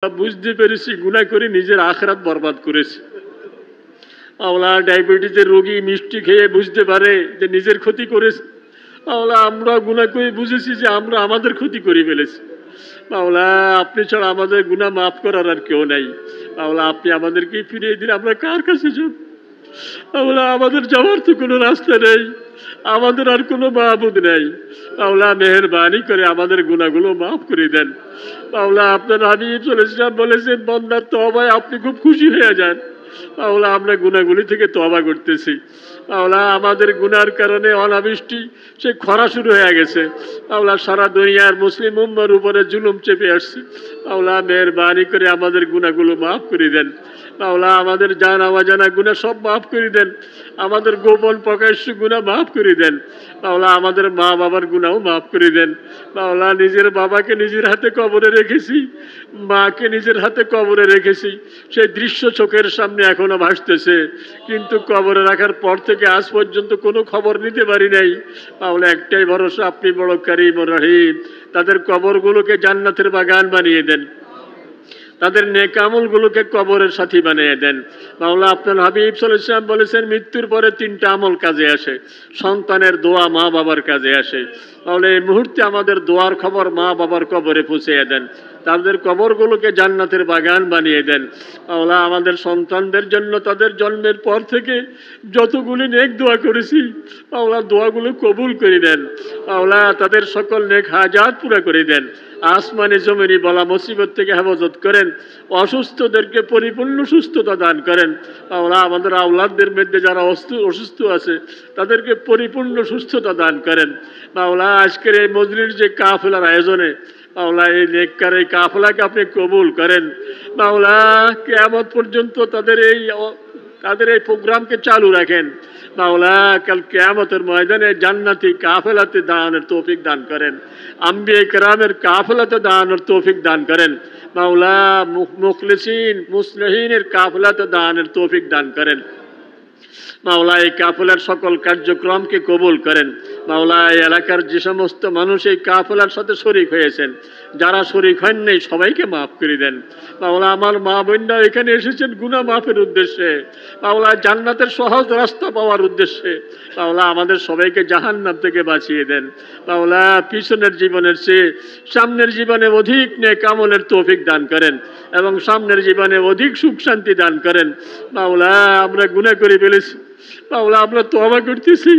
বুঝতে পেরেছি গুনাহ করে নিজের আখিরাত বরবাদ করেছি। মাওলা ডায়াবেটিসের রোগী মিষ্টি খেয়ে বুঝতে পারে যে নিজের ক্ষতি করেছে। মাওলা আমরা গুনাহ করে বুঝেছি যে আমরা আমাদের ক্ষতি করে ফেলেছি। মাওলা আপনি ছাড়া আমাদের গুনাহ মাফ করার আর কেউ নাই। মাওলা আপনি আমাদেরকে ফিরিয়ে দিন, আমরা কার কাছে যাব? মাওলা আমাদের যাওয়ার তো কোনো রাস্তা নেই, আমাদের আর কোনো মাবুদ নেই। মাওলা মেহেরবানি করে আমাদের গুনাহগুলো মাফ করে দেন। মাওলা আপনার হাবিব সাল্লাল্লাহু আলাইহি ওয়াসাল্লাম বলেছেন বান্দার তওবায় আপনি খুব খুশি হয়ে যান। মাওলা আমরা গুনাহগুলি থেকে তওবা করতেছি। মাওলা আমাদের গুনার কারণে অনাবৃষ্টি সে খরা শুরু হয়ে গেছে। মাওলা সারা দুনিয়ার মুসলিম উম্মার উপরে জুলুম চেপে আসছে। মাওলা মেহেরবানি করে আমাদের গুনাহগুলো মাফ করে দেন। মাওলা আমাদের জানা অজানা গুনাহ সব মাফ করে দেন। আমাদের গোপন প্রকাশ্য গুনাহ মাফ করে দেন। মাওলা আমাদের মা বাবার গুনাহও মাফ করে দেন। মাওলা নিজের বাবাকে নিজের হাতে কবরে রেখেছি, মাকে নিজের হাতে কবরে রেখেছি, সেই দৃশ্য চোখের সামনে এখনো ভাসতেছে, কিন্তু কবরে রাখার পর থেকে আজ পর্যন্ত কোনো খবর নিতে পারি নাই। মাওলা একটাই ভরসা, আপনি বড় কারীম ও রহিম। তাদের কবরগুলোকে জান্নাতের বাগান বানিয়ে দেন, তাদের নেক আমলগুলোকে কবরের সাথী বানিয়ে দেন। মাওলা আপনার হাবিব সাল্লাল্লাহু আলাইহি ওয়াসাল্লাম বলেছেন মৃত্যুর পরে 3টা আমল কাজে আসে, সন্তানের দোয়া, মা বাবার কাজে আসে। তাহলে এই মুহূর্তে আমাদের দোয়ার খবর মা বাবার কবরে পৌঁছিয়ে দেন, তাদের কবরগুলোকে জান্নাতের বাগান বানিয়ে দেন। মাওলা আমাদের সন্তানদের জন্য তাদের জন্মের পর থেকে যতগুলি নেক দোয়া করেছি, মাওলা দোয়াগুলো কবুল করে দেন। মাওলা তাদের সকল নেক হাজাত পুরা করে দেন। আসমানে জমিনে বলা মুসিবত থেকে হেফাজত করেন, অসুস্থদেরকে পরিপূর্ণ সুস্থতা দান করেন। মাওলা আমাদের আওলাদদের মধ্যে যারা অসুস্থ আছে তাদেরকে পরিপূর্ণ সুস্থতা দান করেন। মাওলা আজকের এই মজলির যে কাফেলার আয়োজনে, মাওলা এই নেককার এই কাফেলাকে আপনি কবুল করেন। মাওলা কিয়ামত পর্যন্ত তাদের এই প্রোগ্রামকে চালু রাখেন। মাওলা কাল কিয়ামতের ময়দানে জান্নাতি কাফেলাতে দানের তৌফিক দান করেন, আম্বিয়া কেরামের কাফেলাতে দানের তৌফিক দান করেন। মাওলা মুখলিসিন মুসলিহিনের কাফেলাতে দানের তৌফিক দান করেন। মাওলা এই কাফেলার সকল কার্যক্রমকে কবুল করেন। মাওলা এই এলাকার যে সমস্ত মানুষ এই কাফেলার সাথে শরীক হয়েছেন, যারা শরীক হন নাই সবাইকে মাফ করে দেন। মাওলা আমার মা বোনরা এখানে এসেছেন গুনাহ মাফের উদ্দেশ্যে, মাওলা জান্নাতের সহজ রাস্তা পাওয়ার উদ্দেশ্যে। মাওলা আমাদের সবাইকে জাহান্নাম থেকে বাঁচিয়ে দেন। মাওলা পিছনের জীবনের চেয়ে সামনের জীবনে অধিক নেক আমলের তৌফিক দান করেন এবং সামনের জীবনে অধিক সুখ শান্তি দান করেন। মাওলা আমরা গুনাহ করে ফেলেছি, মাওলা আমরা তওবা করতেছি।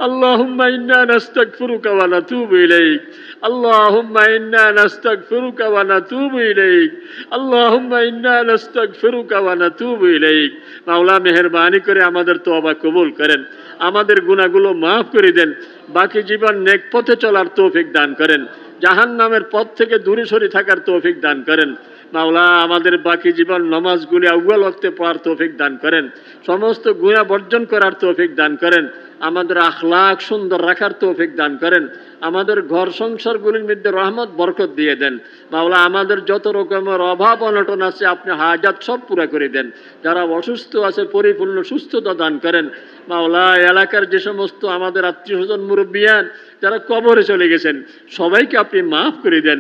আল্লাহুম্মা ইন্না নাস্তাগফিরুকা ওয়া নাতুবু ইলাইক, আল্লাহুম্মা ইন্না নাস্তাগফিরুকা ওয়া নাতুবু ইলাইক, আল্লাহুম্মা ইন্না নাস্তাগফিরুকা ওয়া নাতুবু ইলাইক। মাওলা মেহেরবানি করে আমাদের তওবা কবুল করেন, আমাদের গুনাহগুলো মাফ করে দেন, বাকি জীবন নেক পথে চলার তৌফিক দান করেন, জাহান্নামের পথ থেকে দূরে সরে থাকার তৌফিক দান করেন। মাওলা আমাদের বাকি জীবন নামাজগুলি আউয়াল ওয়াক্তে পড়ার তৌফিক দান করেন, সমস্ত গুনাহ বর্জন করার তৌফিক দান করেন, আমাদের আখলাক সুন্দর রাখার তৌফিক দান করেন, আমাদের ঘর সংসারগুলির মধ্যে রহমত বরকত দিয়ে দেন। মাওলা আমাদের যত রকমের অভাব অনটন আছে আপনি হাজাত সব পুরা করে দেন, যারা অসুস্থ আছে পরিপূর্ণ সুস্থতা দান করেন। মাওলা এলাকার যে সমস্ত আমাদের আত্মীয় স্বজন মুরব্বিয়ান যারা কবরে চলে গেছেন সবাইকে আপনি মাফ করে দেন।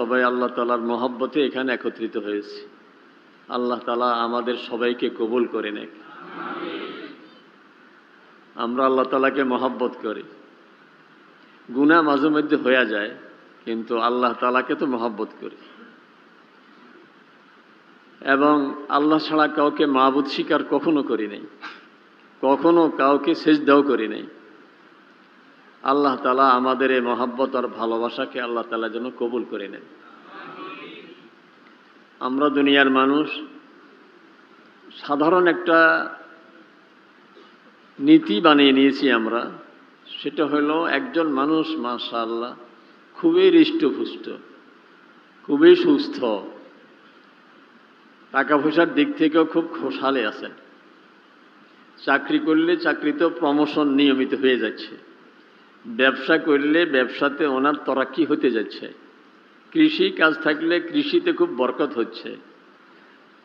সবাই আল্লাহ তাআলার মহব্বতে এখানে একত্রিত হয়েছে, আল্লাহ তাআলা আমাদের সবাইকে কবুল করে নেক। আমরা আল্লাহ তাআলাকে মহব্বত করি, গুনাহ মাঝে মধ্যে হয়ে যায়, কিন্তু আল্লাহ তাআলাকে তো মহব্বত করি এবং আল্লাহ ছাড়া কাউকে মাবুদ স্বীকার কখনো করি নাই, কখনো কাউকে সেজদাও করি নাই। আল্লাহ তাআলা আমাদের এই মহব্বত আর ভালোবাসাকে আল্লাহ তাআলা যেন কবুল করে নেন। আমরা দুনিয়ার মানুষ সাধারণ একটা নীতি বানিয়ে নিয়েছি আমরা, সেটা হলো একজন মানুষ মাশাআল্লাহ খুবই হৃষ্টপুষ্ট, খুবই সুস্থ, টাকা পয়সার দিক থেকেও খুব খোশহালে আছেন, চাকরি করলে চাকরিতেও প্রমোশন নিয়মিত হয়ে যাচ্ছে, ব্যবসা করলে ব্যবসাতে ওনার তরাক্কি হতে যাচ্ছে, কৃষি কাজ থাকলে কৃষিতে খুব বরকত হচ্ছে।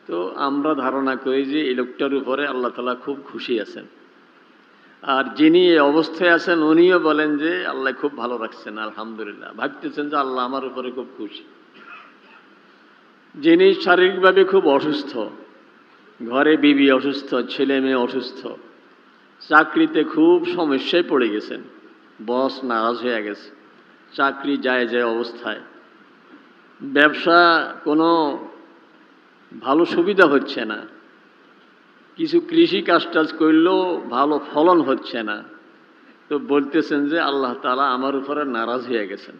তো আমরা ধারণা করি যে এই লোকটার উপরে আল্লাহ তাআলা খুব খুশি আছেন, আর যিনি এই অবস্থায় আছেন উনিও বলেন যে আল্লাহ খুব ভালো রাখছেন, আলহামদুলিল্লাহ, ভাবতেছেন যে আল্লাহ আমার উপরে খুব খুশি। যিনি শারীরিকভাবে খুব অসুস্থ, ঘরে বিবি অসুস্থ, ছেলে মেয়ে অসুস্থ, চাকরিতে খুব সমস্যায় পড়ে গেছেন, বস নারাজ হয়ে গেছে, চাকরি যায় যায় অবস্থায়, ব্যবসা কোনো ভালো সুবিধা হচ্ছে না, কিছু কৃষি কাজ টাজ করলেও ভালো ফলন হচ্ছে না, তো বলতেছেন যে আল্লাহ তাআলা আমার উপরে নারাজ হয়ে গেছেন।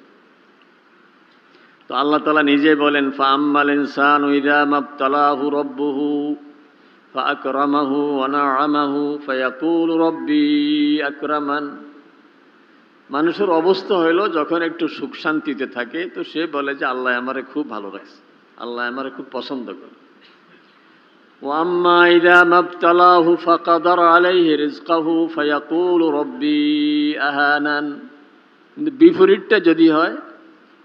তো আল্লাহ তাআলা নিজে বলেন, ফাআম্মাল ইনসানু ইযা মাবতালাহু রাব্বুহু ফাআকরামাহু ওয়া না'আমাহু ফায়াকুলু রাব্বি আকরামান। মানুষের অবস্থা হইল যখন একটু সুখ শান্তিতে থাকে তো সে বলে যে আল্লাহ আমারে খুব ভালো রাখছে, আল্লাহ আমারে খুব পছন্দ করে। ওয়া আম্মা ইযা মাবতালাহু ফাকাদারা আলাইহি রিজকাহু ফায়াকুলু রাব্বি আহানান। কিন্তু বিপরীতটা যদি হয়,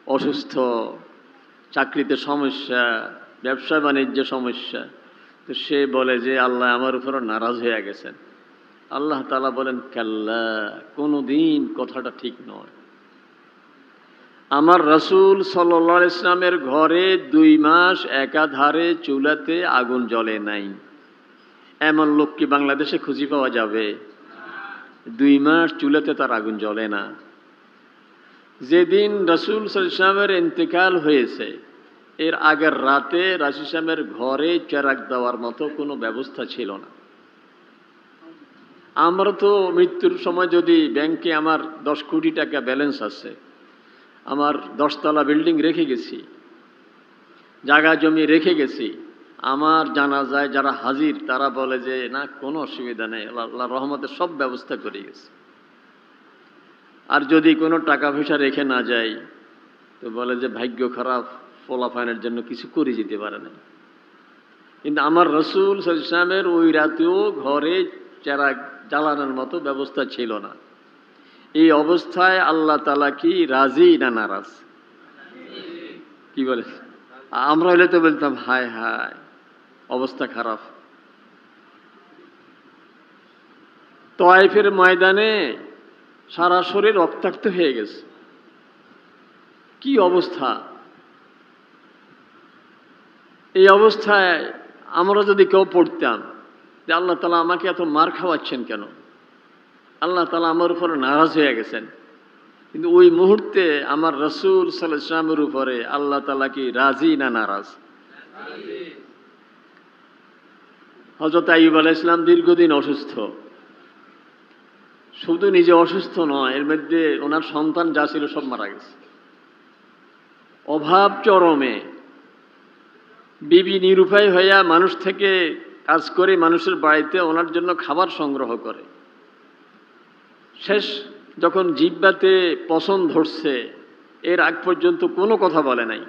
অসুস্থ, চাকরিতে সমস্যা, ব্যবসা বাণিজ্যে সমস্যা, তো সে বলে যে আল্লাহ আমার উপর নারাজ হয়ে গেছেন। আল্লাহ তাআলা বলেন, কাল্লা, কোনোদিন কথাটা ঠিক নয়। আমার রাসূল সাল্লাল্লাহু আলাইহি ওয়াসাল্লামের ঘরে 2 মাস একাধারে চুলাতে আগুন জ্বলে নাই, এমন লোক কি বাংলাদেশে খুঁজে পাওয়া যাবে? 2 মাস চুলাতে তার আগুন জ্বলে না। যেদিন রাসূল সাল্লাল্লাহু আলাইহি ওয়াসাল্লামের ইন্তেকাল হয়েছে এর আগের রাতে রাসূল সাল্লামের ঘরে চেরাগ দেওয়ার মতো কোনো ব্যবস্থা ছিল না। আমরা তো মৃত্যুর সময় যদি ব্যাংকে আমার 10 কোটি টাকা ব্যালেন্স আছে, আমার 10 তলা বিল্ডিং রেখে গেছি, জায়গা জমি রেখে গেছি, আমার জানাজায় যারা হাজির তারা বলে যে না, কোনো অসুবিধা নেই, আল্লাহর রহমতে সব ব্যবস্থা করে গেছে। আর যদি কোনো টাকা পয়সা রেখে না যাই তো বলে যে ভাগ্য খারাপ, ফলাফানের জন্য কিছু করে যেতে পারে না। কিন্তু আমার রাসূল সাল্লাল্লাহু আলাইহি ওয়াসাল্লামের ওই রাতেও ঘরে চেরাগ জ্বালানোর মতো ব্যবস্থা ছিল না। এই অবস্থায় আল্লাহ তাআলা কি রাজি না নারাজ? কি বলে? আমরা হলে তো বলতাম হায় হায়, অবস্থা খারাপ। তায়েফের ময়দানে সারা শরীর রক্তাক্ত হয়ে গেছে, কি অবস্থা! এই অবস্থায় আমরা যদি কেউ পড়তাম যে আল্লাহ তাআলা আমাকে এত মার খাওয়াচ্ছেন কেন, আল্লাহ তাআলা আমার উপরে নারাজ হয়ে গেছেন, কিন্তু ওই মুহূর্তে আমার রাসূল সাল্লাল্লাহু আলাইহি ওয়াসাল্লামের উপরে আল্লাহ তাআলা কি রাজি না নারাজ? হযরত আইয়ুব আলাইহিস সালাম দীর্ঘদিন অসুস্থ, শুধু নিজে অসুস্থ নয়, এর মধ্যে ওনার সন্তান যা ছিল সব মারা গেছে। অভাব চরমে, বিবি নিরুপায় হইয়া মানুষ থেকে কাজ করে মানুষের বাড়িতে ওনার জন্য খাবার সংগ্রহ করে। শেষ যখন জিহ্বাতে পছন ধরছে, এর আগ পর্যন্ত কোনো কথা বলে নাই,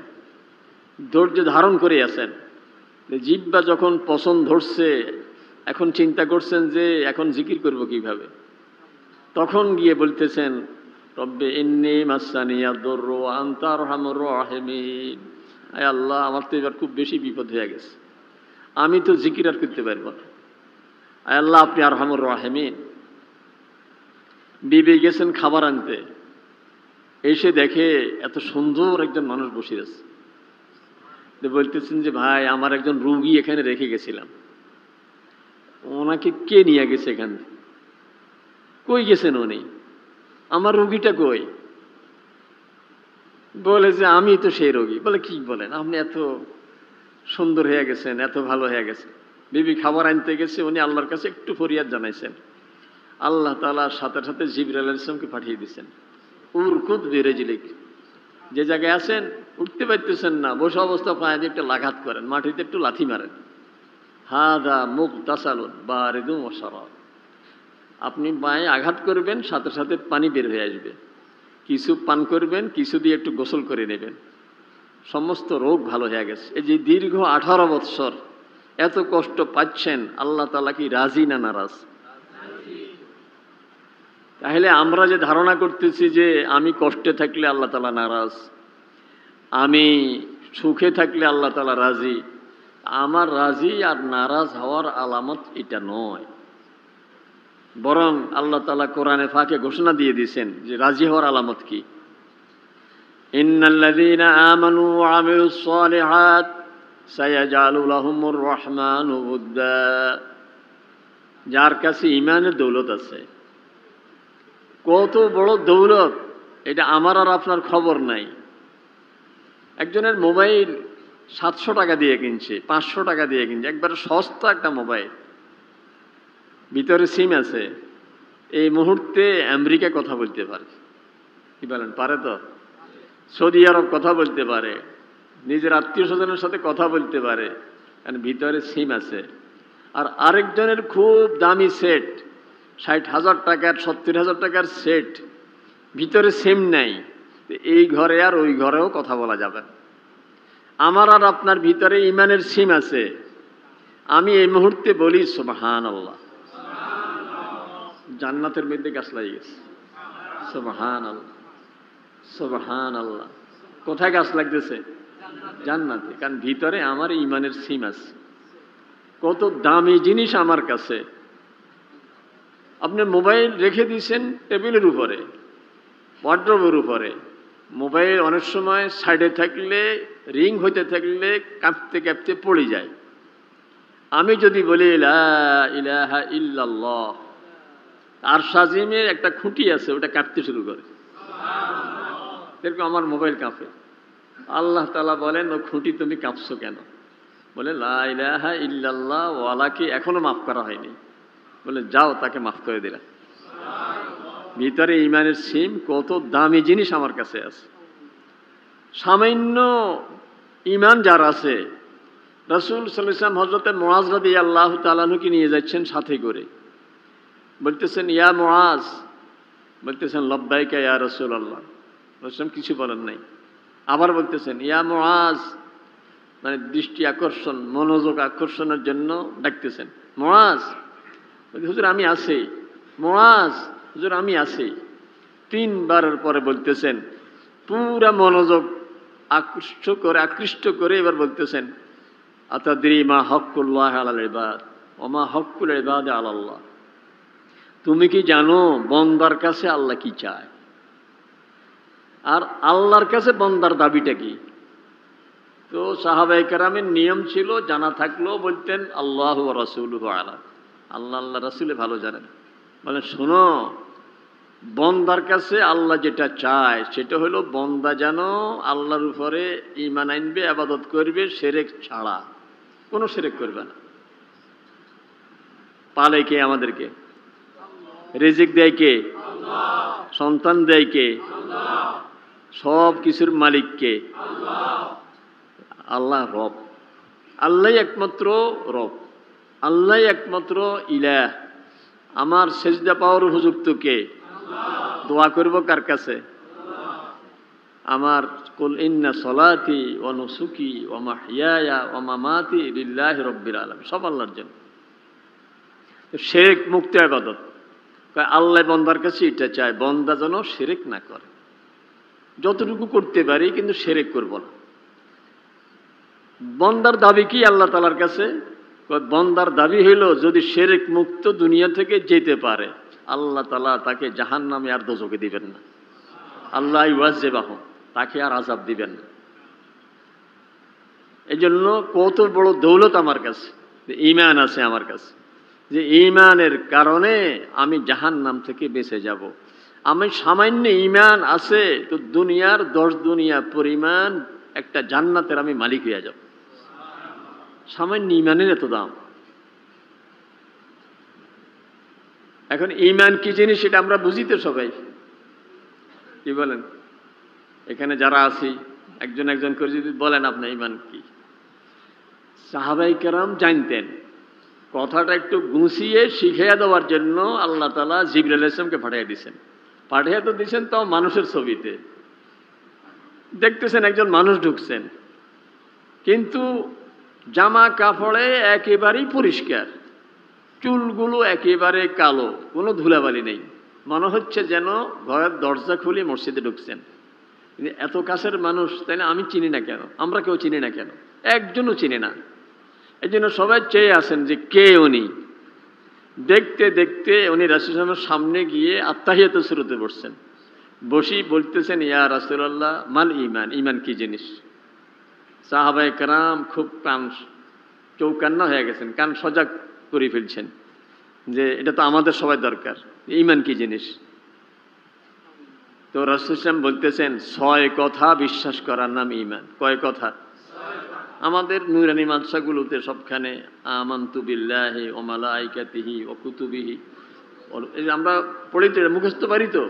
ধৈর্য ধারণ করে আছেন। জিহ্বা যখন পছন ধরছে, এখন চিন্তা করছেন যে এখন জিকির করব কিভাবে, তখন গিয়ে বলতেছেন, রব্বে ইন্নী মাসানিয়া দুররু ওয়া আনতা আরহামুর রাহিমিন। আয় আল্লাহ, আমার তো এবার খুব বেশি বিপদ হয়ে গেছে, আমি তো জিকির আর করতে পারবো না, আয় আল্লাহ আপনি আরহামুর রাহিমিন। বিবি গেছেন খাবার আনতে, এসে দেখে এত সুন্দর একজন মানুষ বসে আছে, বলতেছেন যে ভাই, আমার একজন রোগী এখানে রেখে গেছিলাম, ওনাকে কে নিয়ে গেছে এখানে? কই গেছেন উনি? আমার রোগীটা কই? বলে যে আমি তো সেই রোগী। বলে কি বলেন, আপনি এত সুন্দর হয়ে গেছেন, এত ভালো হয়ে গেছেন। বিবি খাবার আনতে গেছে, উনি আল্লাহর কাছে একটু ফরিয়াদ জানাইছেন, আল্লাহ তাআলার সাথে সাথে জিবরাইল আলাইহিস সালামকে পাঠিয়ে দিয়েছেন, উরকুদ বিরিজলিক, যে জায়গায় আছেন উঠতে পারতেছেন না, বসে অবস্থা পায়ে দিয়ে একটা লাঘাত করেন, মাটিতে একটু লাথি মারেন, হাদা মুগতাসালুন বারিদুন ওয়া শারাব। আপনি পায়ে আঘাত করবেন, সাথে সাথে পানি বের হয়ে আসবে, কিছু পান করবেন, কিছু দিয়ে একটু গোসল করে নেবেন, সমস্ত রোগ ভালো হয়ে গেছে। এই যে দীর্ঘ 18 বৎসর এত কষ্ট পাচ্ছেন, আল্লাহ তাআলা কি রাজি না নারাজ? তাহলে আমরা যে ধারণা করতেছি যে আমি কষ্টে থাকলে আল্লাহ তাআলা নারাজ, আমি সুখে থাকলে আল্লাহ তাআলা রাজি, আমার রাজি আর নারাজ হওয়ার আলামত এটা নয়। বরং আল্লাহ তাআলা কোরআনে ফাঁকে ঘোষণা দিয়ে দিয়েছেন যে রাজি হওয়ার আলামত কি? ইন্নাল্লাযীনা আমানু ওয়া আমিলুস সালিহাত সায়াজালু লাহুমুর রহমানু উদ্দা। যার কাছে ঈমানের দৌলত আছে, কত বড় দৌলত এটা আমার আর আপনার খবর নাই। একজনের মোবাইল 700 টাকা দিয়ে কিনছে, 500 টাকা দিয়ে কিনছে, একবারে সস্তা একটা মোবাইল, ভিতরে সিম আছে। এই মুহূর্তে আমেরিকা কথা বলতে পারে, কি বলেন, পারে তো? সৌদি আরব কথা বলতে পারে, নিজের আত্মীয় স্বজনের সাথে কথা বলতে পারে, কারণ ভিতরে সিম আছে। আর আরেকজনের খুব দামি সেট, 60,000 টাকার 70,000 টাকার সেট, ভিতরে সিম নাই। এই ঘরে আর ওই ঘরেও কথা বলা যাবে না। আমার আর আপনার ভিতরে ঈমানের সিম আছে। আমি এই মুহূর্তে বলি সুবহানাল্লাহ, জান্নাতের মধ্যে গাছ লাগিয়ে গেছে। সুবহানাল্লাহ, সুবহানাল্লাহ। কোথায় গাছ লাগতেছে? জান্নাতে, কারণ ভিতরে আমার ঈমানের সিম আছে। কত দামি জিনিস আমার কাছে। আপনি মোবাইল রেখে দিয়েছেন টেবিলের উপরে, ওয়ার্ড্রোবের উপরে। মোবাইল অনেক সময় সাইডে থাকলে, রিং হইতে থাকলে কাঁপতে কাঁপতে পড়ে যায়। আমি যদি বলি লা ইলাহা ইল্লাল্লাহ, আরশ আজিমের একটা খুঁটি আছে, ওটা কাঁপতে শুরু করে, এরকম আমার মোবাইল কাঁপে। আল্লাহ তাআলা বলেন, ও খুঁটি তুমি কাঁপছো কেন? বলে লা ইলাহা ইল্লাল্লাহ ওয়ালাকে এখনো মাফ করা হয়নি। বলে যাও, তাকে মাফ করে দিলা। ভিতরে ঈমানের সিম, কত দামি জিনিস আমার কাছে আছে। সামান্য ঈমান যার আছে, রাসূল সাল্লাল্লাহু আলাইহি ওয়াসাল্লাম হযরতে মুআজ রাদিয়াল্লাহু তাআলা আনহুকে নিয়ে যাচ্ছেন সাথে করে, বলতেছেন ইয়া মুআজ, বলতেছেন লব্বাইকা ইয়া রাসূলুল্লাহ। রাসূল কিছু বলেন নাই। আবার বলতেছেন ইয়া মুআজ, মানে দৃষ্টি আকর্ষণ, মনোযোগ আকর্ষণের জন্য ডাকতেছেন, মুআজ। হুজুর আমি আছি, মুআজ, হুজুর আমি আছি। 3 বারের পরে বলতেছেন, পুরা মনোযোগ আকৃষ্ট করে এবার বলতেছেন, আতাদরি মা হক্কুল্লাহ আলাল ইবাদ ওয়া মা হক্কুল ইবাদ আলাল্লাহ। তুমি কি জানো বান্দার কাছে আল্লাহ কি চায়, আর আল্লাহর কাছে বান্দার দাবিটা কি? তো সাহাবায়ে কেরামের নিয়ম ছিল, জানা থাকলেও বলতেন আল্লাহু ওয়া রাসূলুহু আলাম, আল্লাহ আল্লাহ রাসূলে ভালো জানেন। মানে শোনো, বন্দার কাছে আল্লাহ যেটা চায় সেটা হলো বন্দা যেন আল্লাহর উপরে ঈমান আনবে, ইবাদত করবে, শিরক ছাড়া, কোনো শিরক করবে না। পালে কে আমাদেরকে? রিজিক দেয় কে? সন্তান দেয় কে? সব কিছুর মালিক কে? আল্লাহ রব। আল্লাহ একমাত্র রব, আল্লাহ একমাত্র ইলাহ। আমার সেজদা পাওয়ার উপযুক্ত কে? দোয়া করব কার কাছে? আমার কুল ইন্না সলাতি ওয়া নুসুকি ওয়া মাহইয়ায়া ওয়া মামাতি লিল্লাহি রাব্বিল আলামিন, সব আল্লাহর জন্য। শিরক মুক্ত ইবাদত। আল্লাহ বান্দার কাছে এটা চায়, বান্দা যেন শিরক না করে। যতটুকু করতে পারি, কিন্তু শিরক করব না। বান্দার দাবি কি আল্লাহ তাআলার কাছে? বান্দার দাবি হইল যদি শিরক মুক্ত দুনিয়া থেকে যেতে পারে, আল্লাহ তাআলা তাকে জাহান্নামে আর দোজখে দিবেন না। আল্লাহ ইউআযযিবাহু, তাকে আর আযাব দিবেন না। এজন্য কত বড় দৌলত আমার কাছে, ঈমান আছে আমার কাছে, যে ঈমানের কারণে আমি জাহান্নাম থেকে বেঁচে যাব। আমি সামান্য ঈমান আছে তো দুনিয়ার 10 দুনিয়া পরিমাণ একটা জান্নাতের আমি মালিক হয়ে যাব। সামান্য ঈমানের এত দাম। এখন ঈমান কি জিনিস সেটা আমরা বুঝি তো সবাই, কি বলেন? এখানে যারা আছি একজন একজন করে যদি বলেন আপনি ঈমান কি? সাহাবায়ে কেরাম জানতেন। কথাটা একটু গুছিয়ে শিখিয়ে দেওয়ার জন্য আল্লাহ তাআলা জিবরাইল আলাইহিস সালামকে পাঠিয়ে দিয়েছেন। পাঠিয়ে তো দিয়েছেন তাও মানুষের ছবিতে। দেখতেছেন একজন মানুষ ঢুকছেন, কিন্তু জামা কাপড়ে একেবারেই পরিষ্কার, চুলগুলো একেবারে কালো, কোনো ধুলাবালি নেই। মনে হচ্ছে যেন ঘরের দরজা খুলে মসজিদে ঢুকছেন। এত কাছের মানুষ, তাইলে আমি চিনি না কেন? আমরা কেউ চিনি না কেন? একজনও চিনি না। এই জন্য সবাই চেয়ে আছেন যে কে উনি। দেখতে দেখতে উনি রাসূল সাল্লাল্লাহু সামনে গিয়ে আত্তাহিয়াতু শুরুতে বসছেন। বসি বলতেছেন ইয়া রাসূলুল্লাহ মাল ঈমান, ঈমান কি জিনিস? সাহাবায়ে কেরাম খুব কান চৌকান্না হয়ে গেছেন, কান সজাগ করে ফেলছেন যে এটা তো আমাদের সবাই দরকার, ঈমান কি জিনিস। তো রাসূল সাল্লাল্লাহু আলাইহি ওয়াসাল্লাম বলতেছেন 6 কথা বিশ্বাস করার নাম ঈমান। কয় কথা? আমাদের নূরানী মাদ্রাসাগুলোতে সবখানে আমানতু বিল্লাহি ওয়া মালাইকাতিহি ওয়া কুতুবিহি, এই যে আমরা পড়ি তো, মুখস্থ পারি তো,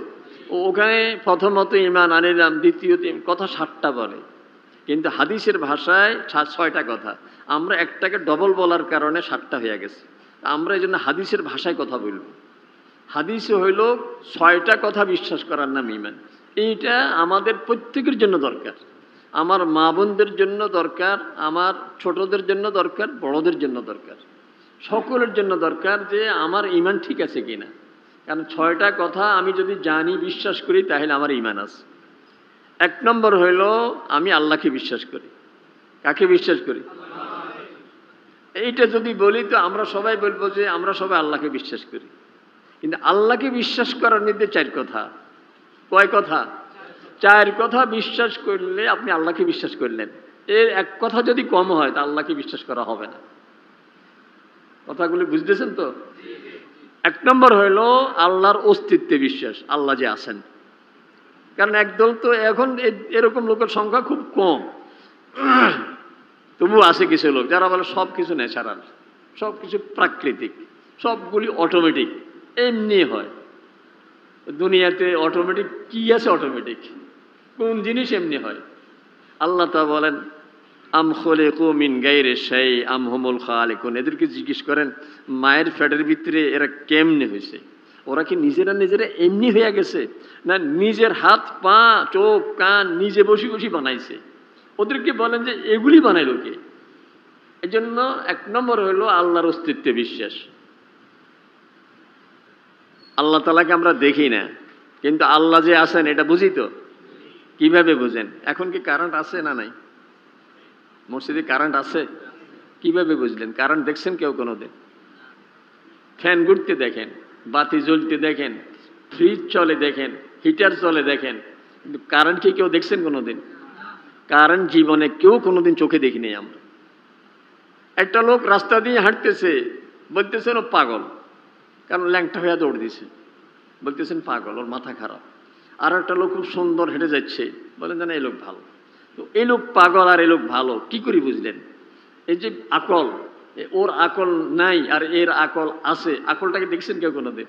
ওখানে প্রথমত ঈমান আনিলাম, দ্বিতীয়ত কথা 7টা বলে, কিন্তু হাদিসের ভাষায় 6টা কথা। আমরা একটাকে ডবল বলার কারণে 7টা হয়ে গেছে। আমরা এই জন্য হাদিসের ভাষায় কথা বলব। হাদিসে হইল 6টা কথা বিশ্বাস করার নাম ঈমান। এইটা আমাদের প্রত্যেকের জন্য দরকার, আমার মা বোনদের জন্য দরকার, আমার ছোটদের জন্য দরকার, বড়দের জন্য দরকার, সকলের জন্য দরকার যে আমার ঈমান ঠিক আছে কিনা। কারণ 6টা কথা আমি যদি জানি, বিশ্বাস করি, তাহলে আমার ঈমান আছে। 1 নম্বর হইল আমি আল্লাহকে বিশ্বাস করি। কাকে বিশ্বাস করি? এইটা যদি বলি তো আমরা সবাই বলবো যে আমরা সবাই আল্লাহকে বিশ্বাস করি, কিন্তু আল্লাহকে বিশ্বাস করার মধ্যে 4 কথা। কয় কথা? 4 কথা বিশ্বাস করলে আপনি আল্লাহকে বিশ্বাস করলেন। এর 1 কথা যদি কম হয় তা আল্লাহকে বিশ্বাস করা হবে না। কথাগুলি বুঝতেছেন তো? 1 নম্বর হইল আল্লাহর অস্তিত্বে বিশ্বাস, আল্লাহ যে আছেন। কারণ একদল তো এখন এরকম লোকের সংখ্যা খুব কম, তবু আছে কিছু লোক যারা বলে সব কিছু ন্যাচারাল, সব কিছু প্রাকৃতিক, সবগুলি অটোমেটিক, এমনি হয়। দুনিয়াতে অটোমেটিক কি আছে? অটোমেটিক কোন জিনিস এমনি হয়? আল্লাহ তা বলেন আম খলিকু মিন গায়রি শাই আম হুমুল খালিকুন। এদেরকে জিজ্ঞেস করেন মায়ের পেটের ভিতরে এরা কেমনে হয়েছে? ওরা কি নিজেরা নিজেরা এমনি হয়ে গেছে, না নিজের হাত পা চোখ কান নিজে বসে বসে বানাইছে? ওদেরকে বলেন যে এগুলি বানাইলো কে? এই জন্য 1 নম্বর হইল আল্লাহর অস্তিত্বে বিশ্বাস। আল্লাহ তাআলাকে আমরা দেখি না, কিন্তু আল্লাহ যে আছেন এটা বুঝি তো। কিভাবে বুঝেন? এখন কি কারেন্ট আছে না নাই? মসজিদে কারেন্ট আছে? কিভাবে বুঝলেন? কারেন্ট দেখছেন কেউ কোনোদিন? ফ্যান ঘুরতে দেখেন, বাতি জ্বলতে দেখেন, ফ্রিজ চলে দেখেন, হিটার চলে দেখেন, কিন্তু কারেন্ট কি কেউ দেখছেন কোনোদিন? কারেন্ট জীবনে কেউ কোনোদিন চোখে দেখিনি আমরা। একটা লোক রাস্তা দিয়ে হাঁটতেছে, বলতেছেন ও পাগল, কারণ ল্যাংটা হয়ে দৌড় দিছে, বলতেছেন পাগল, ওর মাথা খারাপ। আর একটা লোক খুব সুন্দর হেঁটে যাচ্ছে, বলেন যেন এই লোক ভালো। তো এই লোক পাগল আর এই লোক ভালো কি করে বুঝলেন? এই যে আকল, ওর আকল নাই আর এর আকল আছে, আকলটাকে দেখছেন কেউ কোনোদিন?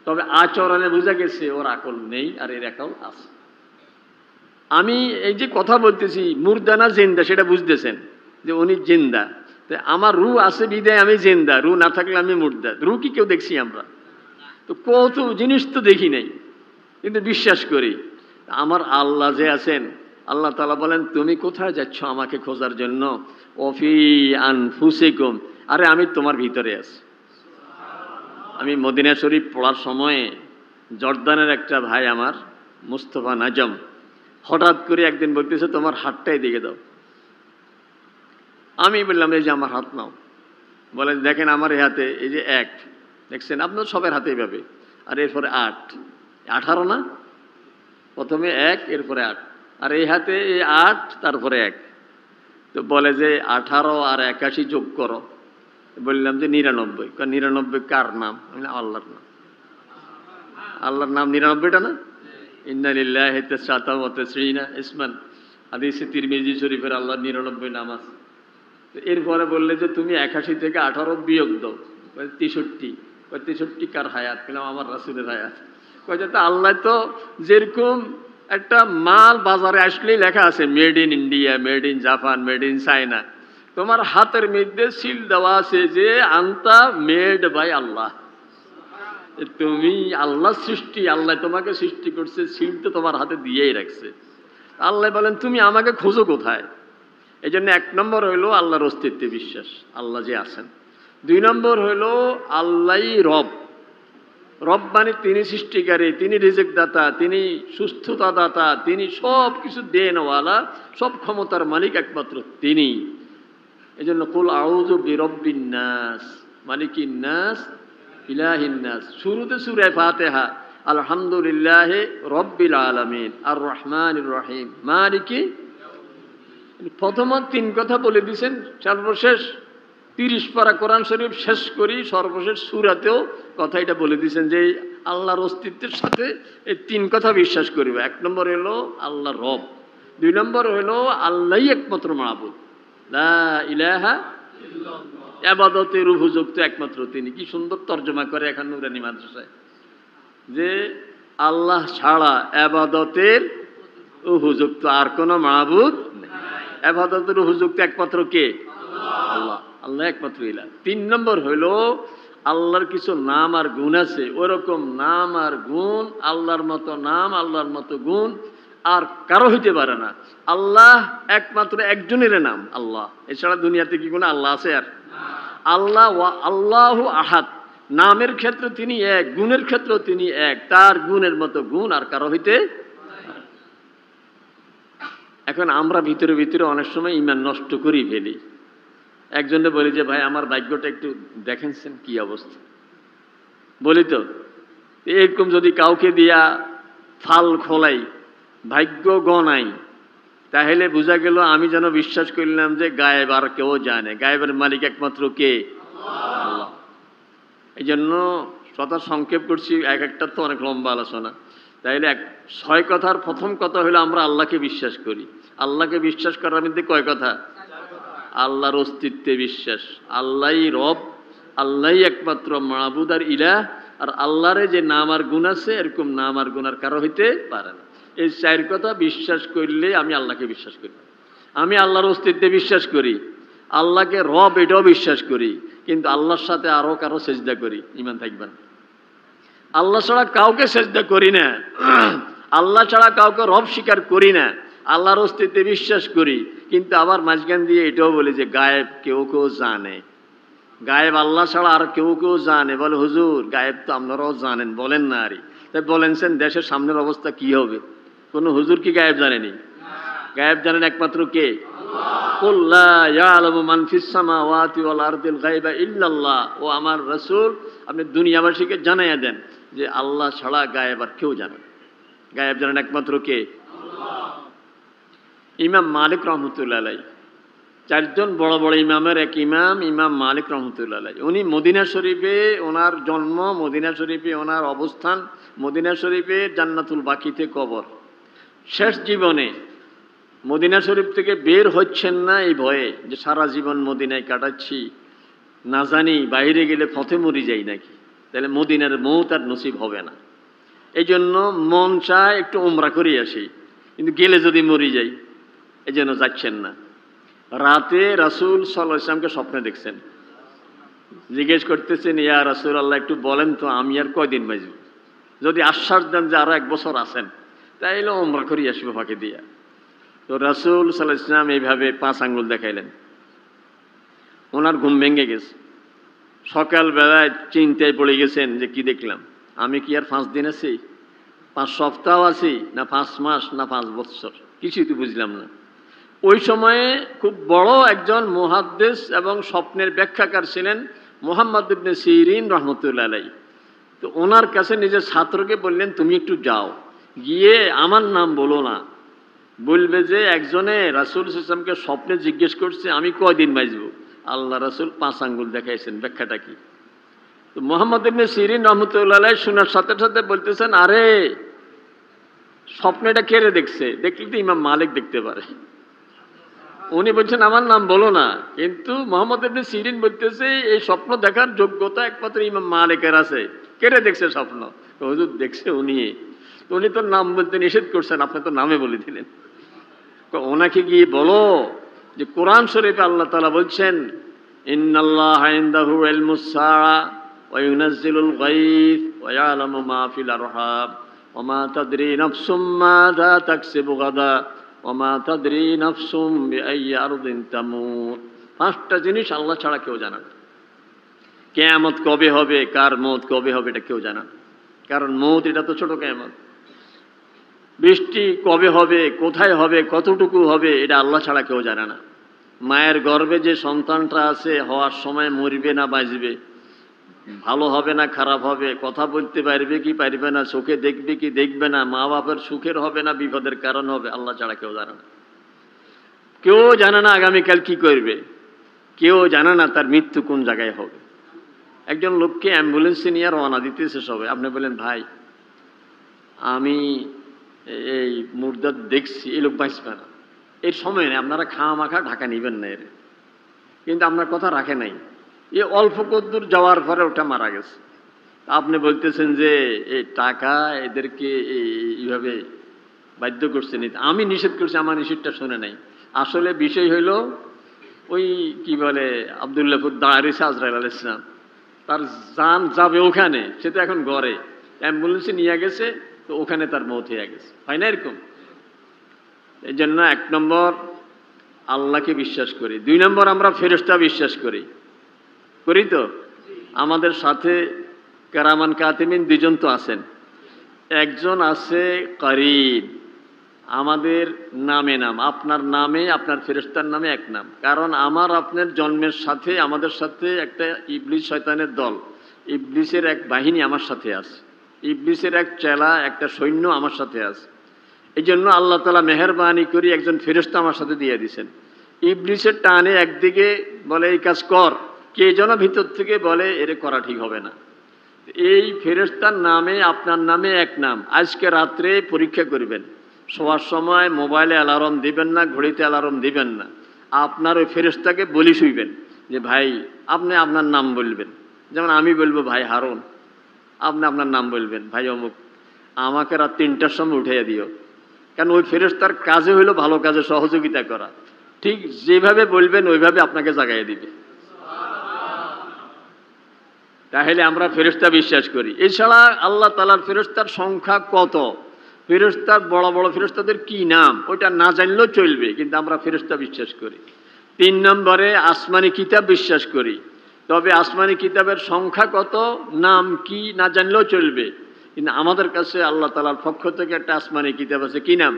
তবে আচরণে বোঝা গেছে ওর আকল নেই আর এর আকল আছে। আমি এই যে কথা বলতেছি মুর্দা না জিন্দা সেটা বুঝতেছেন যে উনি জিন্দা। আমার রু আছে বিদায় আমি জিন্দা, রু না থাকলে আমি মুর্দা। রু কি কেউ দেখছি আমরা? তো কত জিনিস তো দেখি নাই, কিন্তু বিশ্বাস করি। আমার আল্লাহ যে আছেন, আল্লাহ তাআলা বলেন তুমি কোথায় যাচ্ছ আমাকে খোঁজার জন্য? অফি আনফুসিকুম, আরে আমি তোমার ভিতরে আছি। আমি মদিনা শরীফ পড়ার সময়ে জর্দানের একটা ভাই আমার মুস্তফা নাজম হঠাৎ করে একদিন বলতেছে তোমার হাতটাই দিকে দাও। আমি বললাম এই যে আমার হাত নাও। বলেন দেখেন আমার এই হাতে এই যে 1 দেখছেন, আপনার সবের হাতে এইভাবে, আর এরপরে 8, 18 না? প্রথমে 1 এরপরে 8, আর এই হাতে এই 8 তারপরে 1। তো বলে যে 18 আর 81 যোগ করো। বললাম যে 99। 99 কার নাম? আল্লাহর নাম। আল্লাহর নাম 99টা না? ইন্না লিল্লাহি তিসআতাও ওয়া তিসঈনা ইসমান, হাদিসে তিরমিজি শরীফের আল্লাহ 99 নাম আছে। এরপরে বললে যে তুমি 81 থেকে 18 বিয়োগ দাও, 63। 63 কার হায়াত? বললাম আমার রাসূলের হায়াত। কয় যে আল্লাহ তো যেরকম একটা মাল বাজারে আসলেই লেখা আছে made in India, made in Japan, made in China, তোমার হাতের মধ্যে সিল দেওয়া আছে যে আনতা মেড বাই আল্লাহ। তুমি আল্লাহ সৃষ্টি, আল্লাহ তোমাকে সৃষ্টি করছে, সিল তো তোমার হাতে দিয়েই রাখছে। আল্লাহ বলেন তুমি আমাকে খোঁজো কোথায়? এই জন্য 1 নম্বর হইলো আল্লাহর অস্তিত্বে বিশ্বাস, আল্লাহ যে আছেন। 2 নম্বর হইলো আল্লাহই রব। রব মানে তিনি সৃষ্টিকারী, তিনি রিজিক দাতা, তিনি সুস্থতা দাতা, তিনি সব কিছু দেনওয়ালা, সব ক্ষমতার মালিক একমাত্র তিনি। এই জন্য কুল আউযু বিরব্বিন নাস মালিকিন নাস ইলাহিন নাস। শুরুতে সূরা ফাতিহা আলহামদুলিল্লাহি রাব্বিল আলামিন আর রহমানির রহিম মালিকি। প্রথমত 3 কথা বলে দিয়েছেন, সর্বশেষ 30 পারা কোরআন শরীফ শেষ করি সর্বশেষ সূরাতেও কথা এটা বলে দিয়েছেন যে আল্লাহর অস্তিত্বের সাথে এই 3 কথা বিশ্বাস করিবে। 1 নম্বর হলো আল্লাহ রব, 2 নম্বর হলো আল্লাহই একমাত্র মাবুদ, লা ইলাহা ইল্লাল্লাহ, ইবাদতের উপযুক্ত একমাত্র তিনি। কি সুন্দর তর্জমা করে এখন নুরানি মাদ্রাসায়, যে আল্লাহ ছাড়া ইবাদতের উপযুক্ত আর কোনো মাবুদ নেই। ইবাদতের উপযুক্ত একমাত্র কে? আল্লাহ। আল্লাহ একমাত্র ইলাহ। 3 নম্বর হলো আল্লাহর কিছু নাম আর গুণ আছে, ওরকম নাম আর গুণ, আল্লাহর মতো নাম আল্লাহর মতো গুণ আর কারো হইতে পারে না। আল্লাহ একমাত্র একজনের নাম আল্লাহ, এছাড়া দুনিয়াতে কি কোনো আল্লাহ আছে? আর আল্লাহ আল্লাহু আহাদ, নামের ক্ষেত্রে তিনি এক, গুণের ক্ষেত্রেও তিনি এক, তার গুণের মতো গুণ আর কারো হইতে। এখন আমরা ভিতরে ভিতরে অনেক সময় ঈমান নষ্ট করি ফেলি। একজনে বলি যে ভাই আমার ভাগ্যটা একটু দেখেনছেন কি অবস্থা, বলি তো এরকম যদি কাউকে দিয়া ফাল খোলাই, ভাগ্য গণাই, তাহলে বোঝা গেল আমি যেন বিশ্বাস করলাম যে গায়েব আর কেউ জানে, গায়েবের মালিক একমাত্র কে? আল্লাহ। এই জন্য কথা সংক্ষেপ করছি, এক একটা তো অনেক লম্বা আলোচনা। তাইলে 6 কথার প্রথম কথা হলো আমরা আল্লাহকে বিশ্বাস করি। আল্লাহকে বিশ্বাস করার মধ্যে কয় কথা? আল্লাহর অস্তিত্বে বিশ্বাস, আল্লাহই রব, আল্লাহই একমাত্র মাবুদ আর ইলাহ, আর আল্লাহরে যে নাম আর গুণ আছে এরকম নাম আর গুণ আর কারো হইতে পারে না। এই 4 কথা বিশ্বাস করলে আমি আল্লাহকে বিশ্বাস করি। আমি আল্লাহর অস্তিত্বে বিশ্বাস করি, আল্লাহকে রব এটাও বিশ্বাস করি, কিন্তু আল্লাহর সাথে আরো কারো সেজদা করি, ঈমান থাকবেন। আল্লাহ ছাড়া কাউকে সেজদা করি না, আল্লাহ ছাড়া কাউকে রব স্বীকার করি না, আল্লাহর অস্তিত্বে বিশ্বাস করি, কিন্তু আবার মাঝখান দিয়ে এটাও বলি যে গায়েব কেউ কেউ জানে, গায়েব আল্লাহ ছাড়া আর কেউ কেউ জানে। বলে হুজুর গায়েব তো আপনারাও জানেন, বলেন না। আরে তাই বলেনছেন দেশের সামনের অবস্থা কি হবে? কোন হুজুর কি গায়েব জানেনি? গায়েব জানেন একমাত্র কে? কুল লা ইয়ালামু মান ফিস সামাওয়াতি ওয়াল আরদিল গায়বা ইল্লাল্লাহ। ও আমার রাসূল, আপনি দুনিয়াবাসীকে জানাইয়া দেন যে আল্লাহ ছাড়া গায়েব আর কেউ জানে না। গায়েব জানেন একমাত্র কে? আল্লাহ। ইমাম মালিক রহমতুল্লাহ আলাইহি, 4 জন বড় বড় ইমামের এক ইমাম, ইমাম মালিক রহমতুল্লাহ আলাইহি। উনি মদিনা শরীফে ওনার জন্ম, মদিনা শরীফে ওনার অবস্থান, মদিনা শরীফে জান্নাতুল বাকিতে কবর। শেষ জীবনে মদিনা শরীফ থেকে বের হচ্ছেন না এই ভয়ে যে সারা জীবন মদিনায় কাটাচ্ছি, না জানি বাইরে গেলে পথে মরি যাই নাকি, তাহলে মদিনার মৌত আর নসিব হবে না। এই জন্য মন চায় একটু উমরা করে আসি, কিন্তু গেলে যদি মরি যাই, এই জন্য যাচ্ছেন না। রাতে রাসূল সাল্লাল্লাহু আলাইহি ওয়াসাল্লামকে স্বপ্নে দেখছেন, জিজ্ঞেস করতেছেন ইয়া রাসূলুল্লাহ একটু বলেন তো আমি আর কয়দিন বাঁচব, যদি আশ্বাস দেন যে আরো 1 বছর আছেন তাইলে উমরা করে আসবো ফাঁকে দিয়া। তো রাসূল সাল্লাল্লাহু আলাইহি ওয়াসাল্লাম এইভাবে 5 আঙ্গুল দেখাইলেন। ওনার ঘুম ভেঙে গেছে, সকালবেলায় চিন্তায় পড়ে গেছেন যে কি দেখলাম, আমি কি আর 5 দিন আছি, 5 সপ্তাহ আছি, না 5 মাস, না 5 বছর, কিছুই তো বুঝলাম না। ওই সময়ে খুব বড় একজন মুহাদ্দিস এবং স্বপ্নের ব্যাখ্যাকার ছিলেন মুহাম্মদ ইবনে সিরিন রহমতুল্লাহ আলাইহি। তো ওনার কাছে নিজের ছাত্রকে বললেন তুমি একটু যাও, গিয়ে আমার নাম বলো না, বলবে যে একজনে রাসূল সাল্লাল্লাহু আলাইহি ওয়াসাল্লামকে স্বপ্নে জিজ্ঞেস করছে আমি কয়দিন বাঁচব, আল্লাহ রাসূল 5 আঙ্গুল দেখাইছেন, ব্যাখ্যাটা কি? তো মুহাম্মদ ইবনে সিরিন রহমতুল্লাহ আলাইহি শোনার সাথে সাথে বলতেছেন আরে স্বপ্নটা কেড়ে দেখছে, দেখলে তো ইমাম মালিক দেখতে পারে। উনি বলছেন আমার নাম বলো না, কিন্তু মুহাম্মদ ইবনে সিরিন বলতেছে এই স্বপ্ন দেখার যোগ্যতা একমাত্র ইমাম মালিকের আছে। কেড়ে দেখছে স্বপ্ন? হুজুর দেখছে উনি। তো উনি তো নাম বলতে নিষেধ করছেন, আপনি তো নামে বলে দিলেন। ওনাকে গিয়ে বলো যে কোরআন শরীফে আল্লাহ তাআলা বলছেন ইন্নাল্লাহা ইনদাহু ইলমুস সাআ ওয়া ইউনাজ্জিলুল গায়থ ওয়া ইয়ালামু মা ফিল আরহাম ওয়া মা তাদরি নাফসুম মাযা তাকসিবু গাদা ওয়া মা তাদরি নাফসুম বিআইয়ি আরদিন তামুত। 5টা জিনিস আল্লাহ ছাড়া কেউ জানে না। কিয়ামত কবে হবে, কার মওত কবে হবে এটা কেউ জানে না, কারণ মওত এটা তো ছোট কিয়ামত। বৃষ্টি কবে হবে, কোথায় হবে, কতটুকু হবে এটা আল্লাহ ছাড়া কেউ জানে না। মায়ের গর্ভে যে সন্তানটা আছে হওয়ার সময় মরবে না বাঁচবে, ভালো হবে না খারাপ হবে, কথা বলতে পারবে কি পারবে না, চোখে দেখবে কি দেখবে না, মা বাপের সুখের হবে না বিপদের কারণ হবে, আল্লাহ ছাড়া কেউ জানে না। কেউ জানে না আগামীকাল কি করবে, কেউ জানে না তার মৃত্যু কোন জায়গায় হবে। একজন লোককে অ্যাম্বুলেন্সে নিয়ে রওনা দিতেছে সবাই, আপনি বলেন ভাই আমি এই মুর্দার দেখছি, এই লোক বাঁচবে না, এর সময় নেই, আপনারা খামাখা ঢাকা নিবেন না এর। কিন্তু আপনার কথা রাখে নাই, এ অল্প কদ্দূর যাওয়ার পরে ওটা মারা গেছে। আপনি বলতেছেন যে এই টাকা এদেরকে এইভাবে বাধ্য করছে নিতে, আমি নিষেধ করছি, আমার নিষেধটা শুনে নাই। আসলে বিষয় হইল ওই কি বলে আব্দুল্লাহপুর দাঁড়িয়েছে আজরাইল আলাইহিস সালাম, তার জান যাবে ওখানে, সে তো এখন ঘরে, অ্যাম্বুলেন্সে নিয়ে গেছে, তো ওখানে তার মৌত হয়ে গেছে, হয় না এরকম? এই জন্য 1 নম্বর আল্লাহকে বিশ্বাস করি, 2 নম্বর আমরা ফেরেশতা বিশ্বাস করি, করি তো? আমাদের সাথে কেরামান কাতিমিন 2 জন তো আছেন, একজন আছে করিব, আমাদের নামে নাম, আপনার নামে আপনার ফেরেশতার নামে এক নাম। কারণ আমার আপনার জন্মের সাথে আমাদের সাথে একটা ইবলিস শয়তানের দল, ইবলিসের এক বাহিনী আমার সাথে আছে, ইবলিসের এক চেলা, একটা সৈন্য আমার সাথে আছে। এই জন্য আল্লাহ তাআলা মেহেরবানি করে একজন ফেরেশতা আমার সাথে দিয়ে দিয়েছেন। ইবলিসের টানে একদিকে বলে এই কাজ কর, কে যেন ভিতর থেকে বলে এর করা ঠিক হবে না। এই ফেরেশতার নামে আপনার নামে এক নাম। আজকে রাত্রে পরীক্ষা করবেন, শোয়ার সময় মোবাইলে অ্যালার্ম দিবেন না, ঘড়িতে অ্যালার্ম দিবেন না, আপনার ওই ফেরেশতাকে বলি শুইবেন যে ভাই আপনি আপনার নাম বলবেন। যেমন আমি বলবো ভাই হারুন, আপনি আপনার নাম বলবেন ভাই অমুক, আমাকে রাত 3টার সময় উঠাইয়া দিও। কারণ ওই ফেরেশতার কাজে হইলো ভালো কাজে সহযোগিতা করা, ঠিক যেভাবে বলবেন ওইভাবে আপনাকে জাগাইয়া দিবে। তাহলে আমরা ফেরেশতা বিশ্বাস করি। এছাড়া আল্লাহ তাআলার ফেরেশতার সংখ্যা কত, ফেরেশতার বড় বড় ফেরেশতাদের কি নাম, ওইটা না জানলেও চলবে, কিন্তু আমরা ফেরেশতা বিশ্বাস করি। 3 নম্বরে আসমানি কিতাব বিশ্বাস করি, তবে আসমানি কিতাবের সংখ্যা কত, নাম কি না জানলেও চলবে, কিন্তু আমাদের কাছে আল্লাহ তাআলার পক্ষ থেকে একটা আসমানি কিতাব আছে, কি নাম?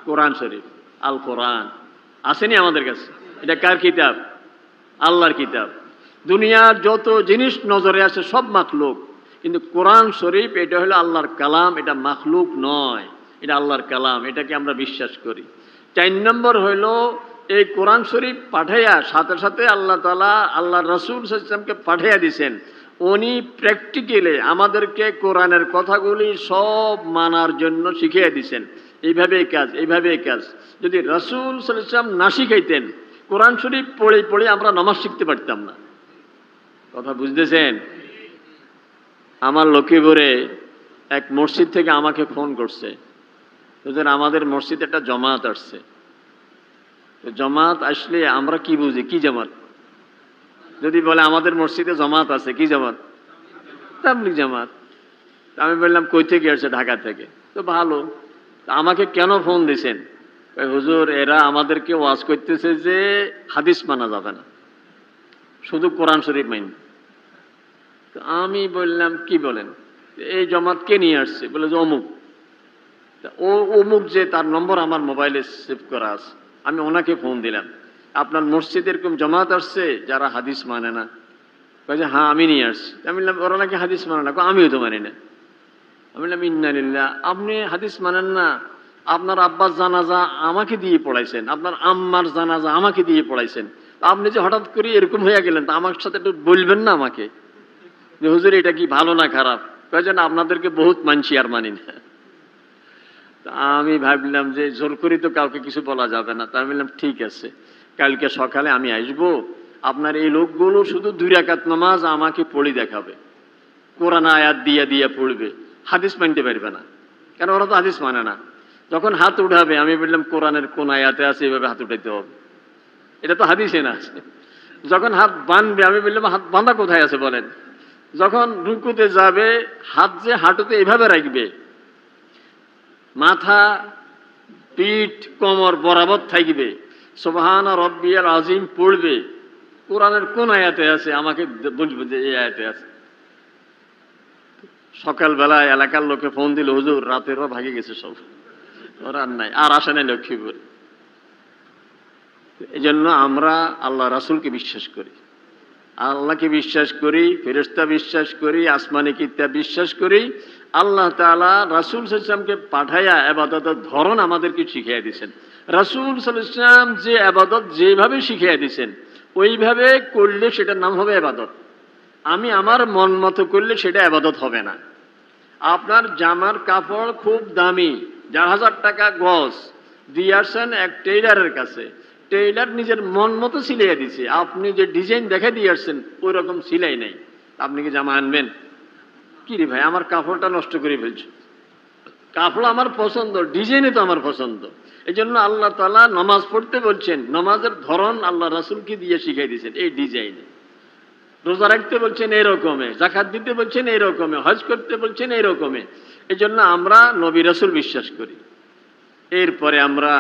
কোরআন শরীফ, আল কোরআন আসেনি আমাদের কাছে। এটা কার কিতাব? আল্লাহর কিতাব। দুনিয়ার যত জিনিস নজরে আসে সব মাখলুক, কিন্তু কোরআন শরীফ এটা হলো আল্লাহর কালাম, এটা মাখলুক নয়, এটা আল্লাহর কালাম, এটাকে আমরা বিশ্বাস করি। 4 নম্বর হইল এই কোরআন শরীফ পাঠাইয়া সাথে সাথে আল্লাহ তাআলা আল্লাহ রাসূল সাল্লাল্লাহু আলাইহি ওয়াসাল্লামকে পাঠাইয়া দিয়েছেন, উনি প্র্যাকটিক্যালি আমাদেরকে কোরআনের কথাগুলি সব মানার জন্য শিখিয়ে দিয়েছেন, এইভাবেই কাজ, এইভাবেই কাজ। যদি রাসূল সাল্লাল্লাহু আলাইহি ওয়াসাল্লাম না শিখাইতেন, কোরআন শরীফ পড়ে পড়ে আমরা নামাজ শিখতে পারতাম না। কথা বুঝতেছেন? আমার লক্ষ্মীপুরে এক মসজিদ থেকে আমাকে ফোন করছে, বুঝলেন আমাদের মসজিদে একটা জমাত আসছে। জমাত আসলে আমরা কি বুঝি, কি জামাত? যদি বলে আমাদের মসজিদে জমাত আছে, কি জামাত? তাবলীগ জামাত। আমি বললাম কই থেকে আসছে? ঢাকা থেকে। তো ভালো, আমাকে কেন ফোন দিছেন? হুজুর এরা আমাদেরকে ওয়াজ করতেছে যে হাদিস মানা যাবে না, শুধু কোরআন শরীফ মানবে। আমি বললাম কি বলেন, এই জমাত কে নিয়ে আসছে? বলে যে অমুক। ও অমুক যে, তার নম্বর আমার মোবাইলে সেভ করা আছে। আমি ওনাকে ফোন দিলাম, আপনার মসজিদে এরকম জমাত আসছে যারা হাদিস মানে না? বলছে হ্যাঁ আমি নিয়ে আসছি। আমি বললাম ওরা নাকি হাদিস মানে না। আমিও তো মানি না। আমি বললাম ইন্না লিল্লাহ, আপনি হাদিস মানেন না, আপনার আব্বার জানাজা আমাকে দিয়ে পড়াইছেন, আপনার আম্মার জানাজা আমাকে দিয়ে পড়াইছেন, আপনি যে হঠাৎ করে এরকম হয়ে গেলেন, তা আমার সাথে একটু বলবেন না আমাকে যে হুজুর এটা কি ভালো না খারাপ? কয়েছেন আপনাদেরকে বহুত মানছি আর মানি না। আমি ভাবলাম যে জোর করি তো কাউকে কিছু বলা যাবে না। তা আমি বললাম ঠিক আছে, কালকে সকালে আমি আসবো, আপনার এই লোকগুলো শুধু 2 রাকাত নামাজ আমাকে পড়ি দেখাবে, কোরআন আয়াত দিয়ে দিয়ে পড়বে, হাদিস মানতে পারবে না, কারণ ওরা তো হাদিস মানে না। যখন হাত উঠাবে আমি বললাম কোরআনের কোন আয়াতে আছে এইভাবে হাত উঠাইতে হবে, এটা তো হাদিসে না আছে। যখন হাত বাঁধবে আমি বললাম হাত বাঁধা কোথায় আছে বলেন। যখন রুকুতে যাবে হাত যে হাঁটুতে এইভাবে রাখবে, মাথা পিঠ কোমর বরাবর থাকবে, সুবহান রব্বিয়াল আযীম পড়বে, কোরআনের কোন আয়াতে আছে আমাকে বলবে যে এই আয়াতে আছে। সকালবেলায় এলাকার লোকে ফোন দিল, হুজুর রাতেরও ভাগে গেছে সব, ওরা আর নাই, আর আসে নাই লক্ষ্মীপুর। এই জন্য আমরা আল্লাহ রাসূলকে বিশ্বাস করি, আল্লাহকে বিশ্বাস করি, ফেরেশতা বিশ্বাস করি, আসমানি কিতাব বিশ্বাস করি। আল্লাহ তাআলা রাসূল সাল্লাল্লাহু আলাইহি ওয়াসাল্লামকে পাঠাইয়া ইবাদতের ধরন আমাদেরকে শিখিয়ে দিয়েছেন। রাসূল সাল্লাল্লাহু আলাইহি ওয়াসাল্লাম যে ইবাদত যেভাবে শিখিয়ে দিয়েছেন ওইভাবে করলে সেটার নাম হবে ইবাদত। আমি আমার মন মতো করলে সেটা ইবাদত হবে না। আপনার জামার কাপড় খুব দামি, 4,000 টাকা গজ দিয়ে আসছেন এক টেইলারের কাছে, টেইলার নিজের মন মতো সিলাইয়া দিছে, আপনি যে ডিজাইন দেখে দিয়ে আসছেন ওই রকম সিলাই নাই, আপনি কি জামা আনবেন? কি রে ভাই, আমার কাপড়টা নষ্ট করে ফেলছো। কাপড় আমার পছন্দ, ডিজাইনই তো আমার পছন্দ। এই জন্য আল্লাহ তাআলা নামাজ পড়তে বলছেন, নামাজের ধরন আল্লাহ রাসূলকে দিয়ে শিখিয়ে দিয়েছেন এই ডিজাইনে। রোজা রাখতে বলছেন এই রকমে, যাকাত দিতে বলছেন এই রকমে, হজ করতে বলছেন এই রকমে। এই জন্য আমরা নবী রাসূল বিশ্বাস করি, এরপরে আমরা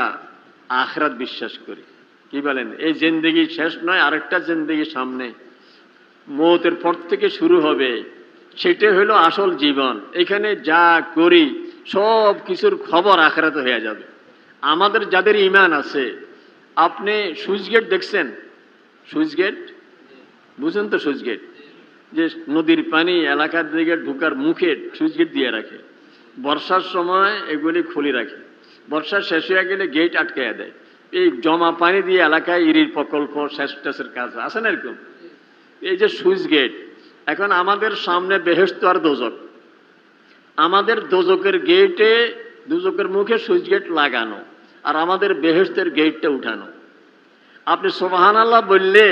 আখিরাত বিশ্বাস করি। কি বলেন? এই জিন্দেগি শেষ নয়, আরেকটা জিন্দেগি সামনে, মওতের পর থেকে শুরু হবে, সেটা হলো আসল জীবন। এখানে যা করি সব কিছুর খবর আখিরাতে হয়ে যাবে। আমাদের যাদের ঈমান আছে, আপনি সুইচ গেট দেখছেন? সুইচ গেট বুঝেন তো? সুইচ গেট যে নদীর পানি এলাকার দিকে ঢুকার মুখে সুইচ গেট দিয়ে রাখে, বর্ষার সময় এগুলি খুলে রাখে, বর্ষা শেষ হয়ে গেলে গেট আটকাইয়া দেয়। এই জমা পানি দিয়ে এলাকায় ইরির প্রকল্প, সেচ টেসের কাজ আছে না এরকম। এই যে সুইচ গেট, এখন আমাদের সামনে বেহেশত আর দোজক, আমাদের দোজকের গেটে, দোজকের মুখে সুইচ গেট লাগানো, আর আমাদের বেহেশতের গেটটা উঠানো। আপনি সুবহানাল্লাহ বললে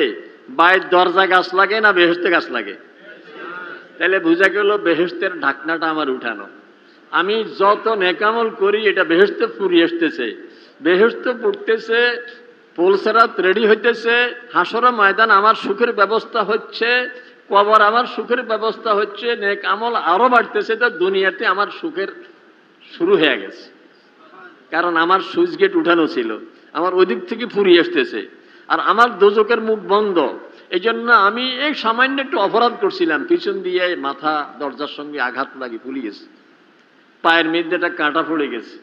বাইর দরজা গাছ লাগে না বেহেশতে গাছ লাগে? তাহলে বোঝা গেল বেহেশতের ঢাকনাটা আমার উঠানো। আমি যত নেকামল করি এটা বেহেশতে ফুরিয়ে আসতেছে, বেহেশত পড়তেছে, পুলসেরাত রেডি হইতেছে, হাসরের ময়দান আমার সুখের ব্যবস্থা হচ্ছে, কবর আমার সুখের ব্যবস্থা হচ্ছে, নেক আমল আরো বাড়তেছে। তো দুনিয়াতে আমার সুখের শুরু হয়ে গেছে, কারণ আমার সুইচ গেট উঠানো ছিল, আমার ওই দিক থেকে ফুরিয়ে আসতেছে, আর আমার দোজকের মুখ বন্ধ। এই জন্য আমি এই সামান্য একটু অপরাধ করছিলাম, পিছন দিয়ে মাথা দরজার সঙ্গে আঘাত লাগি ফুলে গেছে, পায়ের মধ্যে একটা কাঁটা পড়ে গেছে,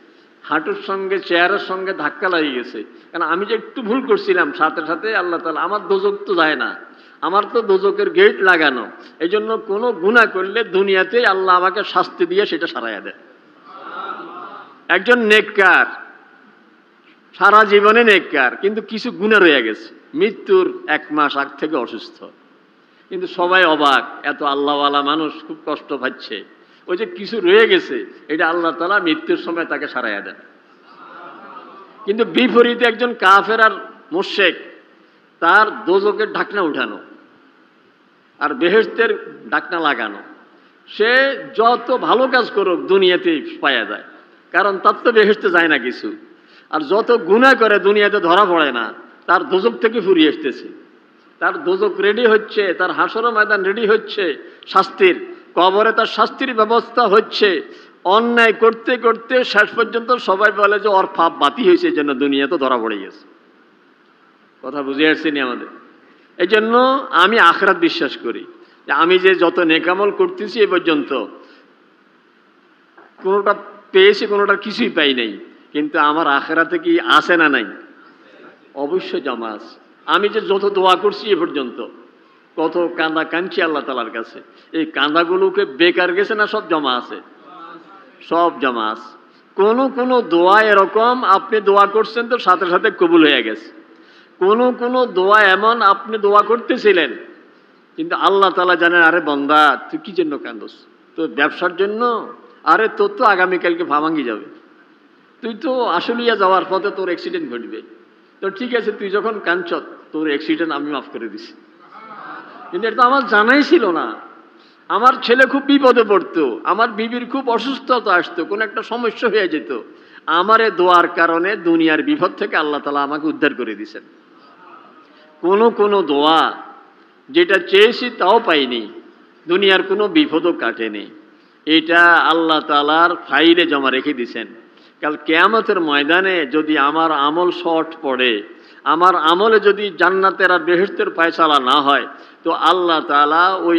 হাঁটুর সঙ্গে চেয়ারের সঙ্গে ধাক্কা লাগিয়ে গেছে। কারণ আমি যে একটু ভুল করছিলাম, সাথে সাথে আল্লাহ তাআলা, আমার দোজক তো যায় না, আমার তো দোজকের গেট লাগানো। এই জন্য কোনো গুনাহ করলে দুনিয়াতেই আল্লাহ আমাকে শাস্তি দিয়ে সেটা সারাইয়া দেয়। একজন নেককার, সারা জীবনে নেককার, কিন্তু কিছু গুনাহ রয়ে গেছে, মৃত্যুর 1 মাস আগ থেকে অসুস্থ, কিন্তু সবাই অবাক, এত আল্লাহওয়ালা মানুষ খুব কষ্ট পাচ্ছে, ওই যে কিছু রয়ে গেছে, এটা আল্লাহ তাআলা মৃত্যুর সময় তাকে সারাইয়া দেন। কিন্তু বিপরীতে একজন কাফের আর মুশরিক, তার দোজকের ঢাকনা উঠানো আর বেহেশতের ঢাকনা লাগানো, সে যত ভালো কাজ করুক দুনিয়াতে পাওয়া যায়, কারণ তার তো বেহেশতে যায় না কিছু। আর যত গুনাহ করে দুনিয়াতে ধরা পড়ে না, তার দোজক থেকে ফুরিয়ে আসতেছে, তার দোজক রেডি হচ্ছে, তার হাসরের ময়দান রেডি হচ্ছে, শাস্তির কবরে তার শাস্তির ব্যবস্থা হচ্ছে। অন্যায় করতে করতে শেষ পর্যন্ত সবাই বলে যে ওর পাপ বাতি হয়েছে, এই জন্য দুনিয়াতে ধরা পড়ে গেছে। কথা বুঝে আসছেনি আমাদের? এই জন্য আমি আখিরাত বিশ্বাস করি, যে আমি যে যত নেকামল করতেছি এ পর্যন্ত কোনোটা পেয়েছি, কোনোটা কিছুই পাই নাই, কিন্তু আমার আখিরাতে কি আছে না নাই? অবশ্যই জমা আছে। আমি যে যত দোয়া করছি এ পর্যন্ত, কত কান্দা কাঁদছি আল্লাহ তাআলার কাছে, এই কান্দাগুলোকে বেকার গেছে না? সব জমা আছে, সব জমা আছে। কোন কোন দোয়া এরকম আপনি দোয়া করছেন তো সাথে সাথে কবুল হয়ে গেছে, কোন কোন দোয়া এমন আপনি দোয়া করতেছিলেন কিন্তু আল্লাহ তাআলা জানেন, আরে বান্দা তুই কি জন্য কান্দস? তোর ব্যবসার জন্য? আরে তোর তো আগামীকালকে ভাঙি যাবে, তুই তো আশুলিয়া যাওয়ার পথে তোর অ্যাক্সিডেন্ট ঘটবে, তো ঠিক আছে তুই যখন কাঁদছ তোর অ্যাক্সিডেন্ট আমি মাফ করে দিছি। কিন্তু এটা তো আমার জানাই ছিল না। আমার ছেলে খুব বিপদে পড়তো, আমার বিবির খুব অসুস্থতা আসতো, কোনো একটা সমস্যা হয়ে যেত, আমার এ দোয়ার কারণে দুনিয়ার বিপদ থেকে আল্লাহ তাআলা আমাকে উদ্ধার করে দিয়েছেন। কোন কোন দোয়া যেটা চেয়েছি তাও পাইনি, দুনিয়ার কোনো বিপদও কাটেনি, এটা আল্লাহ তাআলার ফাইলে জমা রেখে দিয়েছেন। কাল কিয়ামতের ময়দানে যদি আমার আমল শর্ট পড়ে, আমার আমলে যদি জান্নাতের আর বেহেশতের ফয়সালা না হয়, তো আল্লাহ তাআলা ওই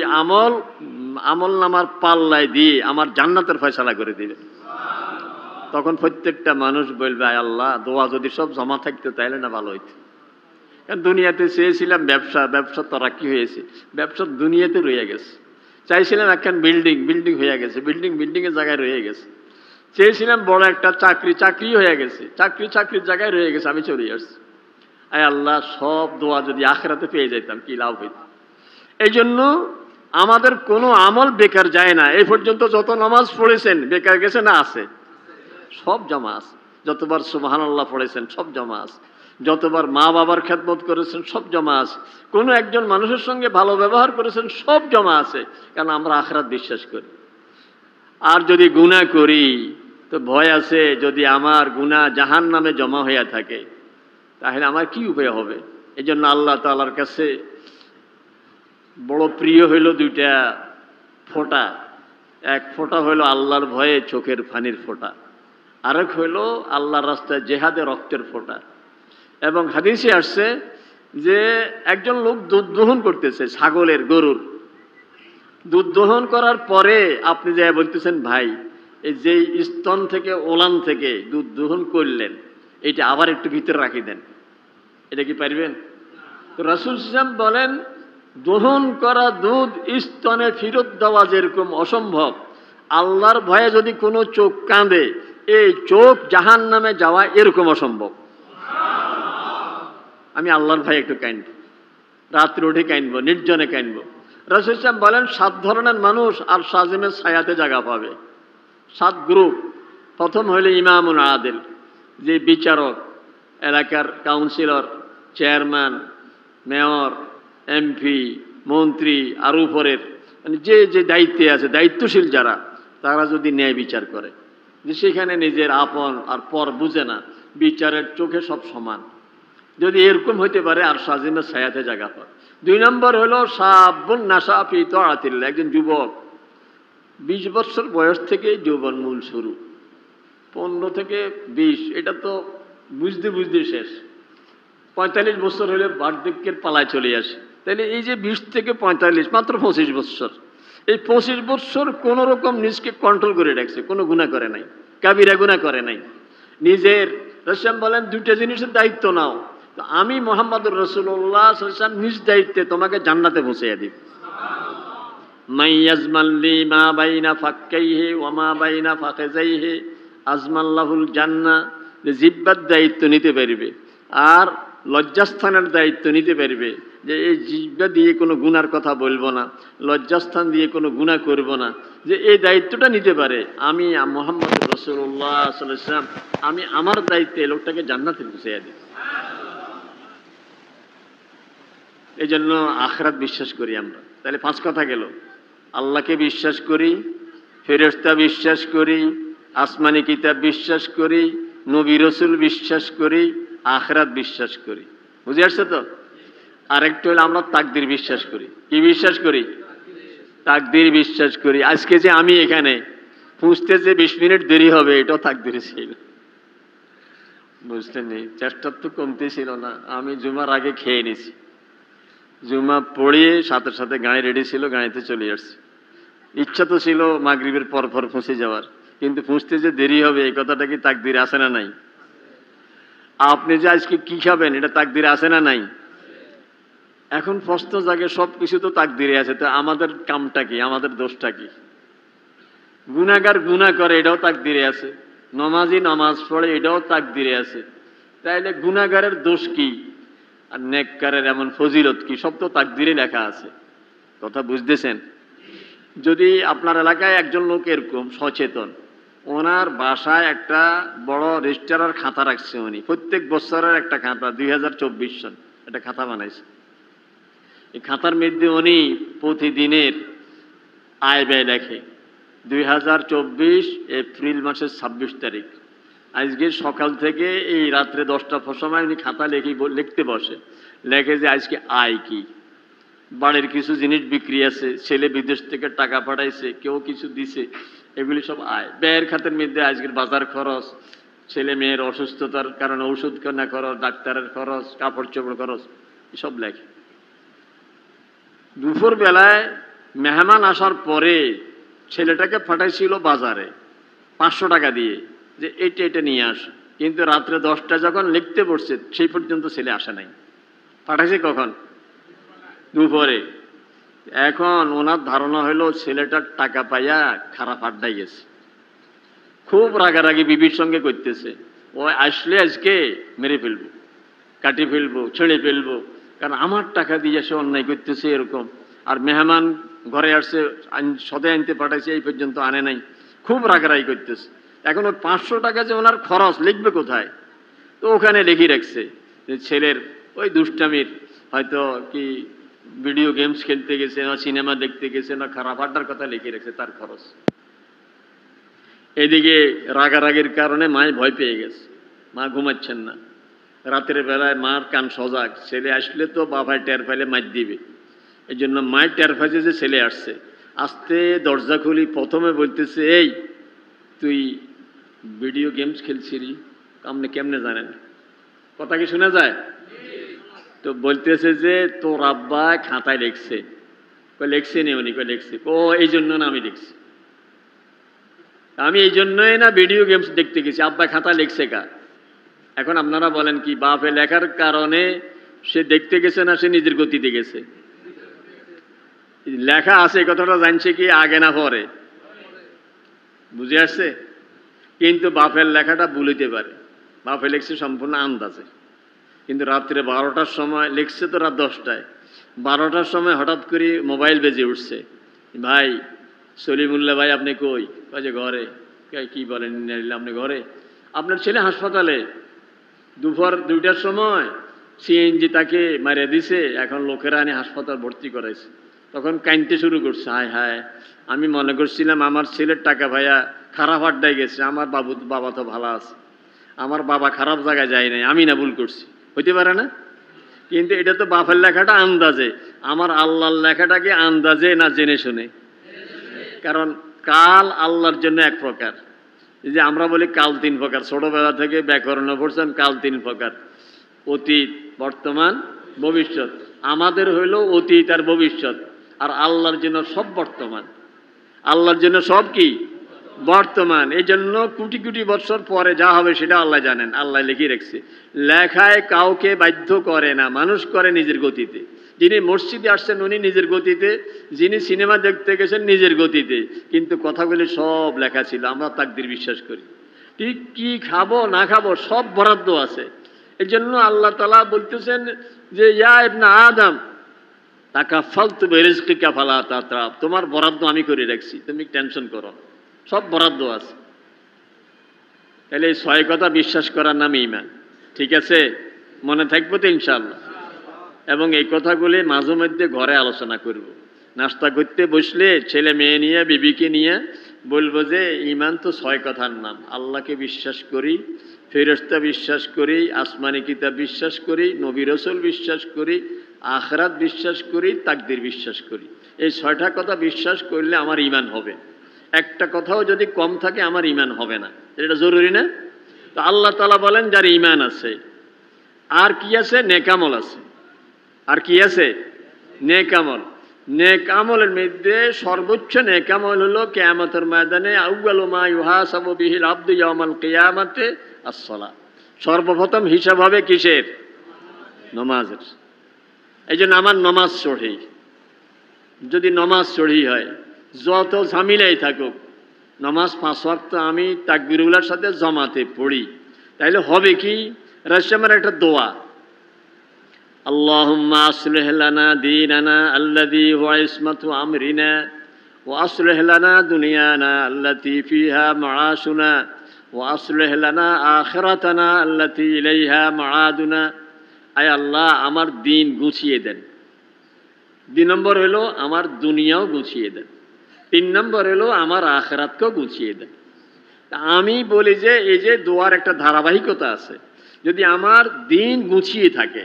আমল নামার পাল্লায় দিয়ে আমার জান্নাতের ফয়সালা করে দিবেন। তখন প্রত্যেকটা মানুষ বলবে, আয় আল্লাহ, দোয়া যদি সব জমা থাকতো তাইলে না ভালো হইতো। কারণ দুনিয়াতে চেয়েছিলাম ব্যবসা, ব্যবসা তরাক্কি হয়েছে, ব্যবসা দুনিয়াতে রয়ে গেছে। চাইছিলাম একখান বিল্ডিং, বিল্ডিং হয়ে গেছে, বিল্ডিং বিল্ডিংয়ের জায়গায় রয়ে গেছে। চেয়েছিলাম বড় একটা চাকরি, চাকরি হয়ে গেছে, চাকরির জায়গায় রয়ে গেছে, আমি চলে আসছি। আয় আল্লাহ, সব দোয়া যদি আখিরাতে পেয়ে যেতাম কি লাভ হইত। এই জন্য আমাদের কোনো আমল বেকার যায় না। এই পর্যন্ত যত নামাজ পড়েছেন বেকার গেছে না আছে? সব জমা আছে। যতবার সুবহানাল্লাহ পড়েছেন সব জমা আছে। যতবার মা বাবার খেদমত করেছেন সব জমা আছে। কোনো একজন মানুষের সঙ্গে ভালো ব্যবহার করেছেন সব জমা আছে, কারণ আমরা আখিরাত বিশ্বাস করি। আর যদি গুনাহ করি তো ভয় আছে, যদি আমার গুনাহ জাহান্নামে জমা হইয়া থাকে তাহলে আমার কি উপায় হবে। এই জন্য আল্লাহ তাআলার কাছে বড় প্রিয় হইল দুইটা ফোঁটা। এক ফোঁটা হইল আল্লাহর ভয়ে চোখের পানির ফোঁটা, আরেক হইল আল্লাহর রাস্তায় জেহাদে রক্তের ফোঁটা। এবং হাদিসে আসছে যে একজন লোক দুধ দহন করতেছে, ছাগলের, গরুর দুধ দহন করার পরে আপনি যে বলতেছেন ভাই এই যে স্তন থেকে ওলান থেকে দুধ দহন করলেন এটা আবার একটু ভিতরে রাখি দেন, এটা কি পারবেন? তো রাসূল সাল্লাল্লাহু আলাইহি বলেন দহন করা দুধ স্তনে ফেরত দেওয়া যেরকম অসম্ভব, আল্লাহর ভয়ে যদি কোনো চোখ কাঁদে এই চোখ জাহান্নামে যাওয়া এরকম অসম্ভব। আমি আল্লাহর ভয়ে একটু কাঁদব, রাত্রে উঠে কাঁদব, নির্জনে কাঁদব। রাসূল সাল্লাল্লাহু আলাইহি বলেন 7 ধরনের মানুষ আর শাজিমের ছায়াতে জায়গা পাবে। 7 গ্রুপ। প্রথম হইল ইমামুল আদিল, যে বিচারক, এলাকার কাউন্সিলর, চেয়ারম্যান, মেয়র, এমপি, মন্ত্রী আর উপরের মানে যে যে দায়িত্বে আছে, দায়িত্বশীল যারা, তারা যদি ন্যায় বিচার করে, যে সেখানে নিজের আপন আর পর বুঝে না, বিচারের চোখে সব সমান, যদি এরকম হইতে পারে আর শাজিমের ছায়াতে জায়গা পায়। 2 নম্বর হলো শাবুন নাশা ফি তাআতিল্লাহ, একজন যুবক 20 বছর বয়স থেকে যৌবন মূল শুরু, 15 থেকে 20, এটা তো বুঝতে বুঝতে শেষ। 45 বছর হলে বার্ধক্যের পালায় চলে আসে। তাহলে এই যে 20 থেকে 45 মাত্র 25 বছর, এই 25 বছর কোন রকম নিজকে কন্ট্রোল করে রাখছে, কোনো গুনাহ করে নাই, কাবিরা গুনাহ করে নাই। নিজের রাসূল বলেন 2টা জিনিসের দায়িত্ব নাও, তো আমি মুহাম্মদুর রাসূলুল্লাহ সাল্লাল্লাহু আলাইহি ওয়াসাল্লাম নিজ দায়িত্বে তোমাকে জান্নাতে পৌঁছিয়ে দিব। মাইয়াজমান লি মা বাইনা ফাক্কাইহি ওয়া মা বাইনা ফাকিজাইহি আজমাল্লাহুল জান্নাহ, যে জিহ্বার দায়িত্ব নিতে পারবে আর লজ্জাস্থানের দায়িত্ব নিতে পারবে, যে এই জিহ্বা দিয়ে কোনো গুনার কথা বলবো না, লজ্জাস্থান দিয়ে কোনো গুনাহ করব না, যে এই দায়িত্বটা নিতে পারে, আমি মুহাম্মদ রাসূলুল্লাহ সাল্লাল্লাহু আলাইহি ওয়াসাল্লাম আমি আমার দায়িত্বে লোকটাকে জান্নাতে পৌঁছিয়ে দিই। এই জন্য আখিরাত বিশ্বাস করি আমরা। তাহলে 5 কথা গেল, আল্লাহকে বিশ্বাস করি, ফেরেশতা বিশ্বাস করি, আসমানি কিতাব বিশ্বাস করি, নবী রাসূল বিশ্বাস করি, আখিরাত বিশ্বাস করি। বুঝে আসছে তো? আরেকটা হলো আমরা তাকদীর বিশ্বাস করি। কি বিশ্বাস করি? তাকদীর বিশ্বাস করি। আজকে যে আমি এখানে পৌঁছতে যে 20 মিনিট দেরি হবে এটাও তাকদীরে ছিল, বুঝতে নেই, চেষ্টার তো কমতি ছিল না। আমি জুমার আগে খেয়ে নিছি, জুমা পড়িয়ে সাথে সাথে গাড়ি রেডি ছিল, গাড়িতে চলে আসছি। ইচ্ছা তো ছিল মাগরিবের পর পর পৌঁছে যাওয়ার, কিন্তু পৌঁছতে যে দেরি হবে এই কথাটা কি তাকদীরে আছে না নাই? আপনি যে আজকে কি খাবেন এটা তাকদীরে আছে না নাই? এখন প্রশ্ন জাগে, সব কিছু তো তাকদীরে আছে, তো আমাদের কামটা কি, আমাদের দোষটা কি? গুনাহগার গুনাহ করে এটাও তাকদীরে আছে, নমাজি নামাজ পড়ে এটাও তাকদীরে আছে, তাইলে গুনাহগারের দোষ কি আর নেককারের এমন ফজিলত কি? সব তো তাকদীরে লেখা আছে। কথা বুঝতেছেন? যদি আপনার এলাকায় একজন লোক এরকম সচেতন, ওনার বাসায় একটা বড় রেজিস্ট্রার খাতা রাখছে, উনি প্রত্যেক বছরের একটা খাতা, 2024 সন একটা খাতা বানাইছে। এই খাতার মধ্যে উনি প্রতিদিনের আয় ব্যয় লেখে। 2024 এপ্রিল মাসের 26 তারিখ, আজকে সকাল থেকে এই রাত্রে 10টার সময় উনি খাতা লিখতে বসে, লেখে যে আজকে আয় কি, বাড়ির কিছু জিনিস বিক্রি আছে, ছেলে বিদেশ থেকে টাকা পাঠাইছে, কেউ কিছু দিছে, এগুলি সব আয়। ব্যয়ের খাতের মধ্যে আজকের বাজার খরচ, ছেলে মেয়ের অসুস্থতার কারণে ওষুধ কেনা খরচ, ডাক্তারের খরচ, কাপড় চোপড় খরচ, এসব লেখে। দুপুর বেলায় মেহমান আসার পরে ছেলেটাকে পাঠাইছিল বাজারে 500 টাকা দিয়ে, যে এটা নিয়ে আস, কিন্তু রাত্রে 10টা যখন লিখতে বসছে সেই পর্যন্ত ছেলে আসে নাই। পাঠাইছে কখন? দুপুরে। এখন ওনার ধারণা হলো ছেলেটার টাকা পাইয়া খারাপ আড্ডায় গেছে। খুব রাগারাগি বিবির সঙ্গে করতেছে, ও আসলে আজকে মেরে ফেলবো, কাটি ফেলবো, ছেড়ে ফেলবো, কারণ আমার টাকা দিয়ে সে অন্যায় করতেছে এরকম। আর মেহমান ঘরে আসছে, সদাই আনতে পাঠাইছে, এই পর্যন্ত আনে নাই, খুব রাগারাগি করতেছে। এখন ওই 500 টাকা যে ওনার খরচ লিখবে কোথায়? তো ওখানে লিখে রাখছে যে ছেলের ওই দুষ্টামির, হয়তো কি ভিডিও গেমস খেলতে গেছে, না সিনেমা দেখতে গেছে, না খারাপ আড্ডার কথা লিখে রাখছে তার খরচ। এদিকে রাগারাগির কারণে মায় ভয় পেয়ে গেছে, মা ঘুমাচ্ছেন না। রাতের বেলায় মার কান সজাগ, ছেলে আসলে তো বাবায় টের পাইলে মার দিবে। এই জন্য মায়ের টের পাইছে যে ছেলে আসছে, আস্তে দরজা খুলি, প্রথমে বলতেছে, এই তুই ভিডিও গেমস খেলছিলি, আপনি কেমনে জানেন? কথা কি শোনা যায়? তো বলতেছে যে তোর আব্বা খাতায় লিখছে। লিখছে নি উনি? লিখছে। ও এই জন্য না আমি লিখছি, আমি এই জন্যই না ভিডিও গেমস দেখতে গেছি, আব্বা খাতা লিখছে কা। এখন আপনারা বলেন কি, বাপে লেখার কারণে সে দেখতে গেছে না সে নিজের গতিতে গেছে? লেখা আছে কথাটা জানছে কি আগে না পরে? বুঝে আসছে? কিন্তু বাপের লেখাটা ভুলিতে পারে, বাপে লিখছে সম্পূর্ণ আন্দাজে। কিন্তু রাত্রে 12টার সময় লিখছে, তো রাত 10টায়, 12টার সময় হঠাৎ করে মোবাইল বেজে উঠছে, ভাই সলিমুল্লাহ ভাই আপনি কই? কাজে ঘরে। কি বলেন আপনি ঘরে? আপনার ছেলে হাসপাতালে, দুপুর 2টার সময় সিএনজি তাকে মারে দিছে, এখন লোকেরা আনি হাসপাতাল ভর্তি করাইছে। তখন কাঁদতে শুরু করছে, হায় হায়, আমি মনে করছিলাম আমার ছেলের টাকা ভাইয়া খারাপ আড্ডায় গেছে, আমার বাবা তো ভালো আছে, আমার বাবা খারাপ জায়গায় যায় নাই, আমি না ভুল করছি। হইতে পারে না? কিন্তু এটা তো বাপের লেখাটা আন্দাজে, আমার আল্লাহর লেখাটাকে আন্দাজে না জেনে শুনে। কারণ কাল আল্লাহর জন্য এক প্রকার, এই যে আমরা বলি কাল 3 প্রকার, ছোটবেলা থেকে ব্যাকরণ পড়ছেন, কাল 3 প্রকার, অতীত, বর্তমান, ভবিষ্যৎ। আমাদের হইল অতীত আর ভবিষ্যৎ, আর আল্লাহর জন্য সব বর্তমান। আল্লাহর জন্য সব কি? বর্তমান। এই জন্য কোটি কোটি বছর পরে যা হবে সেটা আল্লাহ জানেন, আল্লাহ লিখে রাখছে। লেখায় কাউকে বাধ্য করে না, মানুষ করে নিজের গতিতে। যিনি মসজিদে আসছেন উনি নিজের গতিতে, যিনি সিনেমা দেখতে গেছেন নিজের গতিতে, কিন্তু কথাগুলি সব লেখা ছিল। আমরা তাকদীর বিশ্বাস করি, ঠিক কি খাবো না খাবো সব বরাদ্দ আছে। এই জন্য আল্লাহ তাআলা বলতেছেন যে ইয়া ইবনা আদম তাকাফালতু বিরিজকিকা ফালা তাতরাব, তোমার বরাদ্দ আমি করে রাখছি, তুমি টেনশন করো, সব বরাদ্দ আছে। তাহলে এই 6 কথা বিশ্বাস করার নাম ঈমান। ঠিক আছে? মনে থাকবো তো ইনশাআল্লাহ। এবং এই কথাগুলি মাঝে মধ্যে ঘরে আলোচনা করব। নাস্তা করতে বসলে ছেলে মেয়ে নিয়ে, বিবিকে নিয়ে বলবো যে ঈমান তো 6 কথার নাম। আল্লাহকে বিশ্বাস করি, ফেরেশতা বিশ্বাস করি, আসমানি কিতাব বিশ্বাস করি, নবী রাসূল বিশ্বাস করি, আখিরাত বিশ্বাস করি, তাকদীর বিশ্বাস করি। এই 6টা কথা বিশ্বাস করলে আমার ঈমান হবে। একটা কথাও যদি কম থাকে আমার ঈমান হবে না। এটা জরুরি না? তো আল্লাহ তাআলা বলেন যার ঈমান আছে, আর কি আছে? নেক আমল আছে। আর কি আছে? নেক আমল। নেক আমলের মধ্যে সর্বোচ্চ নেক আমল হলো কিয়ামতের ময়দানে আউয়ালু মা ইউহাসাবু বিহিল আবদু ইয়াউমাল কিয়ামাতে আস-সালাহ। সর্বপ্রথম হিসাব হবে কিসের? নামাজের। এই জন্য আমার নামাজ সহি। যদি নামাজ সহি হয়, যত ঝামেলাই থাকুক, নামাজ 5 ওয়াক্ত আমি তাকবীরুল্লাহর সাথে জামাতে পড়ি, তাইলে হবে কি? রাসূলের একটা দোয়া, আল্লাহুম্মা আসলিহ লানা দীনানা আল্লাযী হুয়া ইসমাতু আমরিনা ওয়া আসলিহ লানা দুনিয়ানা আল্লাতী ফিহা মাআশুনা ওয়া আসলিহ লানা আখিরাতানা আল্লাতী ইলাইহা মাআদুনা। আয় আল্লাহ, আমার দিন গুছিয়ে দেন। 2 নম্বর হলো আমার দুনিয়াও গুছিয়ে দেন। 3 নম্বর হলো আমার আখিরাতকেও গুছিয়ে দেন। আমি বলি যে এই যে দোয়ার একটা ধারাবাহিকতা আছে। যদি আমার দিন গুছিয়ে থাকে,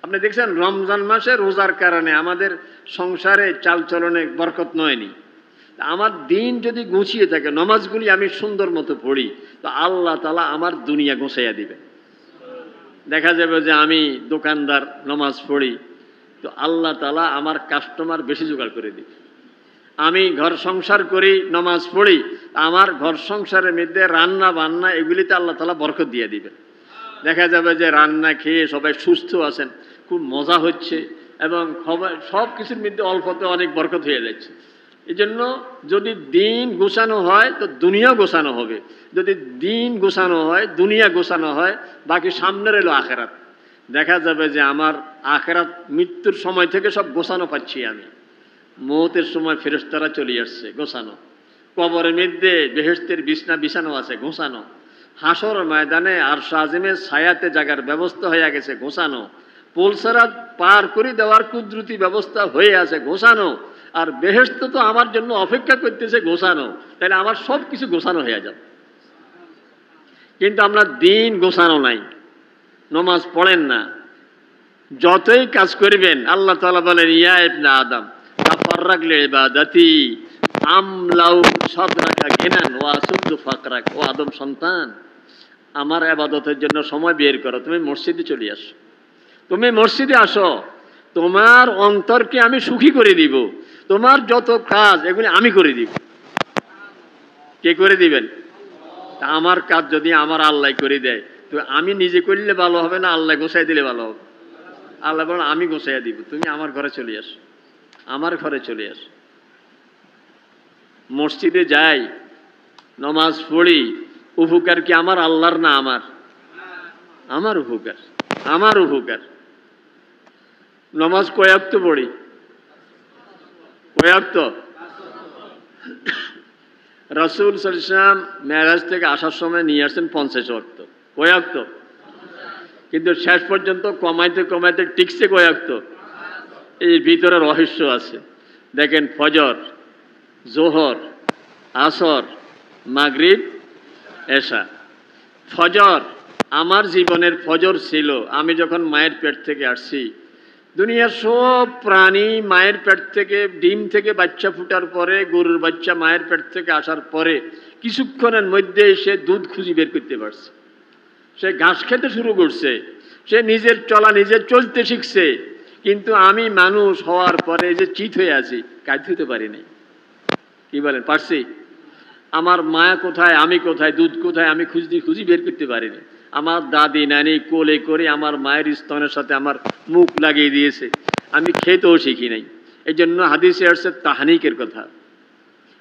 আপনি দেখছেন রমজান মাসে রোজার কারণে আমাদের সংসারে চালচলনে বরকত নয়নি। আমার দিন যদি গুছিয়ে থাকে, নামাজগুলি আমি সুন্দর মতো পড়ি, তো আল্লাহ তাআলা আমার দুনিয়া গুছাইয়া দিবে। দেখা যাবে যে আমি দোকানদার, নামাজ পড়ি, তো আল্লাহ তাআলা আমার কাস্টমার বেশি জোগাড় করে দিবে। আমি ঘর সংসার করি, নামাজ পড়ি, আমার ঘর সংসারের মধ্যে রান্না বান্না এগুলিতে আল্লাহ তাআলা বরকত দিয়ে দিবে। দেখা যাবে যে রান্না খেয়ে সবাই সুস্থ আছেন, খুব মজা হচ্ছে, এবং সব কিছুর মধ্যে অল্পতে অনেক বরকত হয়ে যাচ্ছে। এই জন্য যদি দিন গোছানো হয় তো দুনিয়া গোছানো হবে, যদি দিন গোছানো হয় দুনিয়া গোছানো হয়, বাকি সামনের এলো আখেরাত। দেখা যাবে যে আমার আখেরাত মৃত্যুর সময় থেকে সব গোছানো পাচ্ছি আমি। মৌতের সময় ফেরেশতারা চলে আসছে গোছানো, কবরের মধ্যে বেহেশতের বিছনা বিছানো আছে গোছানো, হাসর ময়দানে আরশ আজিমের ছায়াতে জায়গার ব্যবস্থা হয়ে গেছে গোছানো, পুলসিরাত পার করে দেওয়ার কুদরতি ব্যবস্থা হয়ে আছে গোছানো, আর বেহেশত তো আমার জন্য অপেক্ষা করতেছে গোছানো। তাহলে আমার সব কিছু গোছানো হয়ে যাবে। কিন্তু আমরা দিন গোছানো নাই, নমাজ পড়েন না, যতই কাজ করবেন আল্লাহ তাআলা বলেন ইয়া ইবনে আদম তাফাররাক লিইবাদাতি আমলাউ সাদরাকা গিনান ওয়া আসুদ্দু ফাকরাক। ও আদম সন্তান, আমার ইবাদতের জন্য সময় বের করো, তুমি মসজিদে চলে আসো, তুমি মসজিদে আসো, তোমার অন্তরকে আমি সুখী করে দিব, তোমার যত কাজ এগুলি আমি করে দিব। কে করে দিবেন? তা আমার কাজ যদি আমার আল্লাহ করে দেয়, তো আমি নিজে করলে ভালো হবে না আল্লাহ গোছাই দিলে ভালো হবে? আল্লাহ বলেন আমি গোছাইয়া দিব, তুমি আমার ঘরে চলে আসো, আমার ঘরে চলে আসো। মসজিদে যাই, নমাজ পড়ি, উপকার কি আমার আল্লাহর না আমার? আমার উপকার, আমার উপকার। নমাজ কয়াক্ত পড়ি, কয়াক্ত। রাসূল সাল্লাল্লাহু আলাইহি ওয়াসাল্লাম মেরাজ থেকে আসার সময় নিয়ে আসছেন 50 ওয়াক্ত, কয়াক্ত। কিন্তু শেষ পর্যন্ত কমাইতে কমাইতে টিকছে কয়াক্ত। এই ভিতরে রহস্য আছে। দেখেন, ফজর, জোহর, আসর, মাগরিব, এশা। ফজর আমার জীবনের ফজর ছিল আমি যখন মায়ের পেট থেকে আসছি। দুনিয়ার সব প্রাণী মায়ের পেট থেকে, ডিম থেকে বাচ্চা ফুটার পরে, গরুর বাচ্চা মায়ের পেট থেকে আসার পরে কিছুক্ষণের মধ্যে সে দুধ খুঁজি বের করতে পারছে, সে ঘাস খেতে শুরু করছে, সে নিজের চলা নিজে চলতে শিখছে। কিন্তু আমি মানুষ হওয়ার পরে যে চিত হয়ে আছি, কাজ হতে পারিনি। কি বলেন, পারছি? আমার মায়া কোথায়, আমি কোথায়, দুধ কোথায়, আমি খুঁজি বের করতে পারিনি। আমার দাদি নানি কোলে করে আমার মায়ের স্তনের সাথে আমার মুখ লাগিয়ে দিয়েছে, আমি খেতেও শিখি নাই। এই জন্য হাদিসে আসছে তাহানিকের কথা।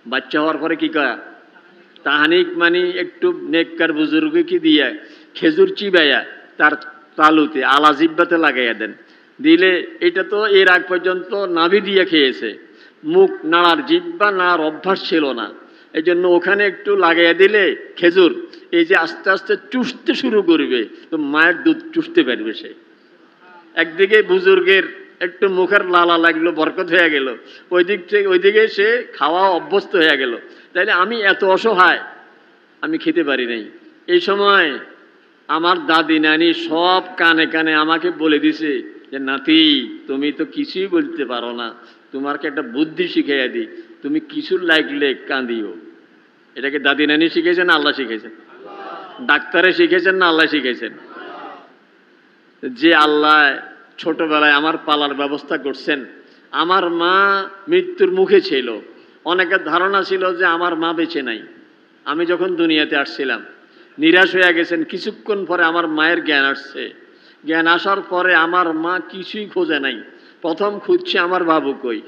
বাচ্চা হওয়ার পরে কি করা? তাহানিক মানে একটু নেককার বুজুর্গকে দিয়ে খেজুর চিবাইয়া তার তালুতে আলা জিব্বাতে লাগাইয়া দেন, দিলে এটা তো এর আগ পর্যন্ত নাভি দিয়ে খেয়েছে, মুখ নাড়ার, জিব্বা নাড়ার অভ্যাস ছিল না। এই জন্য ওখানে একটু লাগাইয়া দিলে খেজুর এই যে আস্তে আস্তে চুষতে শুরু করবে, তো মায়ের দুধ চুষতে পারবে সে। একদিকে বুজুর্গের একটু মুখের লালা লাগলো, বরকত হয়ে গেল, ওইদিকে সে খাওয়া অভ্যস্ত হয়ে গেল। তাইলে আমি এত অসহায়, আমি খেতে পারি নাই। এই সময় আমার দাদি নানি সব কানে কানে আমাকে বলে দিছে যে নাতি, তুমি তো কিছুই বলতে পারো না, তোমাকে একটা বুদ্ধি শিখাইয়া দিই, তুমি কিছু লাগলে কাঁদিও। এটাকে দাদি নানি শিখেছেন না আল্লাহ শিখেছেন? ডাক্তারে শিখেছেন না আল্লাহ শিখেছেন? যে আল্লাহ ছোটবেলায় আমার পালার ব্যবস্থা করছেন। আমার মা মৃত্যুর মুখে ছিল, অনেকের ধারণা ছিল যে আমার মা বেঁচে নাই। আমি যখন দুনিয়াতে আসছিলাম নিরাশ হয়ে গেছেন। কিছুক্ষণ পরে আমার মায়ের জ্ঞান আসছে। জ্ঞান আসার পরে আমার মা কিছুই খোঁজে নাই, প্রথম খুঁজছে আমার বাবু কই।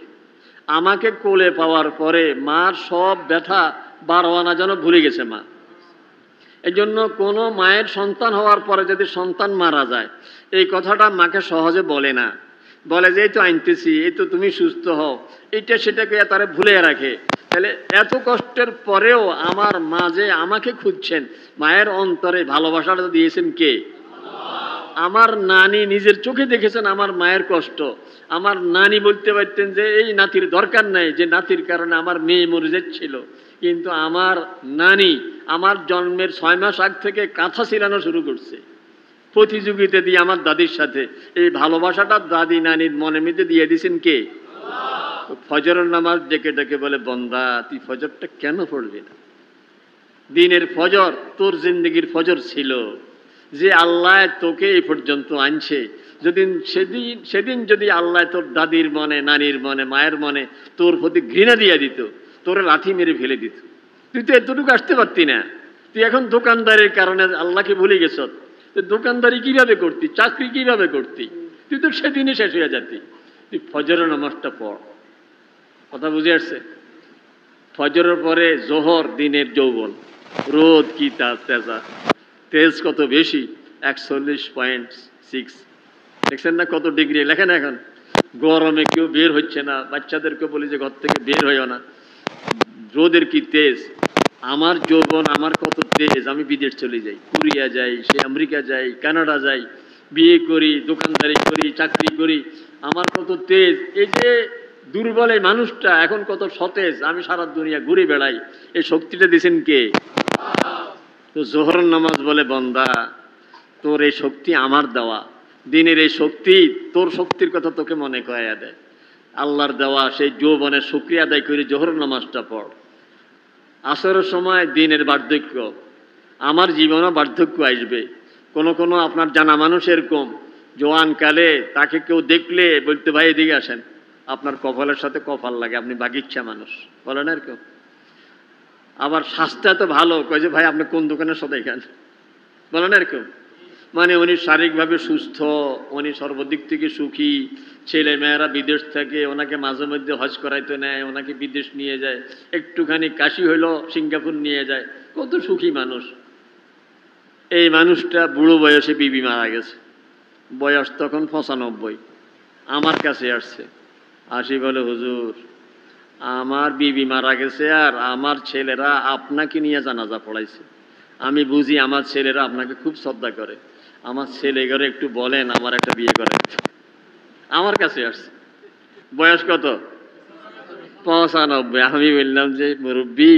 আমাকে কোলে পাওয়ার পরে মার সব ব্যথা 12 আনা যেন ভুলে গেছে মা। এই জন্য কোনো মায়ের সন্তান হওয়ার পরে যদি সন্তান মারা যায়, এই কথাটা মাকে সহজে বলে না, বলে যে এই তো আনতেছি, এই তো তুমি সুস্থ হও, এইটা সেটাকে তারা ভুলে রাখে। তাহলে এত কষ্টের পরেও আমার মা যে আমাকে খুঁজছেন, মায়ের অন্তরে ভালোবাসাটা দিয়েছেন কে? আমার নানি নিজের চোখে দেখেছেন আমার মায়ের কষ্ট। আমার নানি বলতে পারতেন যে এই নাতির দরকার নাই, যে নাতির কারণে আমার মেয়ে মরে যাচ্ছিল। কিন্তু আমার নানি আমার জন্মের 6 মাস আগ থেকে কাঁথা ছিলানো শুরু করছে প্রতিযোগিতা দিয়ে আমার দাদির সাথে। এই ভালোবাসাটা দাদি নানির মনে মধ্যে দিয়ে দিয়েছেন কে? ফজরের নামাজ ডেকে ডেকে বলে, বন্দা তুই ফজরটা কেন পড়লি না? দিনের ফজর তোর জিন্দগির ফজর ছিল, যে আল্লাহ তোকে এই পর্যন্ত আনছে। যদি সেদিন যদি আল্লাহ তোর দাদির মনে, নানির মনে, মায়ের মনে তোর প্রতি ঘৃণা দিয়ে দিত, তোর লাঠি মেরে ফেলে দিত। তুই তো এতটুকু আসতে পারতি না। তুই এখন দোকানদারের কারণে আল্লাহকে ভুলে গেছ। তুই দোকানদারি কিভাবে করতি, চাকরি কিভাবে করতি, তুই তো সেদিনই শেষ হয়ে যাতি। তুই ফজরের নামাজটা পড়। কথা বুঝে আসছে? ফজরের পরে জোহর দিনের যৌবন, রোদ কি তার তেজা, তেজ কত বেশি, 41.6। দেখছেন না কত ডিগ্রি, লেখেন এখন। গরমে কেউ বের হচ্ছে না, বাচ্চাদেরকে বলি যে ঘর থেকে বের হইও না, রোদের কি তেজ। আমার যৌবন, আমার কত তেজ, আমি বিদেশ চলে যাই, কোরিয়া যাই, সে আমেরিকা যাই, কানাডা যাই, বিয়ে করি, দোকানদারি করি, চাকরি করি, আমার কত তেজ। এই যে দুর্বল এই মানুষটা এখন কত সতেজ, আমি সারা দুনিয়া ঘুরে বেড়াই, এই শক্তিটা দিছেন কে? তো জোহর নামাজ বলে, বন্দা তোর এই শক্তি আমার দেওয়া, দিনের এই শক্তি, তোর শক্তির কথা তোকে মনে করাইয়া দেয়। আল্লাহর দেওয়া সেই যৌবনের শুকরিয়া আদায় করে জোহর নামাজটা পড়। আসরের সময় দিনের বার্ধক্য, আমার জীবনও বার্ধক্য আসবে। কোনো কোনো আপনার জানা মানুষ এরকম জোয়ানকালে তাকে কেউ দেখলে বলতে, ভাই এদিকে আসেন, আপনার কপালের সাথে কপাল লাগে, আপনি বাগিচ্ছা মানুষ, বলেন এরকম। আবার স্বাস্থ্য এত ভালো, কয় যে ভাই আপনি কোন দোকানের সদাই খান, বলেন এরকম। মানে উনি শারীরিকভাবে সুস্থ, উনি সর্বদিক থেকে সুখী, ছেলে মেয়েরা বিদেশ থেকে ওনাকে মাঝে মধ্যে হজ করাইতে নেয়, ওনাকে বিদেশ নিয়ে যায়, একটুখানি কাশি হইল সিঙ্গাপুর নিয়ে যায়, কত সুখী মানুষ। এই মানুষটা বুড়ো বয়সে বিবি মারা গেছে, বয়স তখন 95, আমার কাছে আসছে, আসি বলে, হুজুর আমার বিবি মারা গেছে আর আমার ছেলেরা আপনাকে নিয়ে জানাজা পড়াইছে, আমি বুঝি আমার ছেলেরা আপনাকে খুব শ্রদ্ধা করে, আমার ছেলে ঘরে একটু বলেন আমার একটা বিয়ে করে। আমার কাছে আসছে, বয়স কত? 95। আমি বললাম যে মুরব্বী,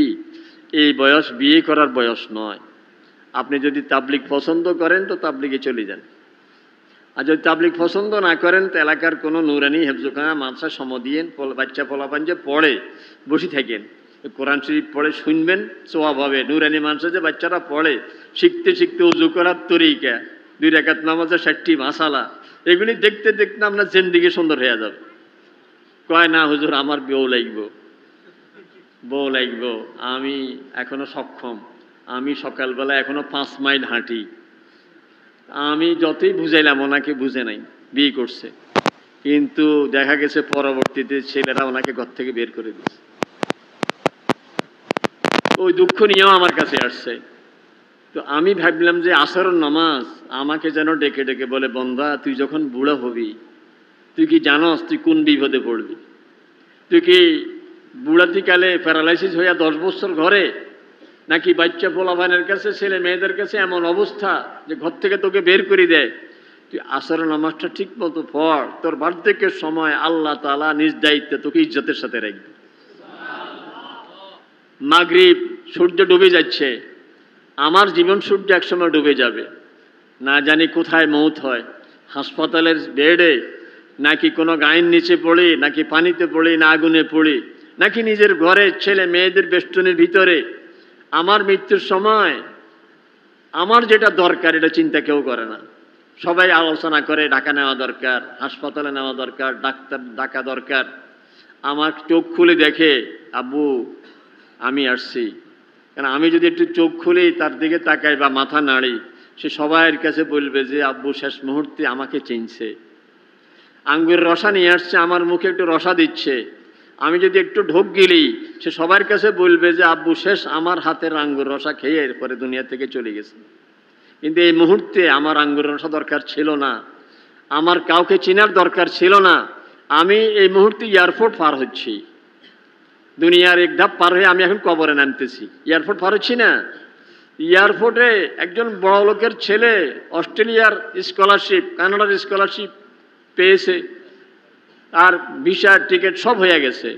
এই বয়স বিয়ে করার বয়স নয়, আপনি যদি তাবলিগ পছন্দ করেন তো তাবলিগে চলে যান, আর যদি তাবলিগ পছন্দ না করেন তো এলাকার কোনো নুরানি হেফজোখানা মাদ্রাসা সম দিয়েন, বাচ্চা পোলাপান যে পড়ে বসে থাকেন, কোরআন শরীফ পড়ে শুনবেন, সোয়াব হবে। নুরানি মাদ্রাসা যে বাচ্চারা পড়ে, শিখতে শিখতে উজু করার তরিকা, 2 রাকাত নামাজের 60টি মাসালা, এগুলি দেখতে দেখতে আপনার জিন্দেগি সুন্দর হয়ে যাবে। কয় না হুজুর আমার বউ লাগবো, আমি এখনো সক্ষম, আমি সকালবেলা এখনো 5 মাইল হাঁটি। আমি যতই বুঝাইলাম ওনাকে বুঝে নাই, বিয়ে করছে, কিন্তু দেখা গেছে পরবর্তীতে ছেলেরা ওনাকে ঘর থেকে বের করে দিয়েছে। ওই দুঃখ নিয়েও আমার কাছে আসছে। তো আমি ভাবলাম যে আসরের নামাজ আমাকে যেন ডেকে ডেকে বলে, বন্ধা তুই যখন বুড়া হবি, তুই কি জানস তুই কোন বিপদে পড়বি? তুই কি বুড়াতিকালে প্যারালাইসিস হইয়া 10 বছর ঘরে, নাকি বাচ্চা পোলাভানের কাছে, ছেলে মেয়েদের কাছে এমন অবস্থা যে ঘর থেকে তোকে বের করে দেয়? তুই আসরের নামাজটা ঠিক মতো পড়, তোর বার্ধক্যের সময় আল্লাহ তাআলা নিজ দায়িত্বে তোকে ইজ্জতের সাথে রাখবে। মাগরিব, সূর্য ডুবে যাচ্ছে, আমার জীবন সূর্য একসময় ডুবে যাবে, না জানি কোথায় মৌত হয়, হাসপাতালের বেডে, নাকি কোনো গায়ের নিচে পড়ি, নাকি পানিতে পড়ি, না আগুনে পড়ি, নাকি নিজের ঘরে ছেলে মেয়েদের বেষ্টনীর ভিতরে। আমার মৃত্যুর সময় আমার যেটা দরকার এটা চিন্তা কেউ করে না, সবাই আলোচনা করে ঢাকা নেওয়া দরকার, হাসপাতালে নেওয়া দরকার, ডাক্তার ডাকা দরকার। আমার চোখ খুলে দেখে আব্বু আমি আসছি, কারণ আমি যদি একটু চোখ খুলি তার দিকে তাকাই বা মাথা নাড়ি, সে সবাইয়ের কাছে বলবে যে আব্বু শেষ মুহূর্তে আমাকে চিনছে। আঙ্গুরের রসা নিয়ে আসছে, আমার মুখে একটু রসা দিচ্ছে, আমি যদি একটু ঢোক গেলি সে সবার কাছে বলবে যে আব্বু শেষ আমার হাতের আঙ্গুর রসা খেয়ে এরপরে দুনিয়া থেকে চলে গেছে। কিন্তু এই মুহূর্তে আমার আঙ্গুর রসা দরকার ছিল না, আমার কাউকে চেনার দরকার ছিল না। আমি এই মুহূর্তে এয়ারপোর্ট পার হচ্ছি, দুনিয়ার এক ধাপ পার হয়ে আমি এখন কবরে নামতেছি, এয়ারপোর্ট পার হচ্ছি না। এয়ারপোর্টে একজন বড় লোকের ছেলে অস্ট্রেলিয়ার স্কলারশিপ, কানাডার স্কলারশিপ পেয়েছে, আর ভিসা টিকিট সব হয়ে গেছে।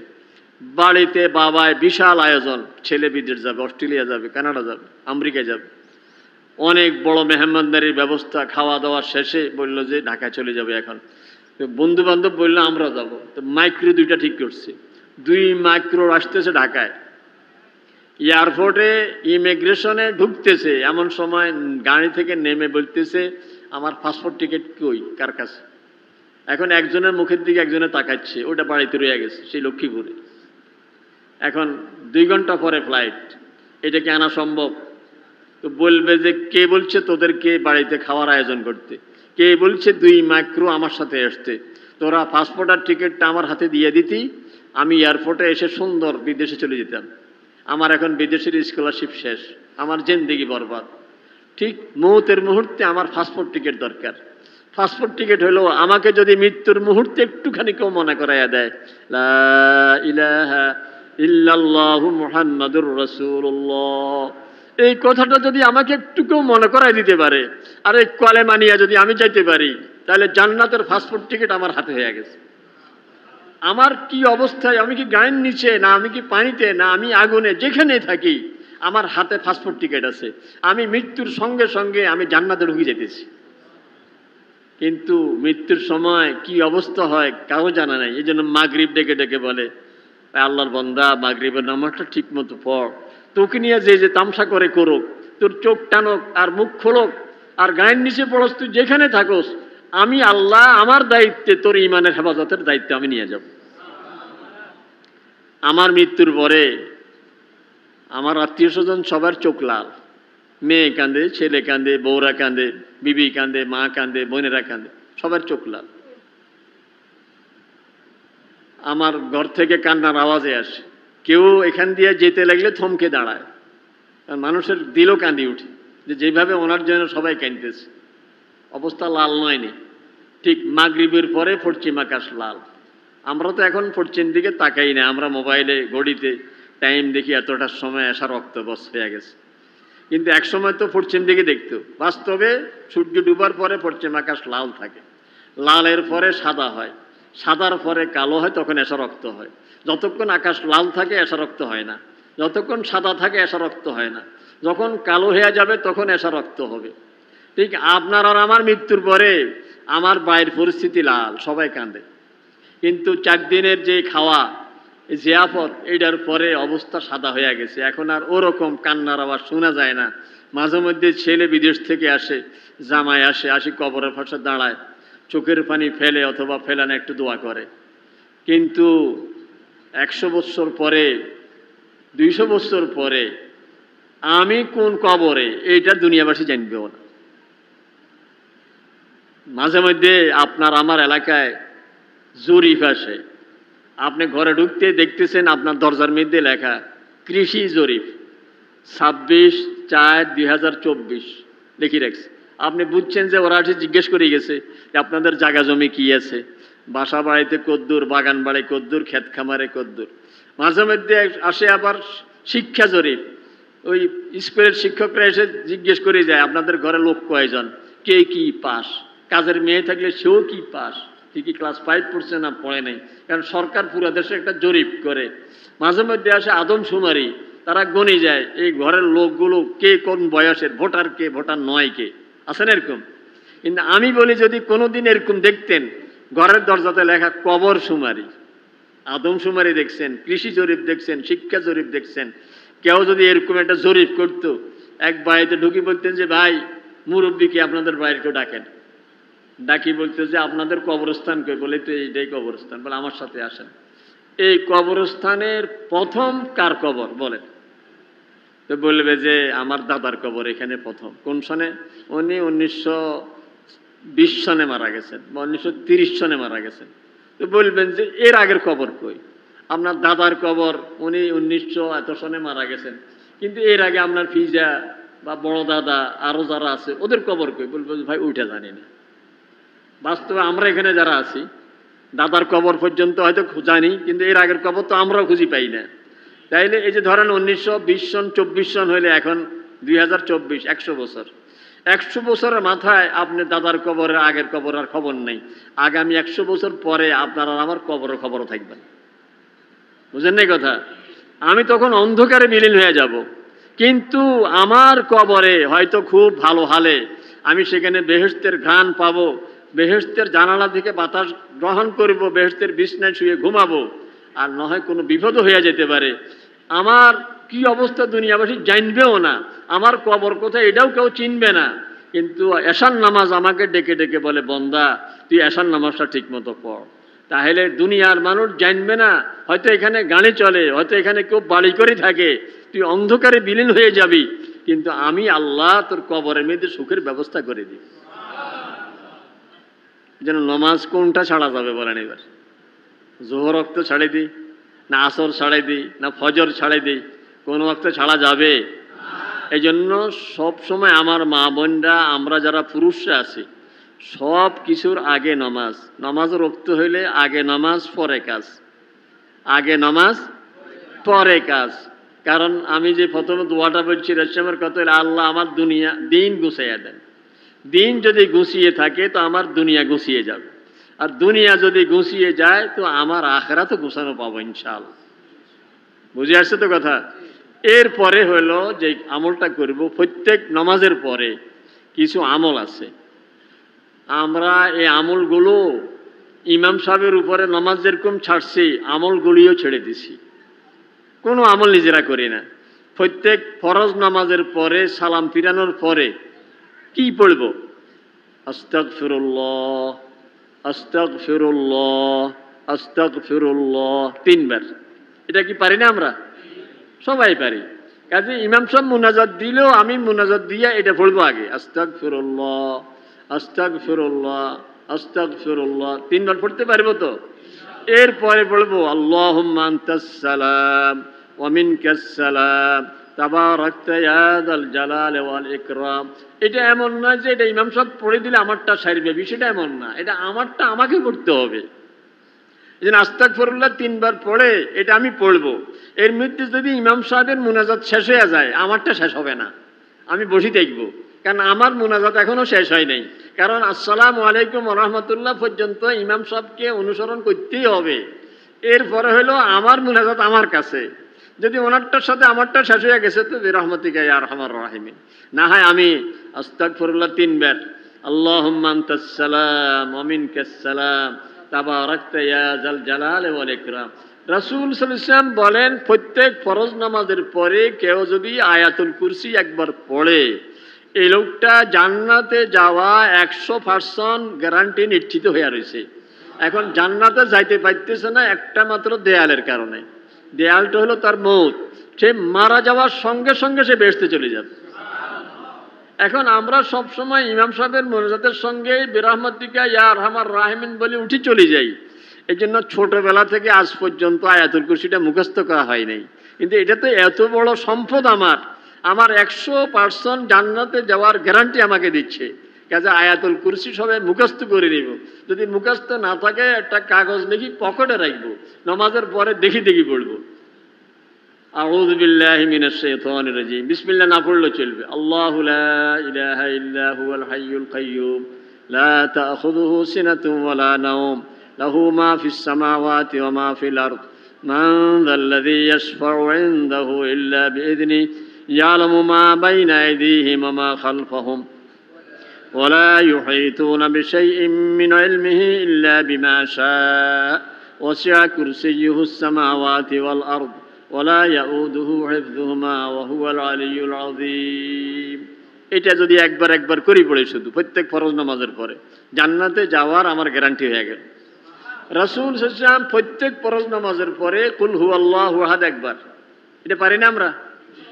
বাড়িতে বাবায় বিশাল আয়োজন, ছেলে বিদেশ যাবে, অস্ট্রেলিয়া যাবে, কানাডা যাবে, আমেরিকা যাবে, অনেক বড় মেহমানদারির ব্যবস্থা। খাওয়া দাওয়া শেষে বললো যে ঢাকায় চলে যাবে এখন। তো বন্ধু বান্ধব বললো আমরা যাব, তো মাইক্রো 2টা ঠিক করছে, 2 মাইক্রো আসতেছে ঢাকায়। এয়ারপোর্টে ইমিগ্রেশনে ঢুকতেছে, এমন সময় গাড়ি থেকে নেমে বলতেছে আমার পাসপোর্ট টিকিট কই, কার কাছে? এখন একজনের মুখের দিকে একজনে তাকাচ্ছে, ওটা বাড়িতে রয়ে গেছে সেই লক্ষ্মীপুরে। এখন 2 ঘন্টা পরে ফ্লাইট, এটা কি আনা সম্ভব? তো বলবে যে কে বলছে তোদেরকে বাড়িতে খাওয়ার আয়োজন করতে, কে বলছে 2 মাইক্রো আমার সাথে আসতে, তোরা পাসপোর্ট আর টিকিটটা আমার হাতে দিয়ে দিতি, আমি এয়ারপোর্টে এসে সুন্দর বিদেশে চলে যেতাম। আমার এখন বিদেশের স্কলারশিপ শেষ, আমার জিন্দেগি বরবাদ। ঠিক মৌতের মুহূর্তে আমার পাসপোর্ট টিকিট দরকার। পাসপোর্ট টিকিট হলো আমাকে যদি মৃত্যুর মুহূর্তে একটুখানি কেউ মনে করাইয়া দেয়, লা ইলাহা ইল্লাল্লাহু মুহাম্মাদুর রাসূলুল্লাহ, এই কথাটা যদি আমাকে একটু কেউ মনে করাই দিতে পারে, আর এই কলেমা নিয়ে যদি আমি যাইতে পারি, তাহলে জান্নাতের পাসপোর্ট টিকিট আমার হাতে হয়ে গেছে। আমার কি অবস্থায়, আমি কি গায়ের নিচে, না আমি কি পানিতে, না আমি আগুনে, যেখানে থাকি আমার হাতে পাসপোর্ট টিকিট আছে, আমি মৃত্যুর সঙ্গে সঙ্গে আমি জান্নাতে ঢুকে যেতেছি। কিন্তু মৃত্যুর সময় কি অবস্থা হয় কাউ জানা নাই। এই জন্য মাগরিব ডেকে ডেকে বলে, আল্লাহর বান্দা মাগরিবের নামাজটা ঠিক মতো পড়, তোকে নিয়ে যে যে তামসা করে করুক, তোর চোখ টানক আর মুখ খোলক আর গায়ের নিচে পড়স, তুই যেখানে থাকস, আমি আল্লাহ আমার দায়িত্বে তোর ইমানের হেফাজতের দায়িত্ব আমি নিয়ে যাব। আমার মৃত্যুর পরে আমার আত্মীয় স্বজন সবার চোখ লাল, মেয়ে কাঁদে, ছেলে কাঁদে, বউরা কাঁদে, বিবি কাঁদে, মা কাঁদে, বোনেরা কাঁদে, সবার চোখ লাল। আমার ঘর থেকে কান্নার আওয়াজে আসে, কেউ এখান দিয়ে যেতে লাগলে থমকে দাঁড়ায়, মানুষের দিলও কাঁদি উঠে যে যেভাবে ওনার জন্য সবাই কাঁদতেছে। অবস্থা লাল নয়নি। ঠিক মাগরিবের পরে পশ্চিম আকাশ লাল। আমরা তো এখন পশ্চিম দিকে তাকাই না, আমরা মোবাইলে ঘড়িতে টাইম দেখি, এতটার সময় আসা রক্ত বস হয়ে গেছে। কিন্তু এক সময় তো পশ্চিম দিকে দেখতো। বাস্তবে সূর্য ডুবার পরে পশ্চিম আকাশ লাল থাকে, লালের পরে সাদা হয়, সাদার পরে কালো হয়, তখন এসা রক্ত হয়। যতক্ষণ আকাশ লাল থাকে এসা রক্ত হয় না, যতক্ষণ সাদা থাকে এসা রক্ত হয় না, যখন কালো হয়ে যাবে তখন এসা রক্ত হবে। ঠিক আপনার আর আমার মৃত্যুর পরে আমার বাইরের পরিস্থিতি লাল, সবাই কাঁদে। কিন্তু 4 দিনের যে খাওয়া জিয়াফত, এইটার পরে অবস্থা সাদা হয়ে গেছে। এখন আর ওরকম কান্নার আওয়াজ শোনা যায় না। মাঝে মধ্যে ছেলে বিদেশ থেকে আসে, জামাই আসে, আসি কবরের পাশে দাঁড়ায়, চোখের পানি ফেলে অথবা ফেলে না, একটু দোয়া করে। কিন্তু 100 বছর পরে, 200 বছর পরে আমি কোন কবরে, এইটা দুনিয়াবাসী জানবেও না। মাঝে মধ্যে আপনার আমার এলাকায় জরিপ আসে, আপনি ঘরে ঢুকতে দেখতেছেন আপনার দরজার মধ্যে লেখা কৃষি জরিপ 26/4/2024 লিখে রাখছে। আপনি বুঝছেন যে ওরা এসে জিজ্ঞেস করে গেছে যে আপনাদের জায়গা জমি কি আছে, বাসা বাড়িতে কদ্দূর, বাগান বাড়ি কদ্দূর, ক্ষেত খামারে কদ্দূর। মাঝে মধ্যে আসে আবার শিক্ষা জরিপ, ওই স্কুলের শিক্ষকরা এসে জিজ্ঞেস করে যায় আপনাদের ঘরে লোক কয়জন, কে কি পাস, কাজের মেয়ে থাকলে সেও কি পাস, ঠিকই ক্লাস 5 পড়ছে না পড়ে নাই। কারণ সরকার পুরো দেশে একটা জরিপ করে। মাঝে মধ্যে আসে আদমশুমারি, তারা গণে যায় এই ঘরের লোকগুলো কে কোন বয়সের, ভোটার কে, ভোটার নয় কে, আছেন এরকম। কিন্তু আমি বলি যদি কোনোদিন এরকম দেখতেন, ঘরের দরজাতে লেখা কবর শুমারি, আদমশুমারি দেখছেন, কৃষি জরিপ দেখছেন, শিক্ষা জরিপ দেখছেন, কেউ যদি এরকম একটা জরিপ করতো, এক বাড়িতে ঢুকি বলতেন যে ভাই মুরব্বীকে আপনাদের বাড়ির কেউ ডাকেন, ডাকি বলতে যে আপনাদের কবরস্থান কই, বলে তো এইটাই কবরস্থান, বলে আমার সাথে আসেন। এই কবরস্থানের প্রথম কার কবর বলেন? তো বলবে যে আমার দাদার কবর এখানে প্রথম। কোন সনে? উনি 1920 সনে মারা গেছেন বা 1930 সনে মারা গেছেন। তো বলবেন যে এর আগের কবর কই? আপনার দাদার কবর উনি 1900 এত সনে মারা গেছেন, কিন্তু এর আগে আপনার ফিজা বা বড় দাদা আরো যারা আছে ওদের কবর কই? বলবে ভাই ওইটা জানি না। বাস্তবে আমরা এখানে যারা আছি দাদার কবর পর্যন্ত হয়তো জানি, কিন্তু এর আগের কবর তো আমরাও খুঁজি পাই না। তাইলে এই যে ধরেন 1920 সন 24 সন হইলে এখন 2024, 100 বছর। 100 বছরের মাথায় আপনি দাদার কবরের আগের কবর আর খবর নেই। আগামী 100 বছর পরে আপনার আর আমার খবরও থাকবে না। বুঝেন না কথা? আমি তখন অন্ধকারে বিলীন হয়ে যাব, কিন্তু আমার কবরে হয়তো খুব ভালো হালে আমি সেখানে বেহেশতের ঘ্রাণ পাবো, বেহেশতের জানালা থেকে বাতাস গ্রহণ করব, বেহেশতের বিছনায় শুয়ে ঘুমাবো। আর নয় কোনো বিপদ হয়ে যেতে পারে, আমার কি অবস্থা দুনিয়াবাসী জানবেও না, আমার কবর কোথায় এটাও কেউ চিনবে না। কিন্তু এশার নামাজ আমাকে ডেকে ডেকে বলে বন্দা তুই এশার নামাজটা ঠিক মতো পড়, তাহলে দুনিয়ার মানুষ জানবে না। হয়তো এখানে গাড়ি চলে, হয়তো এখানে কেউ বাড়ি করে থাকে, তুই অন্ধকারে বিলীন হয়ে যাবি, কিন্তু আমি আল্লাহ তোর কবরের মধ্যে সুখের ব্যবস্থা করে দিই। যেন নমাজ কোনটা ছাড়া যাবে বলেন এবার? জোহর ওয়াক্ত ছাড়ে দিই, না আসর ছাড়াই দিই, না ফজর ছাড়াই দিই, কোন ওয়াক্ত ছাড়া যাবে? এই জন্য সবসময় আমার মা বোনরা, আমরা যারা পুরুষরা আছি, সব কিছুর আগে নামাজ। নামাজ রক্ত হইলে আগে নামাজ পরে কাজ, আগে নামাজ পরে কাজ। কারণ আমি যে প্রথমে দোয়াটা বলছি রসমের কথা হলে, আল্লাহ আমার দুনিয়া দিন গুছাইয়া দেন। দিন যদি গুছিয়ে থাকে তো আমার দুনিয়া গুছিয়ে যাবে, আর দুনিয়া যদি গুছিয়ে যায় তো আমার আখিরাতও গুছানো পাবো ইনশাআল্লাহ। বুঝে আসছে তো কথা? এরপরে হলো যে আমলটা করব, প্রত্যেক নামাজের পরে কিছু আমল আছে। আমরা এই আমলগুলো ইমাম সাহেবের উপরে নামাজ যেরকম ছাড়ছি, আমলগুলিও ছেড়ে দিছি। কোনো আমল নিজেরা করি না। প্রত্যেক ফরজ নামাজের পরে সালাম ফিরানোর পরে কি পড়ব? আস্তাগফিরুল্লাহ, আস্তাগফিরুল্লাহ, আস্তাগফিরুল্লাহ 3 বার। এটা কি পারি না আমরা? সবাই পারি। কাজে ইমাম সাহেব মুনাজাত দিলেও আমি মুনাজাত দিয়ে এটা পড়বো আগে, আস্তাগফিরুল্লাহ, আস্তাগফিরুল্লাহ, আস্তাগফিরুল্লাহ 3 বার পড়তে পারবো তো? এরপরে বলবো আল্লাহুম্মা আনতাস সালাম ওয়া মিনকাস সালাম তাবারাকতা ইয়া যাল জালালি ওয়াল ইকরাম। এটা এমন না যে এটা ইমাম সাহেব পড়ে দিলে আমারটা সারবে, বিষয়টা এমন না। এটা আমারটা আমাকে করতে হবে। এই জন্য আস্তাগফিরুল্লাহ 3 বার পড়ে এটা আমি পড়বো। এর মধ্যে যদি ইমাম সাহেবের মুনাজাত শেষ হয়ে যায়, আমারটা শেষ হবে না, আমি বসে দেখবো। কারণ আমার মুনাজাত এখনো শেষ হয় নাই। কারণ আসসালামু আলাইকুম ওয়া রাহমাতুল্লাহ পর্যন্ত ইমাম সাহেবকে অনুসরণ করতেই হবে। এরপরে হলো আমার মুনাজাত আমার কাছে। যদি ওনারটার সাথে আমারটা শেষ হয়ে গেছে তো বিরহমাতিকা ইয়া আরহামার রাহিমিন। না হয় আমি আস্তাগফিরুল্লাহ 3 বার, আল্লাহুম্মা আনতাস সালাম ওয়া মিনকাস সালাম তাবারাকতা ইয়া যাল জালালি ওয়াল ইকরাম। রাসূল সাল্লাল্লাহু আলাইহি ওয়াসাল্লাম বলেন, প্রত্যেক ফরজ নামাজের পরে কেউ যদি আয়াতুল কুরসি একবার পড়ে, এই লোকটা জান্নাতে যাওয়া 100% গ্যারান্টি নিশ্চিত হয়ে রয়েছে। এখন জান্নাতে যাইতে পারতেছে না একটা মাত্র দেয়ালের কারণে। দেয়ালটা হলো তার মৌত। সে মারা যাওয়ার সঙ্গে সঙ্গে সে বেহেশতে চলে যাবে। এখন আমরা সব সময় ইমাম সাহেবের মুনাজাতের সঙ্গে বিরহমাতিকা ইয়া আরহামার রাহিমিন বলে উঠে চলে যাই। এই জন্য ছোটবেলা থেকে আজ পর্যন্ত আয়াতুল কুরসিটা মুখস্থ করা হয় নাই। কিন্তু এটা তো এত বড় সম্পদ আমার 100% জান্নাতে যাওয়ার গ্যারান্টি আমাকে দিচ্ছে। কাজে আয়াতুল কুরসি সবাই মুখস্থ করে নিব। যদি মুখস্থ না থাকে একটা কাগজ লিখি পকেটে রাখবো, নামাজের পরে দেখি দেখি পড়বো। আউযু বিল্লাহি মিনাশ শাইতানির রাজিম। বিসমিল্লাহ না পড়লেও চলবে। আল্লাহু লা ইলাহা ইল্লা হুয়াল হাইয়ুল কাইয়্যুম লা তাখুযুহু সিনাতুন ওয়া লা নাওম লাহু মা ফিস সামাওয়াতি ওয়া মা ফিল আরদ মান যাল্লাযী ইয়াশফা'ু 'ইনদাহু ইল্লা বিইذনিহি ইয়ালামু মা বাইনা আইদিহিম ওয়া মা খালফাহুম ওয়া লা ইউহীতুনা বিশাইইন মিন 'ইলমিহি ইল্লা বিমা শা'a ওয়াসি'a কুরসিয়্যুহুস সামাওয়াতি ওয়াল আরদ ওয়ালা ইয়াউদুহু হিফযুহুমা ওয়া হুয়াল আলিয়্যুল আযীম। এটা যদি একবার করি পড়ে শুধু প্রত্যেক ফরজ নামাজের পরে, জান্নাতে যাওয়ার আমার গ্যারান্টি হয়ে গেল। রাসূল সাল্লাল্লাহু আলাইহি ওয়াসাল্লাম প্রত্যেক ফরজ নামাজের পরে কুল হুয়াল্লাহু আহাদ একবার, এটা পারি না আমরা?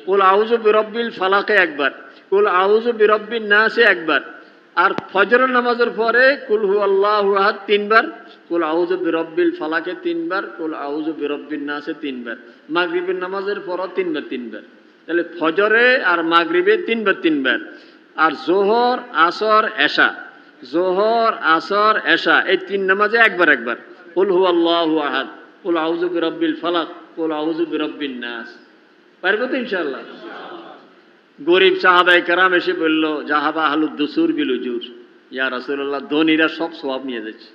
কুল আউযু বিরাব্বিল ফালাকে একবার, কুল আউযু বিরাব্বিন নাসে একবার, আর ফজরের নামাজের পরে কুল হুয়াল্লাহু আহাদ 3 বার, কুল আউযু বিরাব্বিল ফালাকে 3 বার, কুল আউযু বিরাব্বিন নাসে 3 বার। মাগরিবের নামাজের পরও 3 বার। তাহলে ফজরে আর মাগরিবে 3 বার। আর যোহর আসর এশা, যোহর আসর এশা এই 3 নামাজে একবার। কুল হুয়াল্লাহু আহাদ, কুল আউযু বিরাব্বিল ফালাক, কুল আউযু বিরাব্বিন নাস। পারবো তো ইনশাআল্লাহ? গরিব সাহাবায়ে কেরাম এসে বলল, জাহাবা আহলুদ দুসুর বিল উজুর, ইয়া রাসূলুল্লাহ ধনীরা সব সওয়াব নিয়ে যাচ্ছে।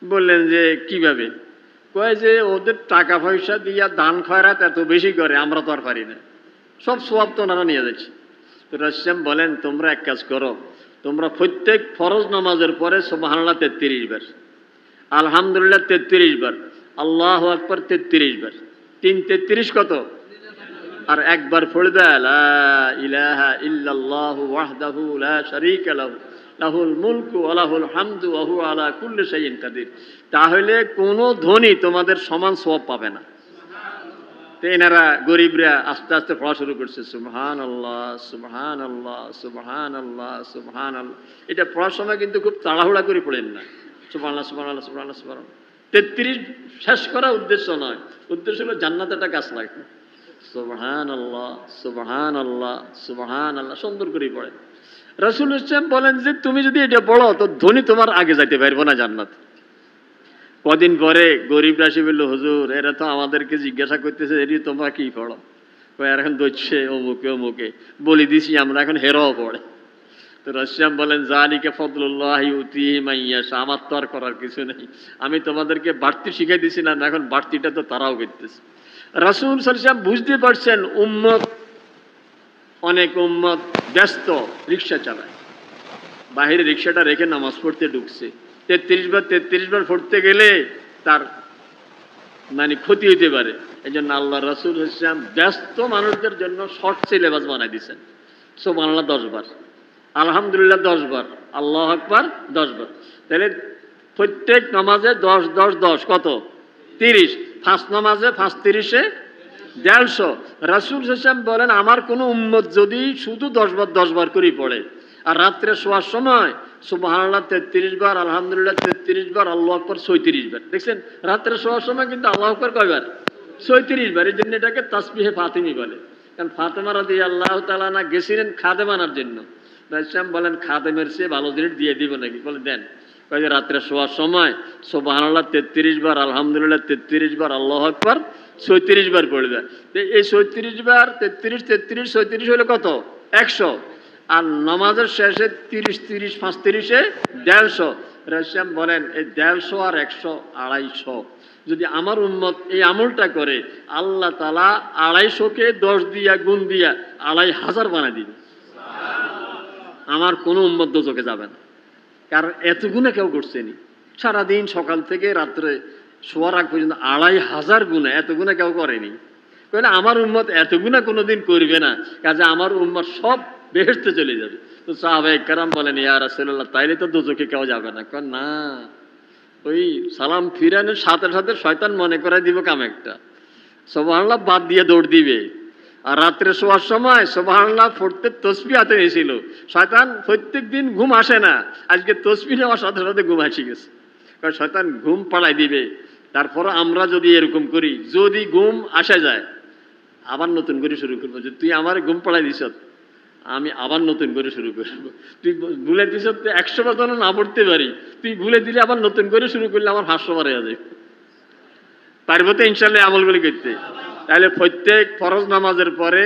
বললেন যে কিভাবে? কয় যে ওদের টাকা পয়সা দিয়া দান খয়রাত এত বেশি করে, আমরা তো আর পারি না, সব সওয়াব তো ওনারা নিয়ে যাচ্ছে। তো রাসূল বলেন, তোমরা এক কাজ করো, তোমরা প্রত্যেক ফরজ নামাজের পরে সুবহানাল্লাহ 33 বার, আলহামদুলিল্লাহ 33 বার, আল্লাহু আকবার 33 বার, 33 কত? আর একবার পড়বে লা ইলাহা ইল্লাল্লাহু ওয়াহদাহু লা শারীকা লাহু লাহুল মুলকু ওয়া লাহুল হামদু ওয়া হুয়া আলা কুল্লি শাইইন কাদির। তাহলে কোনো ধনী তোমাদের সমান সওয়াব পাবে না। তো এনারা গরিবরা আস্তে আস্তে পড়া শুরু করছে, সুবহানাল্লাহ সুবহানাল্লাহ সুবহানাল্লাহ সুবহানাল্লাহ। এটা পড়ার সময় কিন্তু খুব তাড়াহুড়া করে পড়েন না, সুবহানাল্লাহ সুবহানাল্লাহ সুবহানাল্লাহ সুবহানাল্লাহ। 33 শেষ করা উদ্দেশ্য নয়, উদ্দেশ্য হলো জান্নাতে একটা গাছ লাগবে। সুবহানাল্লাহ, সুবহানাল্লাহ, সুবহানাল্লাহ, সুন্দর করে পড়ে। রাসূল ইসলাম বলেন যে তুমি যদি এটা পড়ো তো ধনী তোমার আগে যাইতে পারবো না জান্নাত। কদিন পরে গরিব রাশি বলল, হুজুর এরা তো আমাদেরকে জিজ্ঞাসা করতেছে এটি তোমরা কি পড়ো? আর এখন দচ্ছে অমুকে অমুকে বলি দিছি আমরা, এখন হেরাও পড়ে। তো রাসূল বলেন যালিকা ফাদলুল্লাহি ইউতিহি মান ইয়াশা, আমার তো আর করার কিছু নেই, আমি তোমাদেরকে বাড়তি শিখাই দিছিলাম, এখন বাড়তিটা তো তারাও করতেছে। রাসূল সাল্লাল্লাহু আলাইহি ওয়াসাল্লাম বুঝতে পারছেন উম্মত, অনেক উম্মত ব্যস্ত, রিক্সা চালায়, বাহিরে রিক্সাটা রেখে নামাজ পড়তে ঢুকছে, 33 বার পড়তে গেলে তার মানে ক্ষতি হইতে পারে। এই জন্য আল্লাহ রাসূল ইসলাম ব্যস্ত মানুষদের জন্য শর্ট সিলেবাস বানাই দিচ্ছেন। সুবহানাল্লাহ 10 বার, আলহামদুলিল্লাহ 10 বার, আল্লাহু আকবার 10 বার। তাহলে প্রত্যেক নামাজে 10 10 10 কত? 30। ফার্স্ট নামাজে 5-30-এ 150। রাসূল ইসলাম বলেন আমার কোনো উম্মত যদি শুধু 10 বার 10 বার করেই পড়ে আর রাত্রে শোয়ার সময় সুবহানাল্লাহ 33 বার, আলহামদুলিল্লাহ 33 বার, আল্লাহু আকবার 36 বার। দেখছেন রাত্রে শোয়ার সময় কিন্তু আল্লাহু আকবার কয়বার? 36 বার। এই জন্য এটাকে তাসবিহে ফাতিমি বলে। কারণ ফাতেমা রাদিয়াল্লাহু তাআলা না গেছিলেন খাদেম আনার জন্য। রাসূল বলেন খাদেমের চেয়ে ভালো জিনিস দিয়ে দিব নাকি? বলে দেন। কয় যে রাত্রে শোয়ার সময় সুবহানাল্লাহ 33 বার, আলহামদুলিল্লাহ 33 বার, আল্লাহু আকবার 36 বার পড়বে। এই 36 বার 33 33 36 হলো কত? 100। আর নামাজের শেষে 30 30 35-এ 150। রাসূল বলেন এই 150 আর 100 250। যদি আমার উম্মত এই আমলটা করে আল্লাহ তাআলা 250-কে 10 দিয়া গুণ দিয়া 2500 বানায় দিবে। আমার কোনো উম্মত দোজখে যাবে না, কারণ এত গুনাহ কেউ করছেনি। সারাদিন সকাল থেকে রাত্রে শোয়ার আগ পর্যন্ত 2500 গুনাহ, এত গুনাহ কেউ করেনি। কইলে আমার উম্মত এত গুনাহ কোনোদিন করবে না, কাজে আমার উম্মত সব বেহেশতে চলে যাবে। তো সাহাবায়ে কেরাম বলেন ইয়া রাসূলুল্লাহ তাইলে তো দোজখে কেউ যাবে না। কয় না, ওই সালাম ফিরানোর সাথে সাথে শয়তান মনে করাই দিব কাম একটা, সুবহানাল্লাহ বাদ দিয়ে দৌড় দিবে। আর রাত্রে শোয়ার সময় সুবহানাল্লাহ পড়তে তসবিহ হাতে নিয়েছিল। শয়তান প্রত্যেক দিন ঘুম আসে না, আজকে তসবিহ নেওয়ার সাথে সাথে ঘুম আসে গেছে। কারণ শয়তান ঘুম পাড়াই দিবে। তারপর আমরা যদি এরকম করি, যদি ঘুম আসে যায় আবার নতুন করে শুরু করবো, যে তুই আমার ঘুম পাড়াই দিস, আমি আবার নতুন করে শুরু করবো। তুই ভুলে দিস 100 বার যেন না পড়তে পারি, তুই ভুলে দিলে আবার নতুন করে শুরু করলে আমার 500 বার হয়ে যাবে। পারবো তো ইনশাল্লাহ আমলগুলি করতে? তাহলে প্রত্যেক ফরজ নামাজের পরে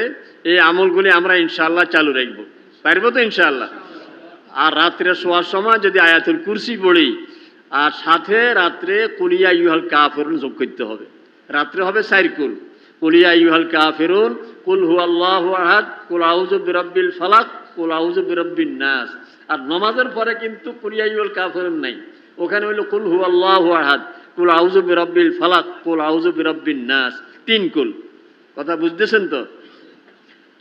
এই আমলগুলি আমরা ইনশাআল্লাহ চালু রাখবো। পারবো তো ইনশাআল্লাহ? আর রাত্রে শোয়ার সময় যদি আয়াতুল কুরসি পড়ি, আর সাথে রাত্রে কুল ইয়া আইয়ুহাল কাফিরুন যোগ করতে হবে। রাত্রে হবে 4 কুল, কুল ইয়া আইয়ুহাল কাফিরুন, কুল হুয়াল্লাহু আহাদ, কুল আউযু বিরাব্বিল ফালাক, কুল আউযু বিরাব্বিন নাস। আর নামাজের পরে কিন্তু কুল ইয়া আইয়ুহাল কাফিরুন নাই, ওখানে হলো কুল হুয়াল্লাহু আহাদ, কুল আউযু বিরাব্বিল ফালাক, কুল আউযু বিরাব্বিন নাস। 3 কুল। কথা বুঝতেছেন তো?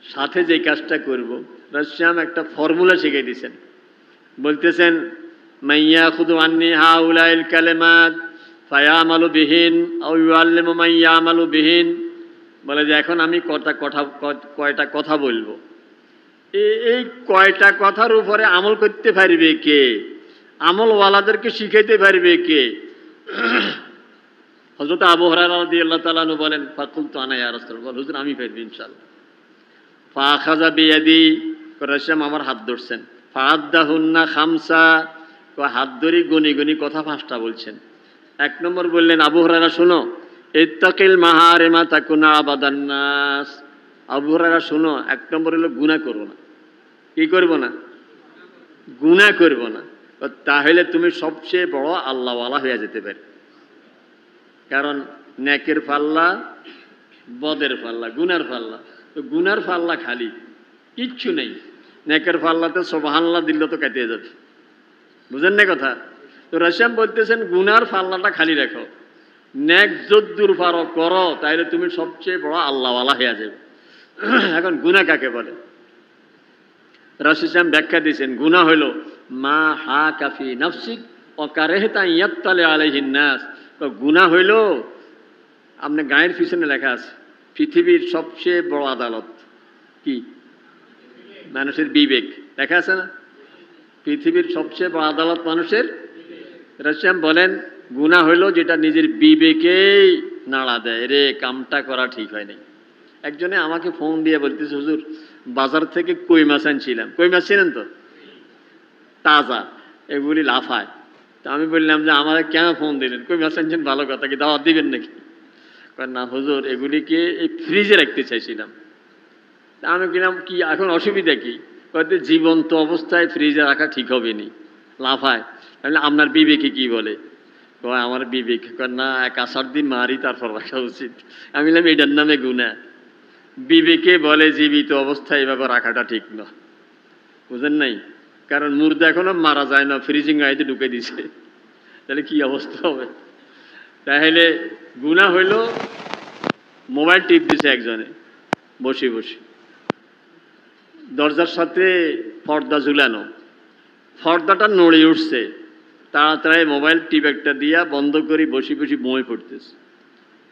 সাথে যে কাজটা করব, রাসূল একটা ফর্মুলা শিখিয়ে দিয়েছেন। বলতেছেন মাইয়া খুদু আন্নি হাউলাইল কালিমাত ফায়ামালু বিহিন আও ইউআল্লিমু মান ইয়ামালু বিহিন। বলে যে এখন আমি কয়টা কথা বলবো, এই কয়টা কথার উপরে আমল করতে পারবে কে? আমলওয়ালাদেরকে শিখাইতে পারবে কে? হযরত আবু হুরায়রা রাদিয়াল্লাহু তাআলা আনহু বলেন ফাকুলতু আনা ইয়া রাসূলুল্লাহ, হুজুর আমি পারবো ইনশাআল্লাহ। ফাখাযা বিয়াদি, রাসূল আমার হাত ধরছেন। ফাআদ্দাহুন্না খামসা, হাত ধরে গনি গনি কথা 5টা বলছেন। 1 নম্বর বললেন আবু হুরায়রা শোনো, ইত্তাকিল মাহারিমা তাকুনা আবাদান নাস। আবু হুরায়রা শোনো, 1 নম্বর হলো গুনাহ করো না। কি করব না? গুনাহ করব না। তাহলে তুমি সবচেয়ে বড় আল্লাহওয়ালা হয়ে যেতে পারবে। কারণ নেকের পাল্লা, বদের পাল্লা, গুনার পাল্লা। তো গুনার পাল্লা খালি, কিচ্ছু নেই। নেকের পাল্লাতে সুবহানাল্লাহ দিলে তো কেটে যাবে। বুঝেন না কথা? তো রাসূল বলতেছেন গুনার পাল্লাটা খালি রাখো, নেক যদ্দুর পারো করো, তাইলে তুমি সবচেয়ে বড় আল্লাহওয়ালা হয়ে যাবে। এখন গুনাহ কাকে বলে? রাসূল ব্যাখ্যা দিয়েছেন, গুনাহ হলো মা হা কাফি নাফসিক ও কারাহতা ইয়াত্তালি আলাইহিন নাস। তো গুনাহ হইল, আপনি গায়ের পিছনে লেখা আছে পৃথিবীর সবচেয়ে বড় আদালত কি? মানুষের বিবেক। লেখা আছে না? পৃথিবীর সবচেয়ে বড় আদালত মানুষের। রাসূল বলেন গুনাহ হইল যেটা নিজের বিবেকেই নাড়া দেয়, রে কামটা করা ঠিক হয় নাই। একজনে আমাকে ফোন দিয়ে বলতেছে, হুজুর বাজার থেকে কই মাছ আনছিলাম। কই মাছ ছিলেন তো, তাজা, এগুলি লাফায়। তা আমি বললাম যে আমাদের কেন ফোন দিলেন, কই মাছ আনছেন ভালো কথা, কি দাওয়াত দিবেন নাকি? না হুজুর, এগুলিকে এই ফ্রিজে রাখতে চাইছিলাম। তা আমি বললাম কি এখন অসুবিধা কি? হয়তো জীবন্ত অবস্থায় ফ্রিজে রাখা ঠিক হবে নি, লাফায়। তাহলে আপনার বিবেকে কি বলে? আমার বিবেক না, এক আষাঢ় দিন মারি তারপর রাখা উচিত। আমি বললাম এটার নামে গুনাহ। বিবেকে বলে জীবিত অবস্থায় এভাবে রাখাটা ঠিক না, বুঝেন নাই? কারণ মুর্দা এখনো মারা যায় না, ফ্রিজিং আইতে ঢুকে দিছে, তাহলে কি অবস্থা হবে? তাহলে গুনাহ হইল মোবাইল টিপ দিছে একজনে বসে বসে, দরজার সাথে পর্দা ঝুলানো, পর্দাটা নড়ে উঠছে, তাড়াতাড়ি মোবাইল টিপ একটা দিয়া বন্ধ করে বসে বসে বই পড়তেছে।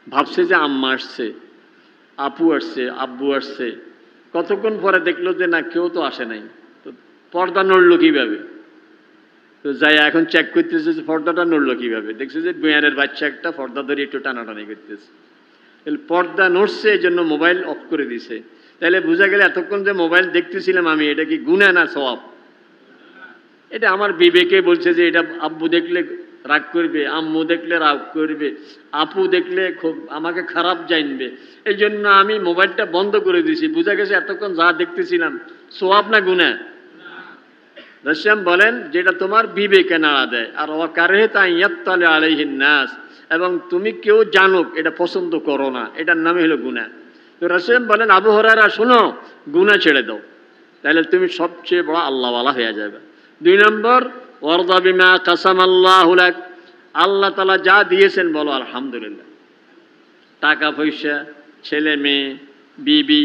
ভাবছে যে আম্মা আসছে, আপু আসছে, আব্বু আসছে। কতক্ষণ পরে দেখলো যে না, কেউ তো আসে নাই। তো পর্দা নড়লো কিভাবে? তো যাই এখন চেক করতেছে যে পর্দাটা নড়লো কিভাবে। দেখছে যে মেয়ারের বাচ্চা একটা পর্দা ধরে একটু টানাটানি করতেছে। তাহলে পর্দা নড়ছে, এই জন্য মোবাইল অফ করে দিছে। তাহলে বোঝা গেলে এতক্ষণ যে মোবাইল দেখতেছিলাম আমি, এটা কি গুনাহ না সওয়াব? এটা আমার বিবেকে বলছে যে এটা আব্বু দেখলে রাগ করবে, আম্মু দেখলে রাগ করবে, আপু দেখলে খুব আমাকে খারাপ জানবে, এই জন্য আমি মোবাইলটা বন্ধ করে দিয়েছি। বোঝা গেছে এতক্ষণ যা দেখতেছিলাম সওয়াব না গুনাহ? রাসূল বলেন যেটা তোমার বিবেকে নাড়া দেয়। আর ওয়াকারিহতা ইয়াত্তালি আলাইহিন নাস, এবং তুমি কেউ জানুক এটা পছন্দ করো না, এটার নামই হলো গুনাহ। তো রাসূল বলেন আবু হুরায়রা শোনো, গুনাহ ছেড়ে দাও, তাহলে তুমি সবচেয়ে বড় আল্লাহওয়ালা হয়ে যাবে। 2 নম্বর, ওয়ারদা বিমা কাসামাল্লাহু লাক, আল্লাহ তাআলা যা দিয়েছেন বলো আলহামদুলিল্লাহ। টাকা পয়সা, ছেলে মেয়ে, বিবি,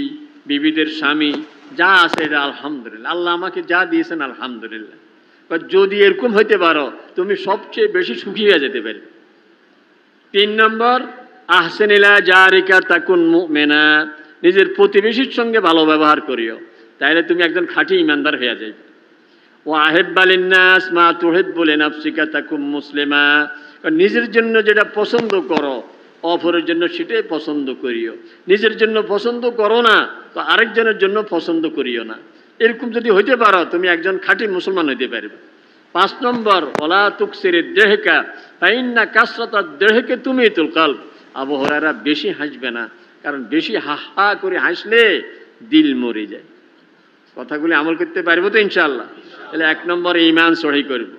বিবিদের স্বামী, যা আছে এটা আলহামদুলিল্লাহ, আল্লাহ আমাকে যা দিয়েছেন আলহামদুলিল্লাহ। যদি এরকম হইতে পারো তুমি সবচেয়ে বেশি সুখী হয়ে যেতে পারবে। 3 নম্বর, আহসিন ইলা জারিকা তাকুন মুমিনা, নিজের প্রতিবেশীর সঙ্গে ভালো ব্যবহার করিও, তাহলে তুমি একজন খাঁটি ইমানদার হয়ে যাবে। ওয়া আহিব্বা লিন্নাস মা তুহিব্বু লিনাফসিকা তাকুন মুসলিমা, নিজের জন্য যেটা পছন্দ করো অপরের জন্য সেটাই পছন্দ করিও। নিজের জন্য পছন্দ করো না তো আরেকজনের জন্য পছন্দ করিও না। এরকম যদি হইতে পারো তুমি একজন খাঁটি মুসলমান হইতে পারবে। 5 নম্বর, ওয়ালা তুকসিরিদ দেহকা ফাইন্না কাসরাতাদ দেহকে তুমিতুল কলব, আবু হুরায়রা বেশি হাসবে না, কারণ বেশি হা হা করে হাসলে দিল মরে যায়। কথাগুলি আমল করতে পারবো তো ইনশাআল্লাহ? তাহলে 1 নম্বর ঈমান সহি করব।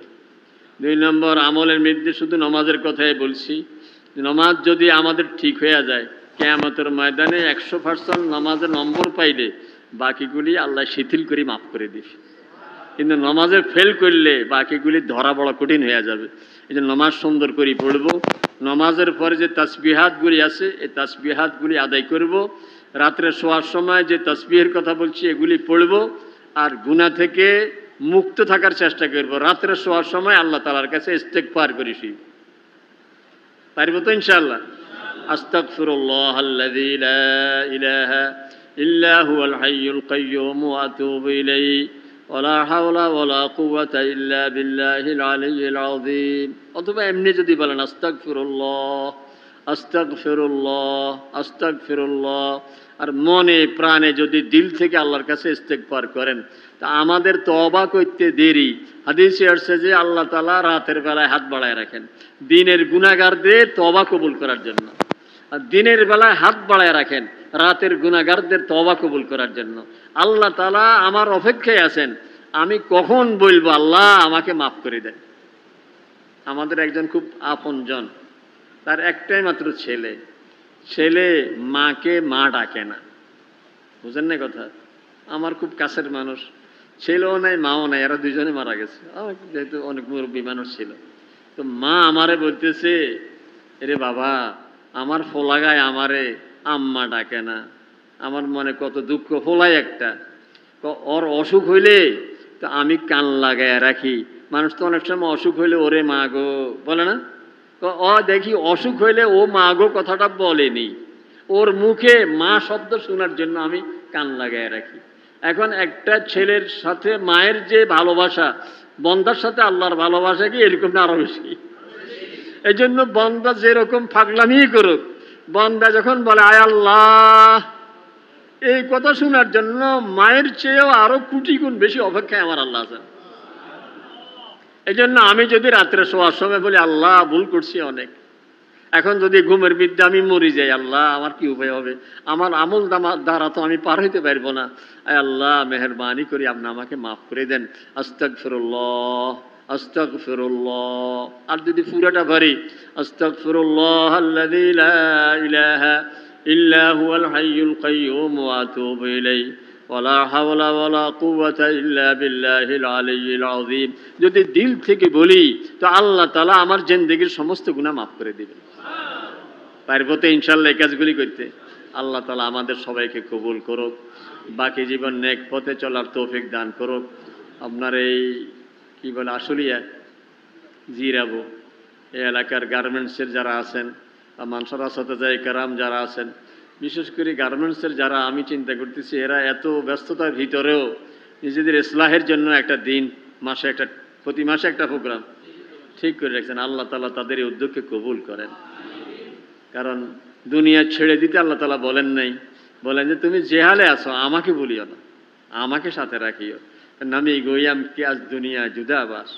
2 নম্বর, আমলের মধ্যে শুধু নামাজের কথাই বলছি। নামাজ যদি আমাদের ঠিক হয়ে যায়, কিয়ামতের ময়দানে 100% নামাজের নম্বর পাইলে বাকিগুলি আল্লাহ শিথিল করে মাফ করে দিবে। কিন্তু নামাজে ফেল করলে বাকিগুলি ধরা বড় কঠিন হয়ে যাবে। এই জন্য নামাজ সুন্দর করে পড়ব। নামাজের পরে যে তাসবিহাতগুলি আছে এই তাসবিহাতগুলি আদায় করব। রাত্রে শোয়ার সময় যে তাসবিহের কথা বলছি এগুলি পড়ব। আর গুনাহ থেকে মুক্ত থাকার চেষ্টা করব। রাত্রে শোয়ার সময় আল্লাহ তাআলার কাছে ইস্তেগফার করি শুই। পারবো তো ইনশাআল্লাহ? আস্তাগফিরুল্লাহাল্লাযী লা ইলাহা ইল্লা হুয়াল হাইয়ুল কাইয়্যুম ওয়া আতুবু ইলাইহি ওয়া লা হাওলা ওয়া লা কুওয়াতা ইল্লা বিল্লাহিল আলিয়্যিল আযীম। অথবা এমনি যদি বলেন আস্তাগফিরুল্লাহ আস্তাগফিরুল্লাহ আস্তাগফিরুল্লাহ, আর মনে প্রাণে যদি দিল থেকে আল্লাহর কাছে ইস্তেগফার করেন, তা আমাদের তওবা করতে দেরি। হাদিসে আসছে যে আল্লাহ তাআলা রাতের বেলায় হাত বাড়ায় রাখেন দিনের গুনাহগারদের তওবা কবুল করার জন্য, আর দিনের বেলায় হাত বাড়ায় রাখেন রাতের গুনাহগারদের তওবা কবুল করার জন্য। আল্লাহ তাআলা আমার অপেক্ষায় আছেন, আমি কখন বলবো আল্লাহ আমাকে মাফ করে দেন। আমাদের একজন খুব আপনজন, তার একটাই মাত্র ছেলে, ছেলে মাকে মা ডাকে না, বুঝেন না কথা? আমার খুব কাছের মানুষ, ছেলেও নাই মাও নাই, এরা দুইজনে মারা গেছে। আমার যেহেতু অনেক মুরব্বী মানুষ ছিল, তো মা আমারে বলতেছে, এরে বাবা আমার ফোলাগায় আমারে আম্মা ডাকে না। আমার মনে কত দুঃখ। ফোলাই একটা, ওর অসুখ হইলে তো আমি কান লাগায় রাখি। মানুষ তো অনেক সময় অসুখ হইলে ওরে মা গো বলে না, ও দেখি অসুখ হইলে ও মা গো কথাটা বলেনি, ওর মুখে মা শব্দ শোনার জন্য আমি কান লাগায় রাখি। এখন একটা ছেলের সাথে মায়ের যে ভালোবাসা, বন্দার সাথে আল্লাহর ভালোবাসা কি এরকম না আরো বেশি? এই জন্য বন্দা যেরকম ফাগলামি করুক, বন্দা যখন বলে আয় আল্লাহ এই কথা শোনার জন্য মায়ের চেয়েও আরো কোটি গুণ বেশি অপেক্ষায় আমার আল্লাহ আছেন। এই জন্য আমি যদি রাত্রে শোয়ার সময় বলি আল্লাহ ভুল করছি অনেক, এখন যদি ঘুমের বিদ্যা আমি মরি যাই, আল্লাহ আমার কি উপায় হবে, আমার আমল দ্বারা তো আমি পার হইতে পারবো না, আয় আল্লাহ মেহেরবানি করি আপনি আমাকে মাফ করে দেন, আস্তাগফিরুল্লাহ আস্তাগফিরুল্লাহ। আর যদি পুরাটা পারি আস্তাগফিরুল্লাহ আল্লাযী লা ইলাহা ইল্লা হুয়াল হাইয়ুল কাইয়্যুম ওয়া আতুবু ইলাইহি ওয়ালা হাওলা ওয়ালা কুওয়াতা ইল্লা বিল্লাহিল আলিয়্যিল আযীম। যদি দিল থেকে বলি তো আল্লাহ তাআলা আমার জিন্দেগীর সমস্ত গুনাহ মাফ করে দিবেন। পারবো তো ইনশাআল্লাহ এই কাজগুলি করতে। আল্লাহ তাআলা আমাদের সবাইকে কবুল করুক, বাকি জীবন নেক পথে চলার তৌফিক দান করুক। আপনার এই কি বলে আশুলিয়া জিরাবো এই এলাকার গার্মেন্টসের যারা আছেন বা মানসরা সতজায় কারাম যারা আছেন, বিশেষ করে গার্মেন্টসের যারা, আমি চিন্তা করতেছি এরা এত ব্যস্ততার ভিতরেও নিজেদের ইসলাহের জন্য একটা দিন মাসে একটা, প্রতি মাসে একটা প্রোগ্রাম ঠিক করে রাখছেন। আল্লাহ তাআলা তাদের এই উদ্যোগকে কবুল করেন। কারণ দুনিয়া ছেড়ে দিতে আল্লাহ তাআলা বলেন নাই, বলেন যে তুমি যে হালে আসো আমাকে বলিও না, আমাকে সাথে রাখিও। নামি গোয়াম কি আজ দুনিয়া জুদা বাস,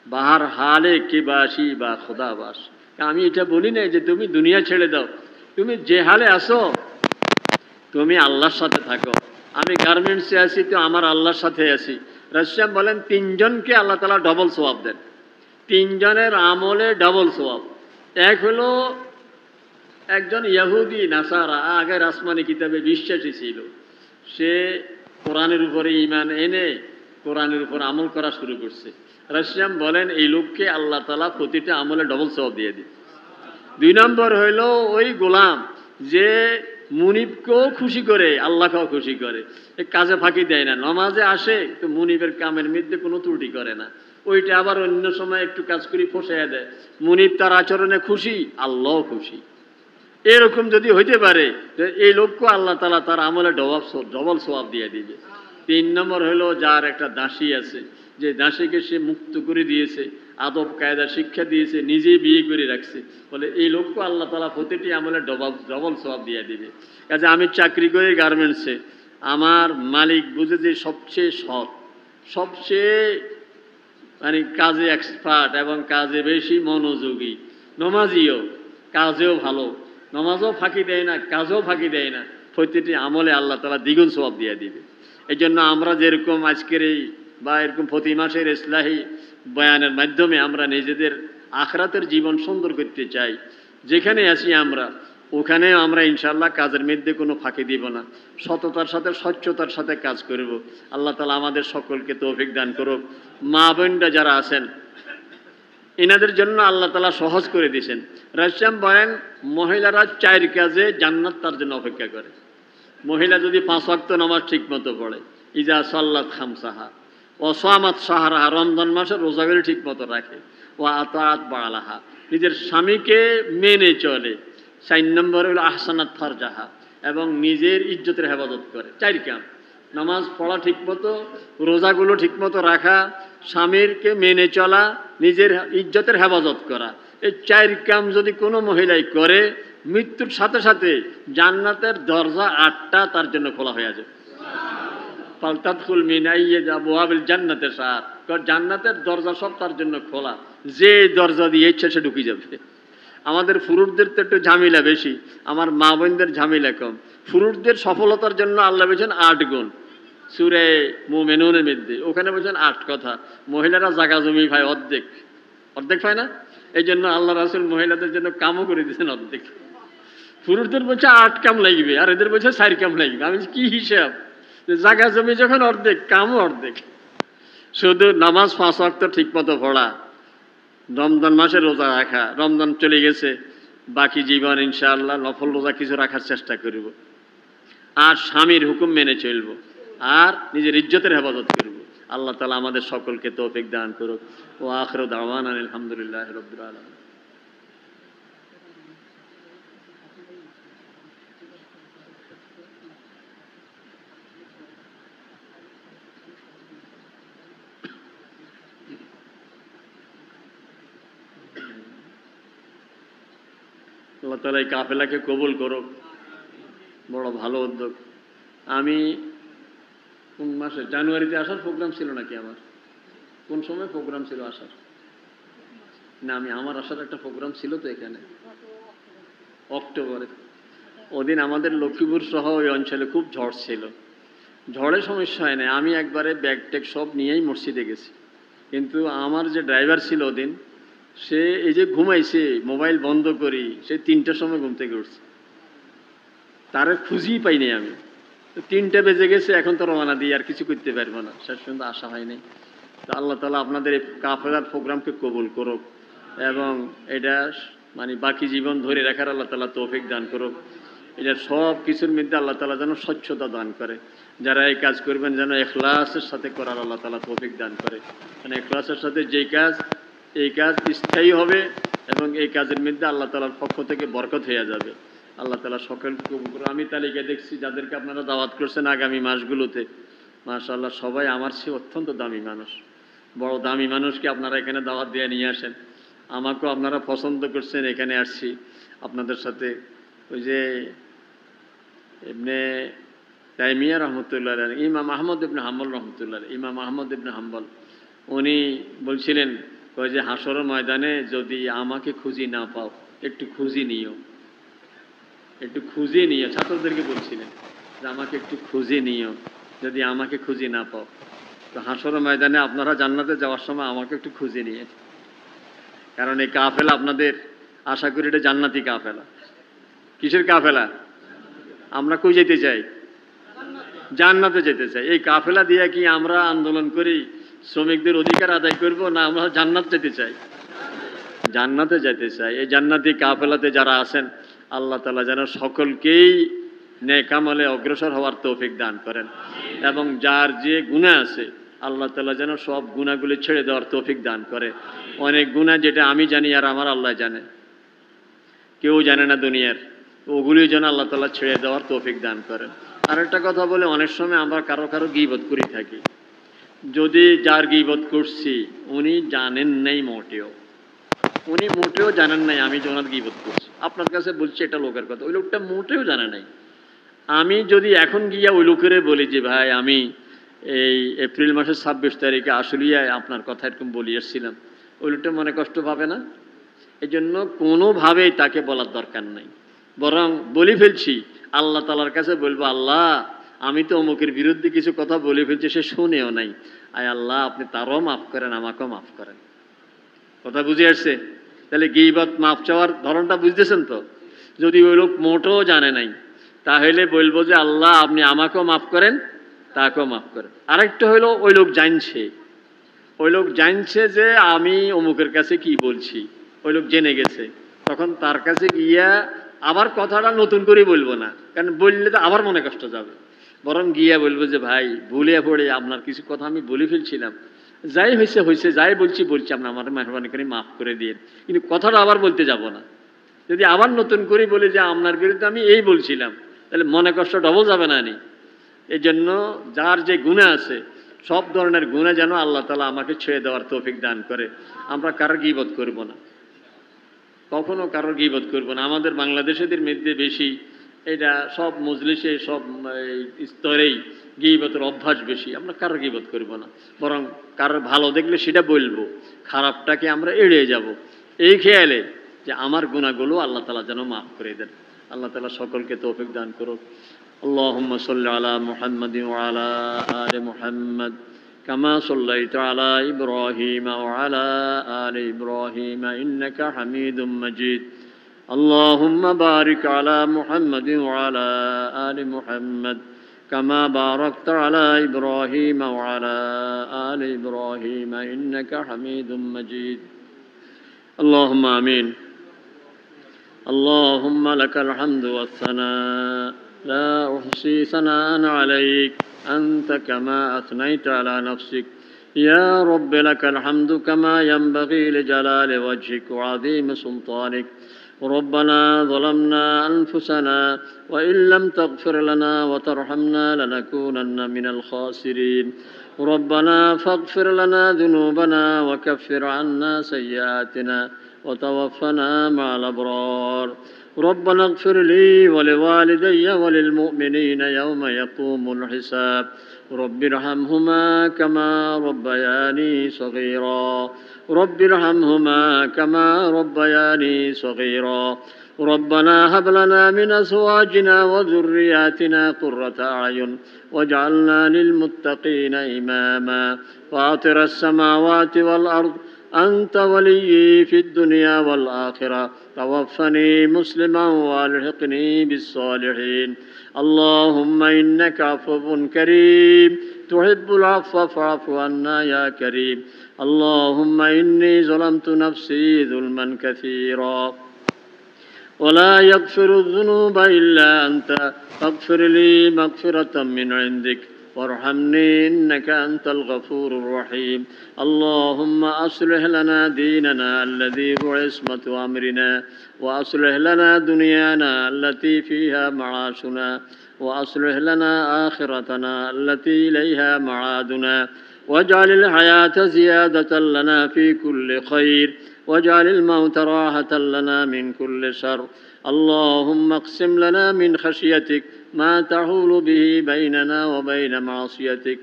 বাহার হালে কে বাসি বা খোদা বাস। আমি এটা বলি নাই যে তুমি দুনিয়া ছেড়ে দাও, তুমি যে হালে আসো তুমি আল্লাহর সাথে থাকো। আমি গার্মেন্টসে আছি তো আমার আল্লাহর সাথে আছি। রাসূল বলেন তিনজনকে আল্লাহ তাআলা ডবল সওয়াব দেন, তিনজনের আমলে ডবল সওয়াব। এক হলো একজন ইহুদি নাসারা, আগের আসমানি কিতাবে বিশ্বাসী ছিল, সে কোরআনের উপরে ঈমান এনে কোরআনের উপর আমল করা শুরু করছে। রাসূল বলেন এই লোককে আল্লাহ তাআলা প্রতিটা আমলে ডবল সওয়াব দিয়ে দিন। দুই নম্বর হইল ওই গোলাম যে মুনিবকেও খুশি করে আল্লাহকেও খুশি করে, কাজে ফাঁকি দেয় না, নামাজে আসে তো মুনিবের কামের মধ্যে কোনো ত্রুটি করে না, ওইটা আবার অন্য সময় একটু কাজ করি ফসাইয়া দেয়, মুনিব তার আচরণে খুশি, আল্লাহও খুশি। এরকম যদি হইতে পারে এই লোককে আল্লাহ তাআলা তার আমলে ডবল সওয়াব দিয়ে দিবে। তিন নম্বর হলো যার একটা দাসী আছে, যে দাসীকে সে মুক্ত করে দিয়েছে, আদব কায়দা শিক্ষা দিয়েছে, নিজেই বিয়ে করে রাখছে, বলে এই লোককে আল্লাহ তাআলা প্রতিটি আমলে ডবল সওয়াব দিয়ে দিবে। কাজে আমি চাকরি করি গার্মেন্টসে, আমার মালিক বুঝে যে সবচেয়ে সৎ, সবচেয়ে মানে কাজে এক্সপার্ট এবং কাজে বেশি মনোযোগী, নমাজিও, কাজেও ভালো, নমাজও ফাঁকি দেয় না, কাজও ফাঁকি দেয় না, প্রতিটি আমলে আল্লাহ তাআলা দ্বিগুণ সওয়াব দিয়ে দিবে। এই জন্য আমরা যেরকম আজকের এই বা এরকম প্রতি মাসের ইসলাহি বয়ানের মাধ্যমে আমরা নিজেদের আখিরাতের জীবন সুন্দর করতে চাই, যেখানে আছি আমরা ওখানে আমরা ইনশাআল্লাহ কাজের মধ্যে কোনো ফাঁকি দিব না, সততার সাথে স্বচ্ছতার সাথে কাজ করব। আল্লাহ তাআলা আমাদের সকলকে তৌফিক দান করুক। মা বোনরা যারা আছেন এনাদের জন্য আল্লাহ তাআলা সহজ করে দিয়েছেন। রাসূল বলেন মহিলারা 4 কাজে জান্নাত তার জন্য অপেক্ষা করে। মহিলা যদি 5 ওয়াক্ত নামাজ ঠিক মতো পড়ে, ইজা সাল্লাত খামসাহা ও সামাত শাহরাহা, রমজান মাসে রোজাগুলি ঠিক মতো রাখে, ও আতাত বালাহা, নিজের স্বামীকে মেনে চলে, 4 নম্বর হলো আহসানাত ফারজাহা, এবং নিজের ইজ্জতের হেফাজত করে। 4 কাম, নামাজ পড়া ঠিক মতো, রোজাগুলো ঠিক মতো রাখা, স্বামীরকে মেনে চলা, নিজের ইজ্জতের হেফাজত করা। এই 4 কাম যদি কোনো মহিলাই করে, মৃত্যুর সাথে সাথে জান্নাতের দরজা 8টা তার জন্য খোলা হয়ে যাবে। ফালতাদখুল মিন আবওয়াবিল জান্নাতি সাত, জান্নাতের দরজা সব তার জন্য খোলা, যে দরজা দিয়ে ইচ্ছা সে ঢুকে যাবে। আমাদের পুরুষদের তো একটু ঝামেলা বেশি, আমার মা বোনদের ঝামেলা কম। পুরুষদের সফলতার জন্য আল্লাহ বলেছেন 8 গুণ সূরা মুমিনুনের মধ্যে, ওখানে বলেছেন 8 কথা। মহিলারা জায়গা জমি পায় অর্ধেক, অর্ধেক পায় না, এই জন্য আল্লাহ রাসূল মহিলাদের জন্য কামও করে দিয়েছেন অর্ধেক। পুরুষদের বলছে 8 কাম লাগবে আর এদের বলছে 4 কাম লাগবে। আমি কি হিসাব, জায়গা জমি যখন অর্ধেক, কামও অর্ধেক। শুধু নামাজ 5 ওয়াক্ত ঠিক মতো পড়া, রমজান মাসে রোজা রাখা, রমজান চলে গেছে, বাকি জীবন ইনশাআল্লাহ নফল রোজা কিছু রাখার চেষ্টা করব, আর স্বামীর হুকুম মেনে চলব, আর নিজের ইজ্জতের হেফাজত করব। আল্লাহ তাআলা আমাদের সকলকে তৌফিক দান করুক। ও আখিরু দাওয়ানা আলহামদুলিল্লাহি রাব্বিল আলামিন। আল্লাহ তাআলা এই কাফেলাকে কবুল করুক, বড় ভালো উদ্যোগ। আমি কোন মাসে, জানুয়ারিতে আসার প্রোগ্রাম ছিল নাকি আমার? কোন সময় প্রোগ্রাম ছিল আসার? না, আমার আসার একটা প্রোগ্রাম ছিল তো এখানে অক্টোবরে। ওদিন আমাদের লক্ষ্মীপুর সহ ওই অঞ্চলে খুব ঝড় ছিল। ঝড়ে সমস্যা হয় না, আমি একবারে ব্যাগ ট্যাগ সব নিয়েই মসজিদে গেছি। কিন্তু আমার যে ড্রাইভার ছিল ওদিন, সে এই যে ঘুমাইছে মোবাইল বন্ধ করি, সে 3টার সময় ঘুম থেকে উঠছে, তারে খুঁজেই পাইনি আমি। 3টা বেজে গেছে, এখন তো রওনা দিয়ে আর কিছু করতে পারবো না, শেষ পর্যন্ত আসা হয়নি। তো আল্লাহ তাআলা আপনাদের এই কাফেলার প্রোগ্রামকে কবুল করুক এবং এটা মানে বাকি জীবন ধরে রাখার আল্লাহ তাআলা তৌফিক দান করুক। এটার সব কিছুর মধ্যে আল্লাহ তাআলা যেন স্বচ্ছতা দান করে। যারা এই কাজ করবেন যেন ইখলাসের সাথে করার আল্লাহ তাআলা তৌফিক দান করে। মানে ইখলাসের সাথে যেই কাজ, এই কাজ স্থায়ী হবে এবং এই কাজের মধ্যে আল্লাহ তাআলার পক্ষ থেকে বরকত হয়ে যাবে। আল্লাহ তাআলা সকলকে কবুল করুন। আমি তালিকা দেখছি যাদেরকে আপনারা দাওয়াত করছেন আগামী মাসগুলোতে, মাশাআল্লাহ সবাই আমার চেয়ে অত্যন্ত দামি মানুষ। বড় দামি মানুষকে আপনারা এখানে দাওয়াত দিয়ে নিয়ে আসেন। আমাকেও আপনারা পছন্দ করছেন, এখানে আসছি আপনাদের সাথে। ওই যে ইবনে তাইমিয়া রহমতুল্লাহ, ইমাম আহমদ ইবনে হাম্বল রহমতুল্লাহ, ইমাম আহমদ ইবনে হাম্বল উনি বলছিলেন কয় যে হাসরের ময়দানে যদি আমাকে খুঁজি না পাও, একটু খুঁজি নিও, একটু খুঁজে নিও। ছাত্রদেরকে বলছিলেন যে আমাকে একটু খুঁজে নিও, যদি আমাকে খুঁজে না পাও। তো হাসরের ময়দানে আপনারা জান্নাতে যাওয়ার সময় আমাকে একটু খুঁজে নিয়ে, কারণ এই কাফেলা আপনাদের আশা করি এটা জান্নাতি কাফেলা। কিসের কাফেলা? আমরা কই যেতে চাই? জান্নাতে যেতে চাই। এই কাফেলা দিয়ে কি আমরা আন্দোলন করি শ্রমিকদের অধিকার আদায় করব, না আমরা জান্নাত যেতে চাই? জান্নাতে যেতে চাই। এই জান্নাতি কাফেলাতে যারা আছেন আল্লাহ তাআলা যেন সকলকেই নেক আমলে অগ্রসর হওয়ার তৌফিক দান করেন এবং যার যে গুনাহ আছে আল্লাহ তাআলা যেন সব গুনাহগুলি ছেড়ে দেওয়ার তৌফিক দান করে। অনেক গুনাহ যেটা আমি জানি আর আমার আল্লাহ জানে, কেউ জানে না দুনিয়ার, ওগুলি যেন আল্লাহ তাআলা ছেড়ে দেওয়ার তৌফিক দান করেন। আর একটা কথা বলে, অনেক সময় আমরা কারো গীবত করে থাকি। যদি যার গীবত করছি উনি জানেন নাই মোটেও, উনি মোটেও জানেন নাই আমি যে ওনার গীবত করছি, আপনার কাছে বলছি এটা লোকের কথা, ওই লোকটা মোটেও জানে নাই। আমি যদি এখন গিয়া ওই লোকেরে বলি যে ভাই আমি এই এপ্রিল মাসের 26 তারিখে আসলেই আপনার কথা এরকম বলি এসেছিলাম, ওই লোকটা মনে কষ্ট পাবে না? এই জন্য কোনোভাবেই তাকে বলার দরকার নাই, বরং বলে ফেলছি আল্লাহ তাআলার কাছে বলবো, আল্লাহ আমি তো অমুকের বিরুদ্ধে কিছু কথা বলে ফেলছি, সে শুনেও নাই, আয় আল্লাহ আপনি তারও মাফ করেন, আমাকেও মাফ করেন। কথা বুঝে আসছে? তাহলে গীবত মাফ চাওয়ার ধরনটা বুঝতেছেন তো? যদি ওই লোক মোটেও জানে নাই তাহলে বলবো যে আল্লাহ আপনি আমাকেও মাফ করেন, তাকেও মাফ করেন। আরেকটা হলো ওই লোক জানছে, ওই লোক জানছে যে আমি অমুকের কাছে কি বলছি, ওই লোক জেনে গেছে, তখন তার কাছে গিয়া আবার কথাটা নতুন করে বলবো না, কারণ বললে তো আবার মনে কষ্ট যাবে। বরং গিয়া বলবো যে ভাই ভুলে পড়ে আপনার কিছু কথা আমি বলে ফেলছিলাম, যাই হয়েছে হয়েছে, যাই বলছি আপনি আমার মেহরবানি করে মাফ করে দিন, কিন্তু কথাটা আবার বলতে যাব না। যদি আবার নতুন করে বলি যে আপনার বিরুদ্ধে আমি এই বলছিলাম, তাহলে মনে কষ্ট ডবল যাবে না নি? এই জন্য যার যে গুনাহ আছে সব ধরনের গুনাহ যেন আল্লাহ তাআলা আমাকে ছেড়ে দেওয়ার তৌফিক দান করে। আমরা কারোর গীবত করব না, কখনো কারোর গীবত করব না। আমাদের বাংলাদেশিদের মধ্যে বেশি এটা, সব মজলিসে সব স্তরেই গীবতের অভ্যাস বেশি। আমরা কারোর গীবত করব না, বরং কারোর ভালো দেখলে সেটা বলবো, খারাপটাকে আমরা এড়িয়ে যাব, এই খেয়ালে যে আমার গুনাহগুলো আল্লাহ তাআলা যেন মাফ করে দেন। আল্লাহ তাআলা সকলকে তৌফিক দান করুক। আল্লাহুম্মা সাল্লি আলা মুহাম্মাদিন ওয়া আলা আলি মুহাম্মাদ কামা সাল্লাইতা আলা ইব্রাহিম ওয়া আলা আলি ইব্রাহিম ইন্নাকা হামিদুম মাজিদ। আল্লাহুম্মা বারিক আলা মুহাম্মাদিন ওয়া আলা আলি মুহাম্মাদ কামা বারাকতা আলা ইব্রাহিম ওয়া আলা আলি ইব্রাহিম ইন্নাকা হামিদুম মাজিদ। اللهم آمين. اللهم لك الحمد والثناء لا أحصي ثناء عليك أنت كما أثنيت على نفسك يا رب. لك الحمد كما ينبغي لجلال وجهك وعظيم سلطانك. ربنا ظلمنا أنفسنا وإن لم تغفر لنا وترحمنا لنكونن من الخاسرين. ربنا فاغفر لنا ذنوبنا وكفر عنا سيئاتنا وتوفنا مع الأبرار. ربنا اغفر لي ولوالدي وللمؤمنين يوم يقوم الحساب رب ارحمهما كما ربياني صغيرا رب ارحمهما كما ربياني صغيرا ربنا هب لنا من أزواجنا وذرياتنا قرة أعين واجعلنا للمتقين إماما فاطر السماوات والأرض أنت وليي في الدنيا والآخرة توفني مسلما والحقني بالصالحين اللهم إنك عفو كريم تحب العفو فاعف عنا يا كريم اللهم إني ظلمت نفسي ظلما كثيرا ولا يغفر الذنوب إلا أنت فاغفر لي مغفرة من عندك وارحمني إنك أنت الغفور الرحيم اللهم أصلح لنا ديننا الذي هو عصمة أمرنا وأصلح لنا دنيانا التي فيها معاشنا وأصلح لنا آخرتنا التي إليها معادنا واجعل الحياة زيادة لنا في كل خير واجعل الموت راحة لنا من كل شر اللهم اقسم لنا من خشيتك ما تحول به بيننا وبين معصيتك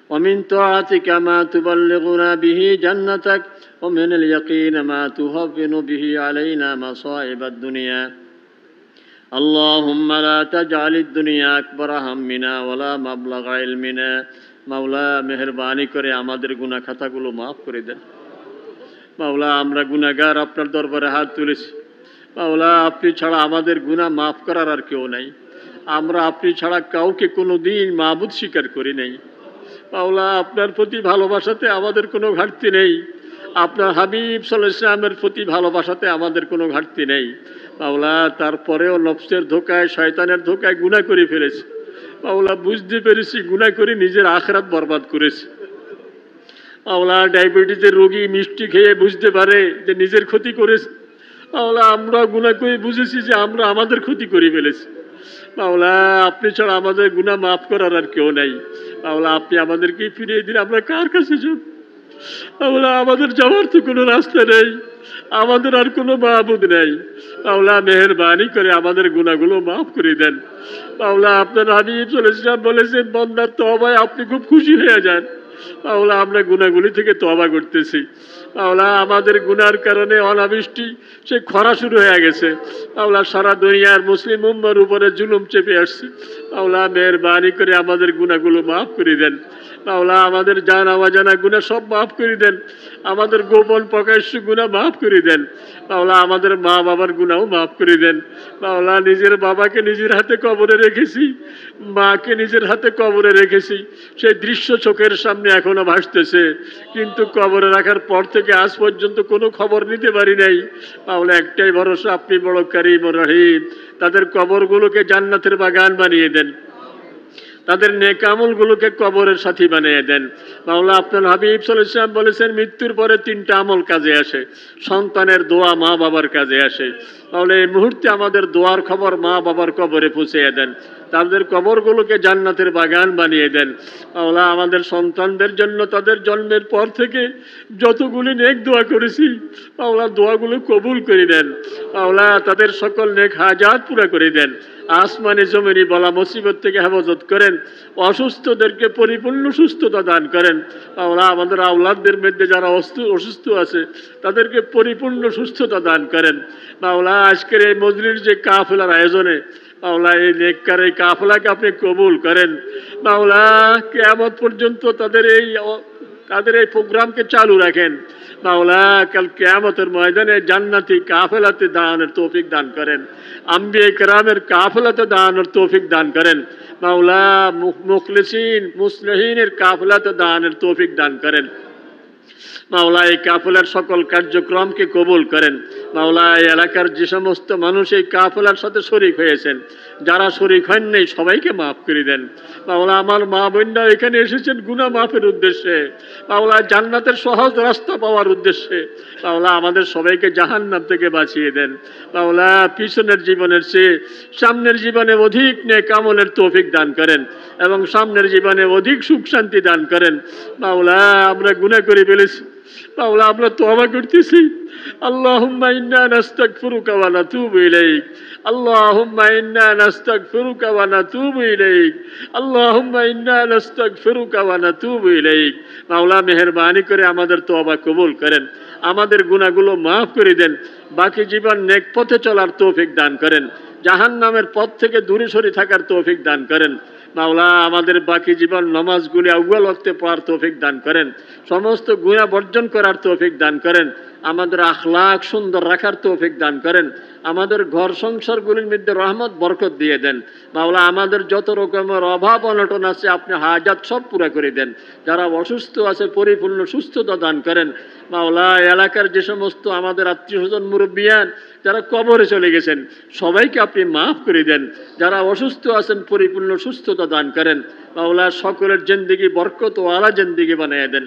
ومن طاعتك ما تبلغنا به جنتك ومن اليقين ما تهون به علينا مصائب الدنيا اللهم لا تجعل الدنيا أكبر همنا ولا مبلغ علمنا মাওলা মেহেরবানি করে আমাদের গুনাহ খাতাগুলো মাফ করে দেন মাওলা আমরা গুনাহগার আপনার দরবারে হাত তুলেছি মাওলা আপনি ছাড়া আমাদের গুনাহ মাফ করার আর কেউ নাই আমরা আপনি ছাড়া কাউকে কোনোদিন মাবুদ স্বীকার করি নাই মাওলা আপনার প্রতি ভালোবাসাতে আমাদের কোনো ঘাটতি নেই আপনার হাবিব সাল্লাল্লাহু আলাইহি ওয়াসাল্লামের প্রতি ভালোবাসাতে আমাদের কোনো ঘাটতি নেই মাওলা তারপরেও নফসের ধোঁকায় শয়তানের ধোঁকায় গুনাহ করে ফেলেছি মাওলা বুঝতে পেরেছি গুনাহ করে নিজের আখিরাত বরবাদ করেছি মাওলা ডায়াবেটিসের রোগী মিষ্টি খেয়ে বুঝতে পারে যে নিজের ক্ষতি করেছে মাওলা আমরা গুনাহ করে বুঝেছি যে আমরা আমাদের ক্ষতি করে ফেলেছি মাওলা আপনি ছাড়া আমাদের গুনাহ মাফ করার আর কেউ নাই মাওলা আপনি আমাদেরকে ফিরিয়ে দিন আমরা কার কাছে যাব মাওলা আমাদের যাওয়ার তো কোনো রাস্তা নেই আমাদের আর কোনো মাবুদ নেই মাওলা মেহেরবানি করে আমাদের গুনাহগুলো মাফ করে দেন মাওলা আপনার হাবিব সাল্লাল্লাহু আলাইহি ওয়াসাল্লাম বলেছেন বান্দার তওবায় আপনি খুব খুশি হয়ে যান মাওলা আমরা গুনাহগুলি থেকে তওবা করতেছি মাওলা আমাদের গুনার কারণে অনাবৃষ্টি সে খরা শুরু হয়ে গেছে মাওলা সারা দুনিয়ার মুসলিম উম্মার উপরে জুলুম চেপে আসছে মাওলা মেহেরবানি করে আমাদের গুনাহগুলো মাফ করে দেন মাওলা আমাদের জানা অজানা গুনাহ সব মাফ করে দেন আমাদের গোপন প্রকাশ্য গুনাহ মাফ করে দেন মাওলা আমাদের মা বাবার গুনাহও মাফ করে দেন মাওলা নিজের বাবাকে নিজের হাতে কবরে রেখেছি মাকে নিজের হাতে কবরে রেখেছি সেই দৃশ্য চোখের সামনে এখনো ভাসতেছে কিন্তু কবরে রাখার পর থেকে আজ পর্যন্ত কোনো খবর নিতে পারি নাই মাওলা একটাই ভরসা আপনি বড় করিম ও রহিম তাদের কবরগুলোকে জান্নাতের বাগান বানিয়ে দেন তাদের নেক আমলগুলোকে কবরের সাথী বানিয়ে দেন মাওলা আপনার হাবিব সাল্লাল্লাহু আলাইহি ওয়াসাল্লাম বলেছেন মৃত্যুর পরে তিনটা আমল কাজে আসে সন্তানের দোয়া মা বাবার কাজে আসে তাহলে এই মুহূর্তে আমাদের দোয়ার খবর মা বাবার কবরে পৌঁছে দেন তাদের কবরগুলোকে জান্নাতের বাগান বানিয়ে দেন মাওলা আমাদের সন্তানদের জন্য তাদের জন্মের পর থেকে যতগুলি নেক দোয়া করেছি মাওলা দোয়াগুলো কবুল করে দেন মাওলা তাদের সকল নেক হাজাত পুরা করে দেন আসমানি জমিনি বলা মুসিবত থেকে হেফাজত করেন অসুস্থদেরকে পরিপূর্ণ সুস্থতা দান করেন মাওলা আমাদের আওলাদদের মধ্যে যারা অসুস্থ আছে তাদেরকে পরিপূর্ণ সুস্থতা দান করেন মাওলা আজকের এই মজলির যে কাফেলার আয়োজনে মাওলা এই নেককার এই কাফেলাকে আপনি কবুল করেন মাওলা কিয়ামত পর্যন্ত তাদের এই প্রোগ্রামকে চালু রাখেন মাওলা কাল কিয়ামতের ময়দানে জান্নাতি কাফেলাতে দাঁড়ানোর তৌফিক দান করেন আম্বিয়া কেরামের কাফেলাতে দাঁড়ানোর তৌফিক দান করেন মাওলা মুখলিসিন মুসলিহিনের কাফেলাতে দাঁড়ানোর তৌফিক দান করেন মাওলা এই কাফেলার সকল কার্যক্রমকে কবুল করেন মাওলা এই এলাকার যে সমস্ত মানুষ এই কাফেলার সাথে শরীক হয়েছেন যারা শরীক হননি সবাইকে মাফ করে দেন মাওলা আমার মা বোনরা এখানে এসেছেন গুনাহ মাফের উদ্দেশ্যে মাওলা জান্নাতের সহজ রাস্তা পাওয়ার উদ্দেশ্যে মাওলা আমাদের সবাইকে জাহান্নাম থেকে বাঁচিয়ে দেন মাওলা পিছনের জীবনের চেয়ে সামনের জীবনে অধিক নেক আমলের তৌফিক দান করেন এবং সামনের জীবনে অধিক সুখ শান্তি দান করেন মাওলা আমরা গুনাহ করে ফেলেছি মাওলা আমরা তওবা করতেছি। আল্লাহুম্মা ইন্না নাস্তাগফিরুকা ওয়া নাতুবু ইলাইক। আল্লাহুম্মা ইন্না নাস্তাগফিরুকা ওয়া নাতুবু ইলাইক। আল্লাহুম্মা ইন্না নাস্তাগফিরুকা ওয়া নাতুবু ইলাইক। মাওলা মেহেরবানি করে আমাদের তওবা কবুল করেন, আমাদের গুনাহগুলো মাফ করে দেন, বাকি জীবন নেক পথে চলার তৌফিক দান করেন, জাহান্নামের পথ থেকে দূরে সরে থাকার তৌফিক দান করেন। মাওলা আমাদের বাকি জীবন নামাজগুলি আউয়াল ওয়াক্তে পড়ার তৌফিক দান করেন, সমস্ত গুনাহ বর্জন করার তৌফিক দান করেন, আমাদের আখলাক সুন্দর রাখার তৌফিক দান করেন, আমাদের ঘর সংসারগুলির মধ্যে রহমত বরকত দিয়ে দেন। মাওলা আমাদের যত রকমের অভাব অনটন আছে আপনি হাজাত সব পুরা করে দেন। যারা অসুস্থ আছে পরিপূর্ণ সুস্থতা দান করেন। মাওলা এলাকার যে সমস্ত আমাদের আত্মীয় স্বজন মুরব্বিয়ান যারা কবরে চলে গেছেন সবাইকে আপনি মাফ করে দেন। যারা অসুস্থ আছেন পরিপূর্ণ সুস্থতা দান করেন। মাওলা সকলের জিন্দেগি বরকত ওয়ালা জিন্দেগি বানিয়ে দেন।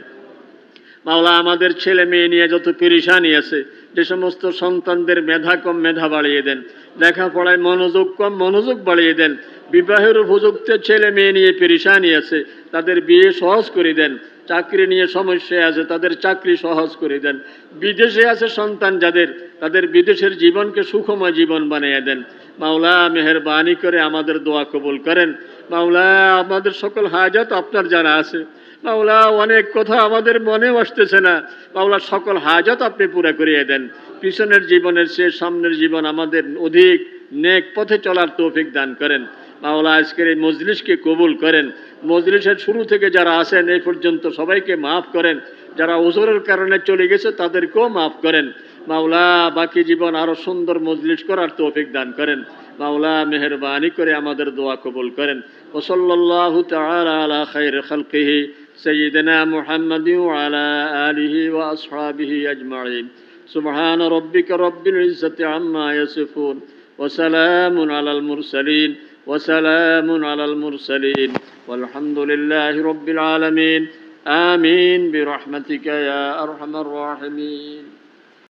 মাওলা আমাদের ছেলে মেয়ে নিয়ে যত পেরেশানি আছে, যে সমস্ত সন্তানদের মেধা কম মেধা বাড়িয়ে দেন, লেখাপড়ায় মনোযোগ কম মনোযোগ বাড়িয়ে দেন, বিবাহের উপযুক্ত ছেলে মেয়ে নিয়ে পেরেশানি আছে তাদের বিয়ে সহজ করে দেন, চাকরি নিয়ে সমস্যায় আছে তাদের চাকরি সহজ করে দেন, বিদেশে আছে সন্তান যাদের তাদের বিদেশের জীবনকে সুখময় জীবন বানিয়ে দেন। মাওলা মেহেরবানি করে আমাদের দোয়া কবুল করেন। মাওলা আমাদের সকল হাজাত আপনার জানা আছে। মাওলা অনেক কথা আমাদের মনে আসতেছে না, মাওলা সকল হাজাত আপনি পুরা করিয়ে দেন। পিছনের জীবনের চেয়ে সামনের জীবন আমাদের অধিক নেক পথে চলার তৌফিক দান করেন। মাওলা আজকের এই মজলিসকে কবুল করেন। মজলিসের শুরু থেকে যারা আছেন এই পর্যন্ত সবাইকে মাফ করেন, যারা ওজরের কারণে চলে গেছে তাদেরকেও মাফ করেন। মাওলা বাকি জীবন আরো সুন্দর মজলিস করার তৌফিক দান করেন। মাওলা মেহেরবানি করে আমাদের দোয়া কবুল করেন। ওয়া সাল্লাল্লাহু তাআলা আলা খায়রি খালকিহি সাইয়্যিদিনা মুহাম্মাদিন ওয়া আলা আলিহি ওয়া আসহাবিহি আজমাইন। সুবহান রাব্বিকা রাব্বিল ইজ্জাতি আম্মা ইয়াসিফুন ওয়া সালামুন আলাল মুরসালিন ওয়া সালামুন আলাল মুরসালিন ওয়ালহামদুলিল্লাহি রাব্বিল আলামিন। আমিন বিরহমাতিকা ইয়া আরহামার রাহিমিন।